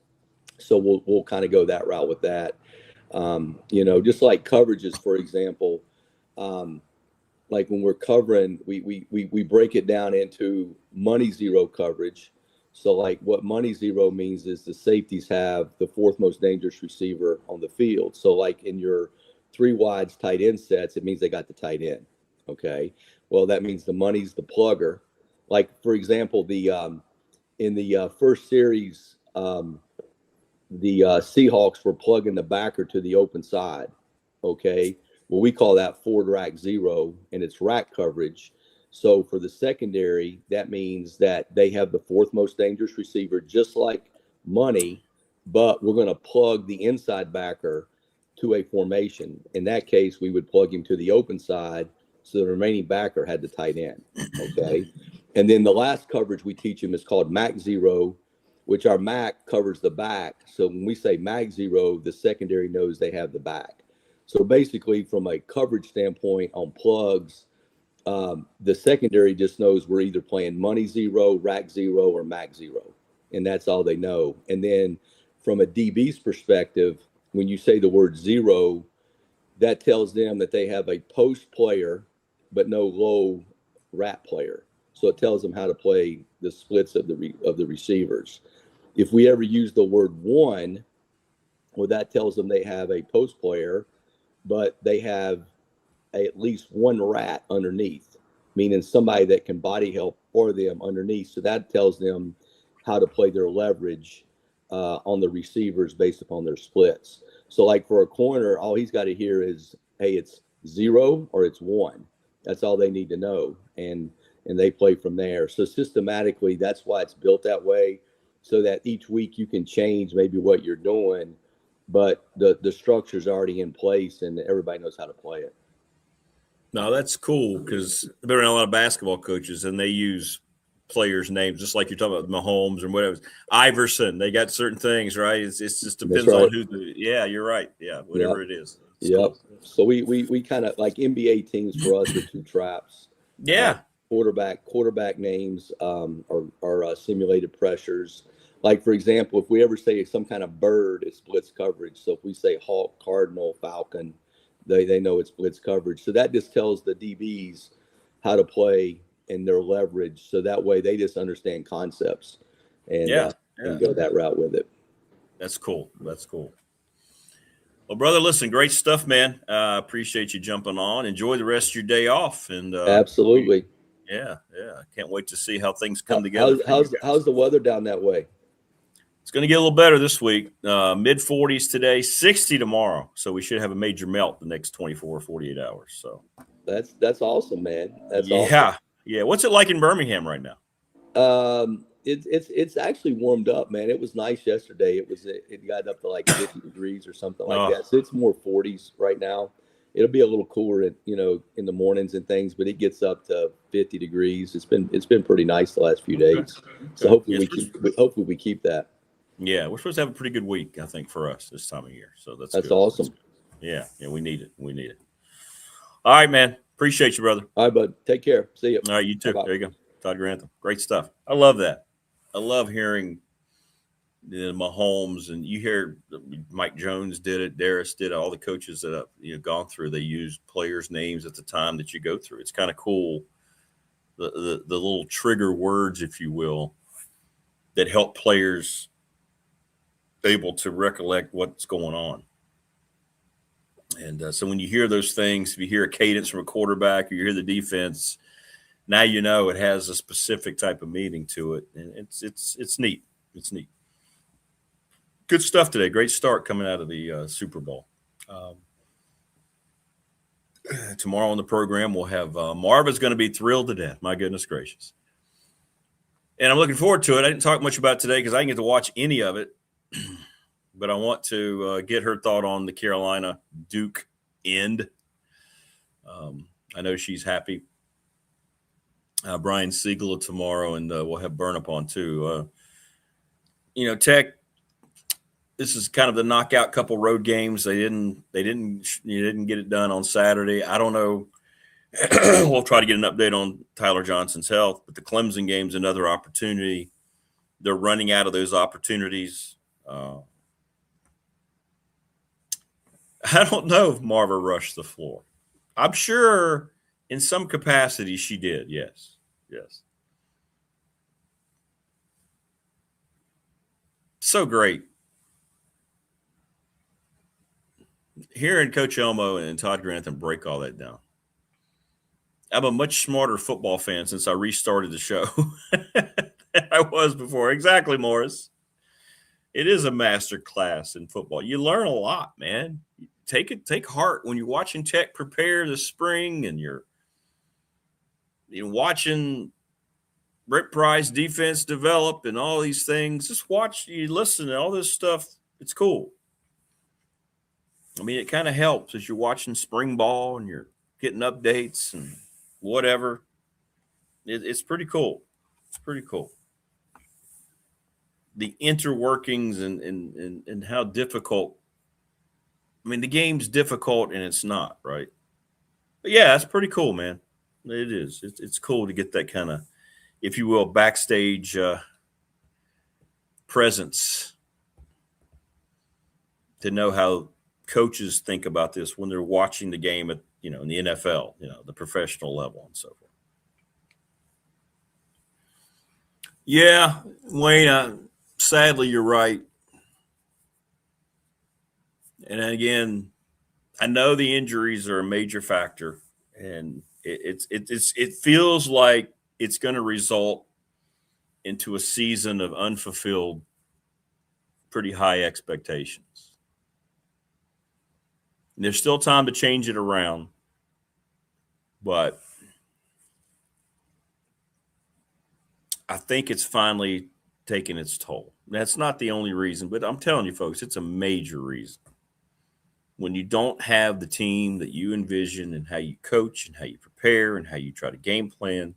So we'll kind of go that route with that. Just like coverages, for example. Like when we're covering, we break it down into money zero coverage. So like what money zero means is the safeties have the 4th most dangerous receiver on the field. So like in your 3 wides tight end sets, it means they got the tight end. Okay. Well, that means the money's the plugger. Like, for example, in the first series, the Seahawks were plugging the backer to the open side. Okay. Well, we call that forward rack 0, and it's rack coverage. So for the secondary, that means that they have the 4th most dangerous receiver, just like money, but we're going to plug the inside backer to a formation. In that case, we would plug him to the open side, so the remaining backer had the tight end. Okay. And then the last coverage we teach them is called MAC 0, which our MAC covers the back. So when we say MAC 0, the secondary knows they have the back. So basically, from a coverage standpoint on plugs, the secondary just knows we're either playing money 0, rack 0, or MAC 0. And that's all they know. And then from a DB's perspective, when you say the word 0, that tells them that they have a post player, but no low wrap player. So it tells them how to play the splits of the receivers. If we ever use the word 1, well, that tells them they have a post player, but they have at least one rat underneath, meaning somebody that can body help for them underneath. So that tells them how to play their leverage on the receivers based upon their splits. So like for a corner, all he's got to hear is, hey, it's 0 or it's 1. That's all they need to know. And they play from there. So systematically, that's why it's built that way, so that each week you can change maybe what you're doing, but the structure's already in place and everybody knows how to play it. No, that's cool, because I've been around a lot of basketball coaches and they use players' names, just like you're talking about Mahomes or whatever. Iverson, they got certain things, right? It just depends on who. Yeah, you're right. Yeah, whatever it is. Yep. Cool. So we kind of like NBA teams for us are 2 traps. Yeah. Quarterback names are simulated pressures. Like, for example, if we ever say some kind of bird, it splits coverage. So if we say hawk, cardinal, falcon, they know it's blitz coverage. So that just tells the DBs how to play and their leverage. So that way they just understand concepts and go that route with it. That's cool. That's cool. Well, brother, listen, great stuff, man. Appreciate you jumping on. Enjoy the rest of your day off. And absolutely. Yeah. Can't wait to see how things come together. How's the weather down that way? It's going to get a little better this week. Mid-40s today, 60 tomorrow. So we should have a major melt the next 24 or 48 hours. So that's awesome, man. That's awesome. Yeah. What's it like in Birmingham right now? It's actually warmed up, man. It was nice yesterday. It got up to like 50 degrees or something like that. So it's more 40s right now. It'll be a little cooler in the mornings and things, but it gets up to 50 degrees. It's been pretty nice the last few days. So hopefully we keep that. Yeah, we're supposed to have a pretty good week, I think, for us this time of year. So that's good. Awesome. Yeah, we need it. All right, man. Appreciate you, brother. All right, bud. Take care. See you. All right, you too. Bye-bye. There you go. Todd Grantham. Great stuff. I love that. I love hearing Mahomes, and you hear Mike Jones did it, Darius did it, all the coaches that I've gone through, they use players' names at the time that you go through. It's kind of cool, the little trigger words, if you will, that help players able to recollect what's going on. And so when you hear those things, if you hear a cadence from a quarterback or you hear the defense, now you know it has a specific type of meaning to it. And it's neat. It's neat. Good stuff today. Great start coming out of the Super Bowl. Tomorrow on the program, we'll have Marva's going to be thrilled to death. My goodness gracious. And I'm looking forward to it. I didn't talk much about it today because I didn't get to watch any of it. But I want to get her thought on the Carolina-Duke end. I know she's happy. Brian Siegel tomorrow, and we'll have Burnip on too. Tech, this is kind of the knockout couple road games. They didn't get it done on Saturday. I don't know. We'll try to get an update on Tyler Johnson's health, but the Clemson game's another opportunity. They're running out of those opportunities. I don't know if Marva rushed the floor. I'm sure in some capacity she did. Yes. So great. Hearing Coach Elmo and Todd Grantham break all that down. I'm a much smarter football fan since I restarted the show than I was before. Exactly, Morris. It is a master class in football. You learn a lot, man. Take heart when you're watching Tech prepare this spring and you're watching Brett Price defense develop and all these things. Just watch, you listen to all this stuff. It's cool. I mean, it kind of helps as you're watching spring ball and you're getting updates and whatever. It's pretty cool. It's pretty cool. The interworkings and how difficult. I mean, the game's difficult and it's not, right? But yeah, it's pretty cool, man. It is. It's cool to get that kind of, if you will, backstage presence, to know how coaches think about this when they're watching the game at, in the NFL, the professional level and so forth. Yeah, Wayne, sadly, you're right. And again, I know the injuries are a major factor, and it feels like it's going to result into a season of unfulfilled, pretty high expectations. And there's still time to change it around, but I think it's finally taken its toll. That's not the only reason, but I'm telling you, folks, it's a major reason. When you don't have the team that you envision and how you coach and how you prepare and how you try to game plan,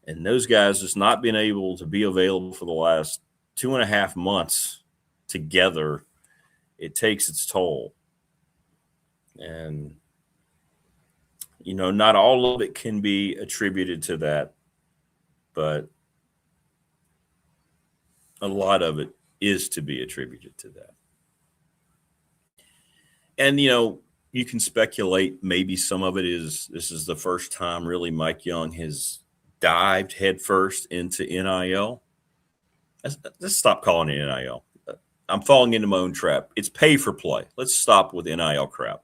and those guys just not being able to be available for the last 2.5 months together, it takes its toll. And, not all of it can be attributed to that, but a lot of it is to be attributed to that. And, you can speculate maybe some of it is this is the first time really Mike Young has dived headfirst into NIL. Let's stop calling it NIL. I'm falling into my own trap. It's pay for play. Let's stop with NIL crap.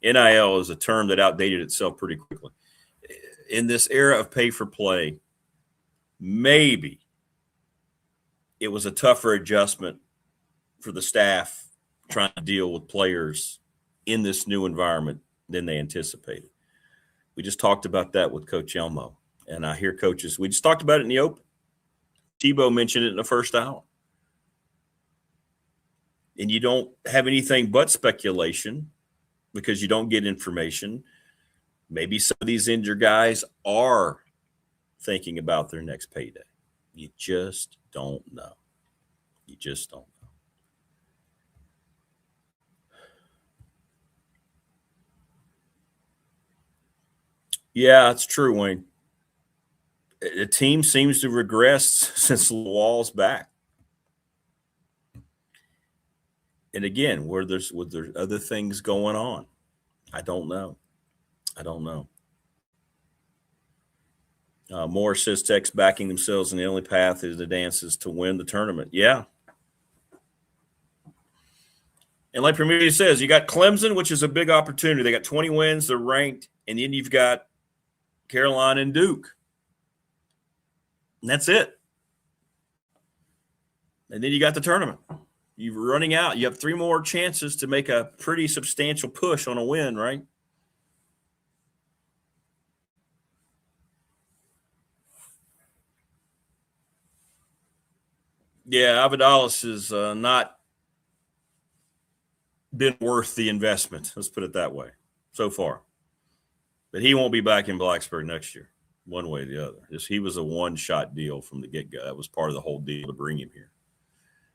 NIL is a term that outdated itself pretty quickly. In this era of pay for play, maybe it was a tougher adjustment for the staff trying to deal with players in this new environment than they anticipated. We just talked about that with Coach Elmo. And I hear coaches, we just talked about it in the open. Tebow mentioned it in the first hour. And you don't have anything but speculation because you don't get information. Maybe some of these injured guys are thinking about their next payday. You just don't know. You just don't know. Yeah, it's true, Wayne. The team seems to regress since Lawal's back. And again, were there other things going on? I don't know. Morris says Tech's backing themselves, and the only path is the dances to win the tournament. Yeah. And like Premier says, you got Clemson, which is a big opportunity. They got 20 wins. They're ranked. And then you've got Carolina and Duke. And that's it. And then you got the tournament. You're running out. You have 3 more chances to make a pretty substantial push on a win, right? Yeah, Abadalis has not been worth the investment. Let's put it that way so far. But he won't be back in Blacksburg next year, one way or the other. He was a one-shot deal from the get-go. That was part of the whole deal to bring him here.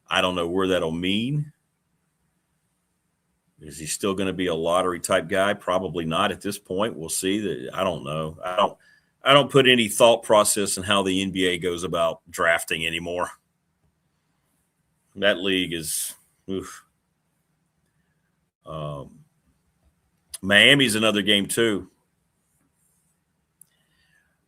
I don't know where that'll mean. Is he still going to be a lottery-type guy? Probably not at this point. We'll see. I don't know. I don't put any thought process in how the NBA goes about drafting anymore. That league is oof. Miami's another game too.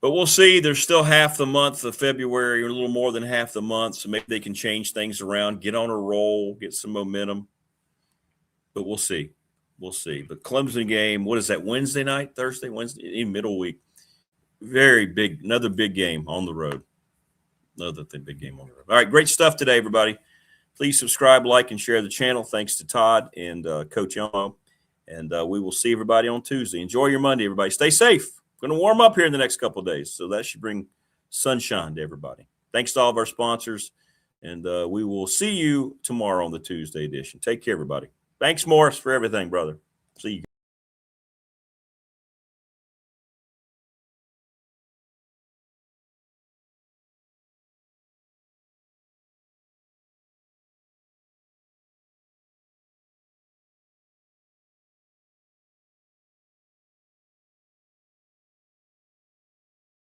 But we'll see. There's still half the month of February, or a little more than half the month, so maybe they can change things around, get on a roll, get some momentum. But we'll see. We'll see. But Clemson game, what is that, Wednesday night, Thursday, Wednesday, in middle week? Very big, another big game on the road. Big game on the road. All right, great stuff today, everybody. Please subscribe, like, and share the channel. Thanks to Todd and Coach Elmo. And we will see everybody on Tuesday. Enjoy your Monday, everybody. Stay safe. Going to warm up here in the next couple of days, so that should bring sunshine to everybody. Thanks to all of our sponsors, and we will see you tomorrow on the Tuesday edition. Take care, everybody. Thanks, Morris, for everything, brother. See you guys.